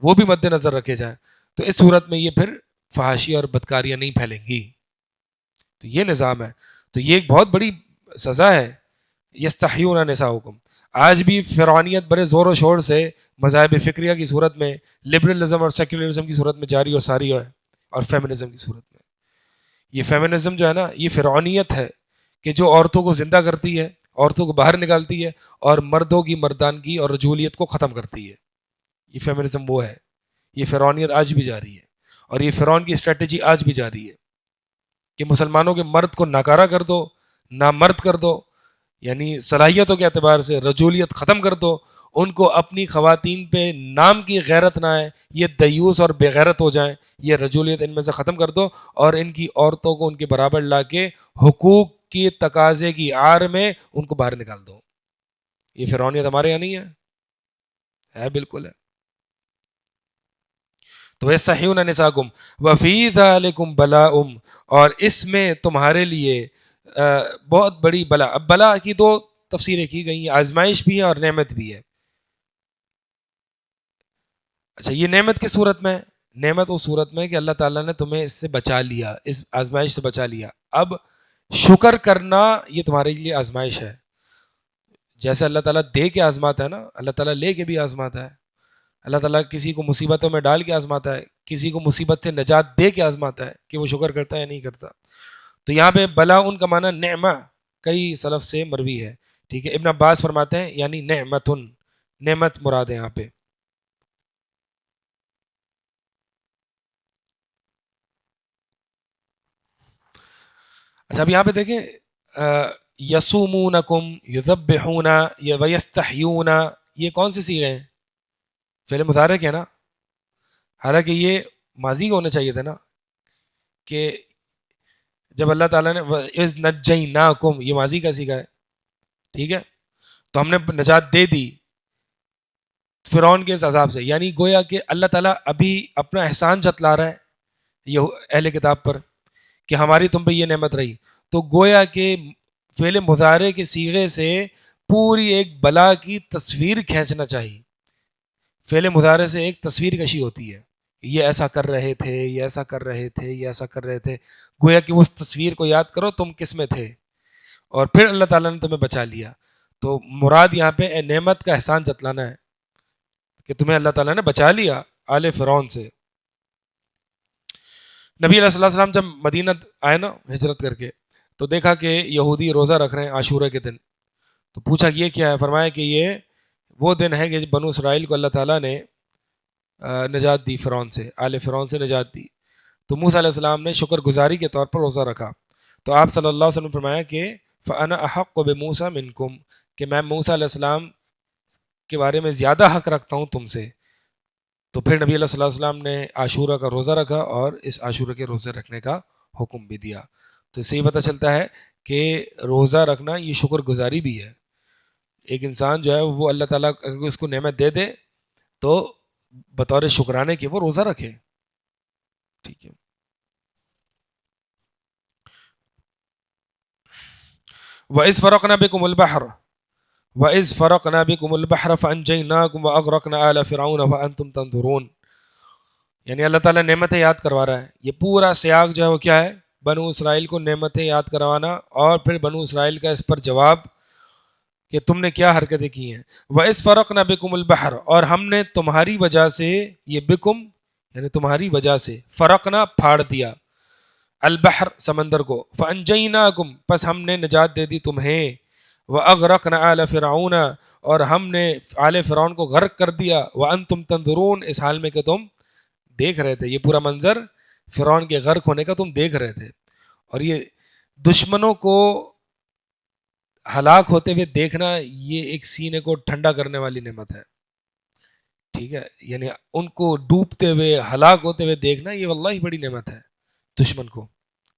وہ بھی مد نظر رکھے جائیں، تو اس صورت میں یہ پھر فحاشی اور بدکاریاں نہیں پھیلیں گی۔ تو یہ نظام ہے، تو یہ ایک بہت بڑی سزا ہے۔ یستحیون نساءکم، آج بھی فرعونیت بڑے زور و شور سے مذاہب فکریہ کی صورت میں، لبرلزم اور سیکولرزم کی صورت میں جاری و ساری ہے، اور فیمنزم کی صورت میں۔ یہ فیمنزم جو ہے نا، یہ فرعونیت ہے کہ جو عورتوں کو زندہ کرتی ہے، عورتوں کو باہر نکالتی ہے، اور مردوں کی مردانگی اور رجولیت کو ختم کرتی ہے۔ یہ فیمنزم وہ ہے، یہ فرعونیت آج بھی جاری ہے، اور یہ فرعون کی اسٹریٹجی آج بھی جاری ہے کہ مسلمانوں کے مرد کو ناکارہ کر دو، نامرد کر دو، یعنی صلاحیتوں کے اعتبار سے رجولیت ختم کر دو، ان کو اپنی خواتین پہ نام کی غیرت نہ آئے، یہ دیوس اور بے غیرت ہو جائیں، یہ رجولیت ان میں سے ختم کر دو، اور ان کی عورتوں کو ان کے برابر لا کے حقوق کی تقاضے کی آڑ میں ان کو باہر نکال دو۔ یہ فرعونیت ہمارے یہاں نہیں ہے بالکل ہے. تو یستحیون نساکم وفی ذالکم بلاء، اور اس میں تمہارے لیے بہت بڑی بلا. اب بلا کی دو تفسیریں کی گئی ہیں، آزمائش بھی ہے اور نعمت بھی ہے. اچھا یہ نعمت کس صورت میں؟ نعمت اس صورت میں کہ اللہ تعالیٰ نے تمہیں اس سے بچا لیا، اس آزمائش سے بچا لیا. اب شکر کرنا یہ تمہارے لیے آزمائش ہے. جیسے اللہ تعالیٰ دے کے آزماتا ہے نا، اللہ تعالیٰ لے کے بھی آزماتا ہے. اللہ تعالیٰ کسی کو مصیبتوں میں ڈال کے آزماتا ہے، کسی کو مصیبت سے نجات دے کے آزماتا ہے کہ وہ شکر کرتا ہے یا نہیں کرتا. تو یہاں پہ بلا ان کا معنی نعمہ کئی سلف سے مروی ہے. ٹھیک ہے، ابن عباس فرماتے ہیں یعنی نعمتن، نعمت مراد ہے یہاں پہ. اچھا اب یہاں پہ دیکھیں یسومونکم یذبحون ویستحیون، یہ کون سی صیغے ہیں؟ فعل مضارع کے نا، حالانکہ یہ ماضی کا ہونا چاہیے تھا نا، کہ جب اللہ تعالیٰ نے اذ نجیناکم، یہ ماضی کا صیغہ ہے. ٹھیک ہے، تو ہم نے نجات دے دی فرعون کے اس عذاب سے. یعنی گویا کہ اللہ تعالیٰ ابھی اپنا احسان جتلا رہا ہے یہ اہل کتاب پر کہ ہماری تم پہ یہ نعمت رہی. تو گویا کہ فعل مضارع کے صیغے سے پوری ایک بلا کی تصویر کھینچنا چاہیے. فعل مضارع سے ایک تصویر کشی ہوتی ہے، یہ ایسا کر رہے تھے، یہ ایسا کر رہے تھے، یہ ایسا کر رہے تھے. گویا کہ اس تصویر کو یاد کرو تم کس میں تھے، اور پھر اللہ تعالیٰ نے تمہیں بچا لیا. تو مراد یہاں پہ نعمت کا احسان جتلانا ہے کہ تمہیں اللہ تعالیٰ نے بچا لیا آل فرعون سے. نبی علیہ الصلوۃ والسلام جب مدینہ آئے نا ہجرت کر کے، تو دیکھا کہ یہودی روزہ رکھ رہے ہیں عاشورہ کے دن. تو پوچھا کہ یہ کیا ہے؟ فرمایا کہ یہ وہ دن ہے کہ بنو اسرائیل کو اللہ تعالیٰ نے نجات دی فرعون سے، آل فرعون سے نجات دی. تو موسیٰ علیہ السلام نے شکر گزاری کے طور پر روزہ رکھا. تو آپ صلی اللہ علیہ وسلم نے فرمایا کہ فَأَنَا أَحَقُّ بِمُوسَىٰ مِنْكُمْ، کہ میں موسیٰ علیہ السلام کے بارے میں زیادہ حق رکھتا ہوں تم سے. تو پھر نبی صلی اللہ علیہ وسلم نے عاشورہ کا روزہ رکھا اور اس عاشورہ کے روزے رکھنے کا حکم بھی دیا. تو اس سے یہ پتہ چلتا ہے کہ روزہ رکھنا یہ شکر گزاری بھی ہے. ایک انسان جو ہے وہ اللہ تعالیٰ اگر اس کو نعمت دے دے تو بطور شکرانے کے وہ روزہ رکھے. ٹھیک ہے. وَإِذْ فَرَقْنَا بِكُمُ الْبَحْرَ وَإِذْ فَرَقْنَا بِكُمُ الْبَحْرَ فَأَنْجَيْنَاكُمْ وَأَغْرَقْنَا آلَ فِرْعَوْنَ وَأَنْتُمْ تَنْظُرُونَ. یعنی اللہ تعالیٰ نعمتیں یاد کروا رہا ہے. یہ پورا سیاق جو ہے وہ کیا ہے؟ بنو اسرائیل کو نعمتیں یاد کروانا، اور پھر بنو اسرائیل کا اس پر جواب کہ تم نے کیا حرکتیں کی ہیں. وَإِذْ فَرَقْنَا بِكُمُ الْبَحْرَ، اور ہم نے تمہاری وجہ سے، یہ بکم یعنی تمہاری وجہ سے، فرقنا پھاڑ دیا، البحر سمندر کو، فَأَنْجَيْنَاكُمْ پس ہم نے نجات دے دی تمہیں، وَأَغْرَقْنَا آلَ فِرْعَوْنَ اور ہم نے آل فرعون کو غرق کر دیا، وَأَنْتُمْ تَنْظُرُونَ اس حال میں کہ تم دیکھ رہے تھے. یہ پورا منظر فرعون کے غرق ہونے کا تم دیکھ رہے تھے. اور یہ دشمنوں کو ہلاک ہوتے ہوئے دیکھنا یہ ایک سینے کو ٹھنڈا کرنے والی نعمت ہے. ٹھیک ہے، یعنی ان کو ڈوبتے ہوئے ہلاک ہوتے ہوئے دیکھنا یہ واللہ بڑی نعمت ہے دشمن کو،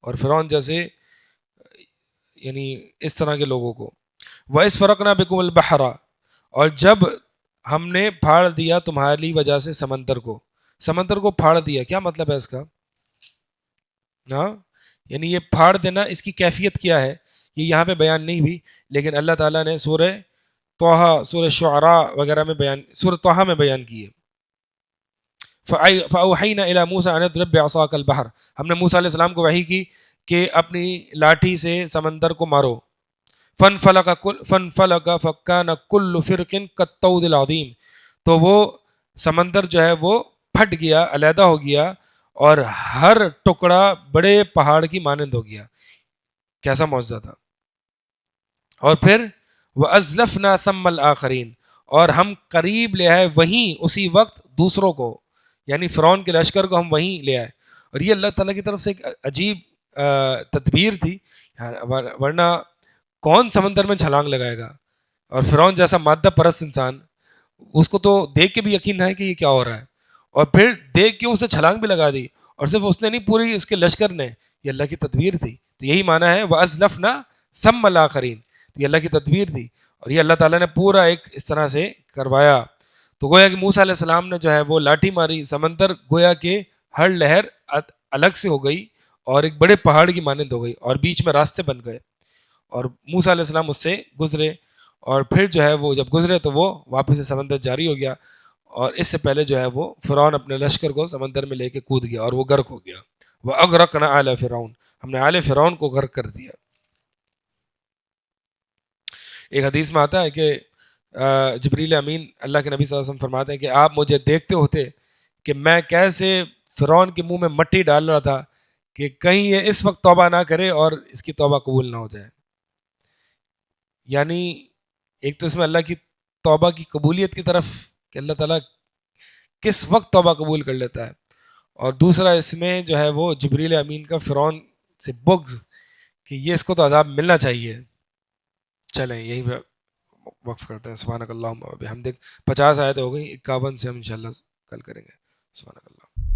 اور فرعون جیسے یعنی اس طرح کے لوگوں کو. وَإِذْ فَرَقْنَا بِكُمُ الْبَحْرَ اور جب ہم نے پھاڑ دیا تمہاری وجہ سے سمندر کو. سمندر کو پھاڑ دیا کیا مطلب ہے اس کا؟ ہاں یعنی یہ پھاڑ دینا اس کی کیفیت کیا ہے یہ یہاں پہ بیان نہیں ہوئی، لیکن اللہ تعالیٰ نے سورہ طٰہٰ، سورہ شعراء وغیرہ میں بیان، سورہ طٰہٰ میں بیان کی ہے. فَأَوْحَيْنَا إِلَىٰ مُوسَىٰ أَنِ اضْرِب بِّعَصَاكَ الْبَحْرَ، ہم نے موسیٰ علیہ السلام کو وحی کی کہ اپنی لاٹھی سے سمندر کو مارو. فَانْفَلَقَ فَكَانَ كُلُّ فِرْقٍ كَالطَّوْدِ الْعَظِيمِ، تو وہ سمندر جو ہے وہ پھٹ گیا، علیحدہ ہو گیا، اور ہر ٹکڑا بڑے پہاڑ کی مانند ہو گیا. کیسا معجزہ تھا. اور پھر وَأَزْلَفْنَا ثَمَّ الْآخَرِينَ اور ہم قریب لے آئے وہیں اسی وقت دوسروں کو، یعنی فرعون کے لشکر کو ہم وہیں لے آئے. اور یہ اللہ تعالیٰ کی طرف سے ایک عجیب تدبیر تھی، ورنہ کون سمندر میں چھلانگ لگائے گا؟ اور فرعون جیسا مادہ پرست انسان، اس کو تو دیکھ کے بھی یقین نہ ہے کہ یہ کیا ہو رہا ہے، اور پھر دیکھ کے اسے چھلانگ بھی لگا دی. اور صرف اس نے نہیں، پوری اس کے لشکر نے، یہ اللہ کی تدبیر تھی. تو یہی معنی ہے وَأَزْلَفْنَا ثَمَّ الْآخَرِينَ. تو یہ اللہ کی تدبیر تھی، اور یہ اللہ تعالیٰ نے پورا ایک اس طرح سے کروایا. تو گویا کہ موسیٰ علیہ السلام نے جو ہے وہ لاٹھی ماری، سمندر گویا کہ ہر لہر الگ سے ہو گئی اور ایک بڑے پہاڑ کی مانند ہو گئی، اور بیچ میں راستے بن گئے، اور موسیٰ علیہ السلام اس سے گزرے، اور پھر جو ہے وہ جب گزرے تو وہ واپس سے سمندر جاری ہو گیا، اور اس سے پہلے جو ہے وہ فرعون اپنے لشکر کو سمندر میں لے کے کود گیا اور وہ غرق ہو گیا. وَأَغْرَقْنَا آلَ فرعون، ہم نے آل فرعون کو غرق کر دیا. ایک حدیث میں آتا ہے کہ جبریل امین اللہ کے نبی صلی اللہ علیہ وسلم فرماتے ہیں کہ آپ مجھے دیکھتے ہوتے کہ میں کیسے فرعون کے منہ میں مٹی ڈال رہا تھا کہ کہیں یہ اس وقت توبہ نہ کرے اور اس کی توبہ قبول نہ ہو جائے. یعنی ایک تو اس میں اللہ کی توبہ کی قبولیت کی طرف کہ اللہ تعالیٰ کس وقت توبہ قبول کر لیتا ہے، اور دوسرا اس میں جو ہے وہ جبریل امین کا فرعون سے بغض کہ یہ اس کو تو عذاب ملنا چاہیے. چلیں یہیں پہ وقف کرتے ہیں. سبحانک اللہم و بحمدک. 50 آیتیں ہو گئی، 51 سے ہم انشاءاللہ کل کریں گے. سبحانک اللہ.